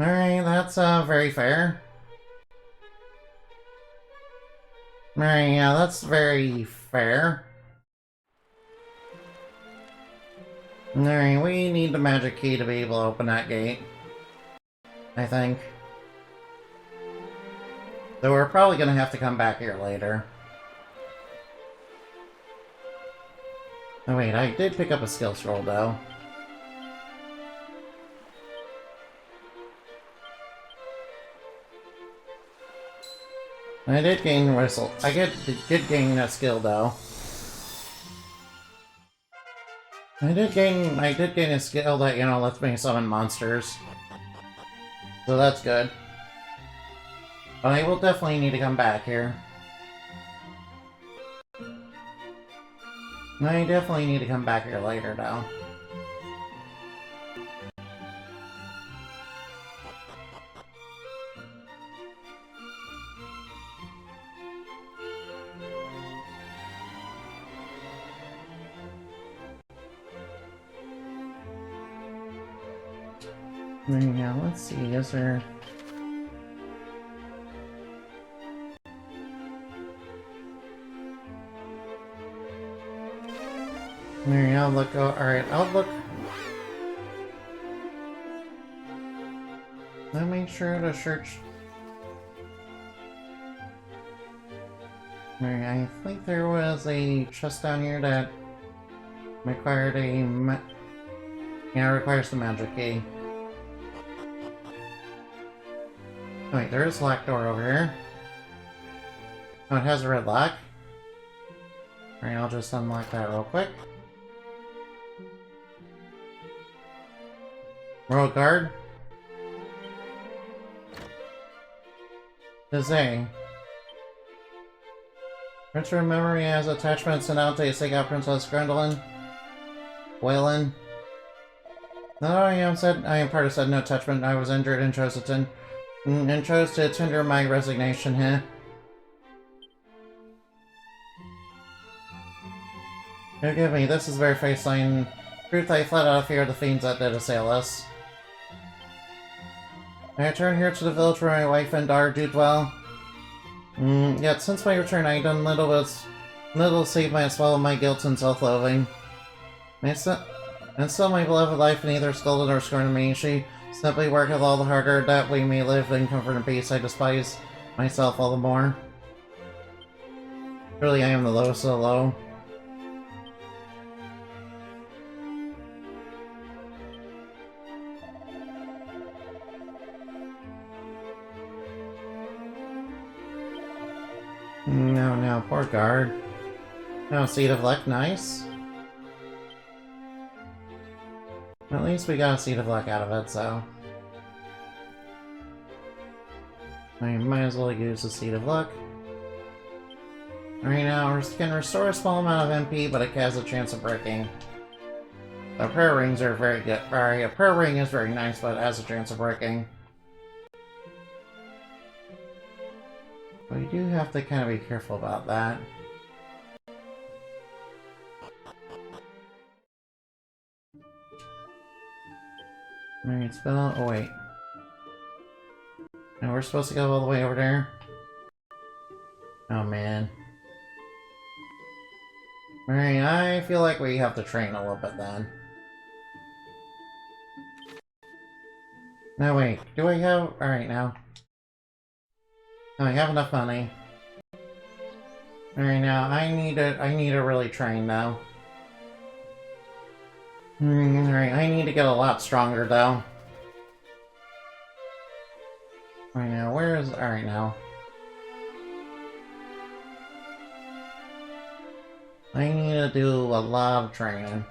Alright, that's, very fair. Alright, yeah, that's very fair. Alright, we need the magic key to be able to open that gate. I think. So we're probably gonna have to come back here later. Oh wait, I did pick up a skill scroll though. I did gain whistle. I did gain a skill though. I did gain a skill that, you know, lets me summon monsters. So that's good. But I will definitely need to come back here. I definitely need to come back here later though. Yeah, let's see, is there... There, I'll look, alright, I'll look... Let me make sure to search... Alright, I think there was a chest down here that required a yeah, it requires the magic key. Wait, there is a locked door over here. Oh, it has a red lock. Alright, I'll just unlock that real quick. World Guard. Dizay. Prince memory has attachments sent out to seek out Princess Gwendolyn. Waylon. No, I am part of said no attachment. I was injured and chose to tender my resignation, huh? Forgive me, this is very faceline. Truth, I fled out of fear of the fiends that did assail us. I returned here to the village where my wife and daughter do dwell. Yet since my return I have done little to save my swallow my guilt and self-loathing. And still my beloved life neither scolded nor scorned me. She simply worketh all the harder that we may live in comfort and peace. I despise myself all the more. Truly I am the lowest of the low. No, poor guard. No, Seed of Luck, nice. At least we got a Seed of Luck out of it, so... I might as well use the Seed of Luck. Right now, we can restore a small amount of MP, but it has a chance of breaking. The prayer rings are very good. A prayer ring is very nice, but it has a chance of breaking. We do have to kind of be careful about that. Alright, spell. Oh, wait. Now we're supposed to go all the way over there? Oh, man. Alright, I feel like we have to train a little bit then. No, wait. Do I have... Alright, now. No, I have enough money. Alright, now, I need to really train, though. Alright, I need to get a lot stronger, though. Alright, now, where is... Alright, now. I need to do a lot of training.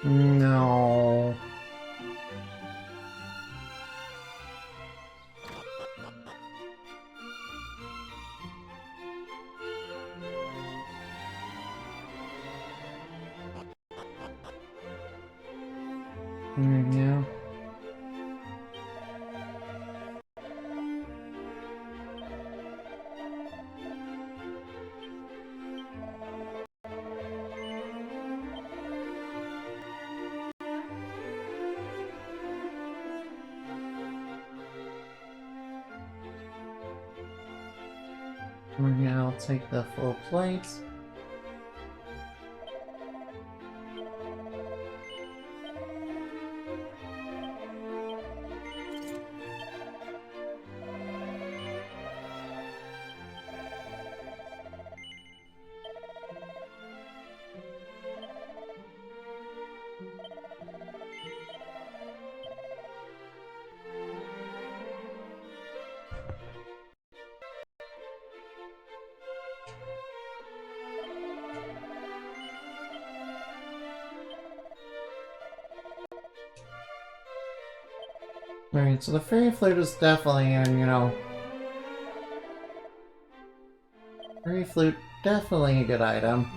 No. Yeah. I'll take the full plate. Alright, so the fairy flute is definitely, fairy flute, definitely a good item.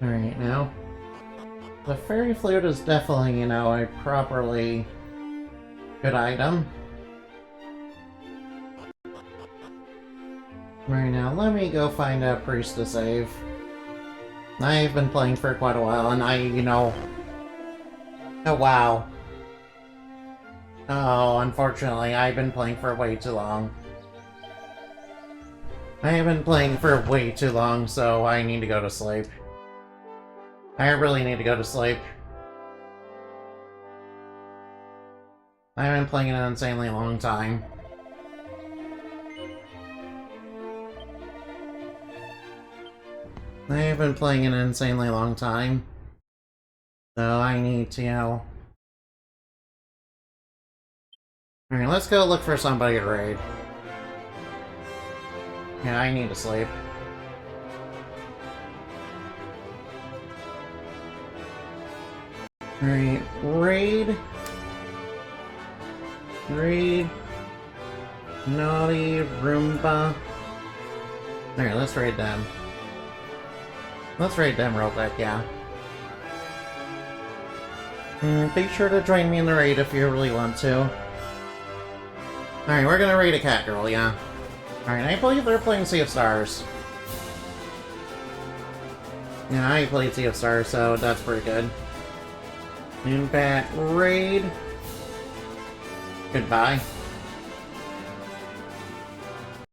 Alright, now, the fairy flute is definitely, a properly good item. Right now, let me go find a priest to save. I've been playing for quite a while, and oh wow. Oh, unfortunately, I've been playing for way too long. I have been playing for way too long, so I need to go to sleep. I really need to go to sleep. I've been playing an insanely long time. I've been playing an insanely long time. So I need to, Alright, let's go look for somebody to raid. Yeah, I need to sleep. Alright, raid. Raid. Naughty Roomba. Alright, let's raid them. Let's raid them real quick, yeah. Be sure to join me in the raid if you really want to. Alright, we're gonna raid a cat girl, yeah. Alright, I believe they're playing Sea of Stars. Yeah, I played Sea of Stars, so that's pretty good. Impact raid. Goodbye.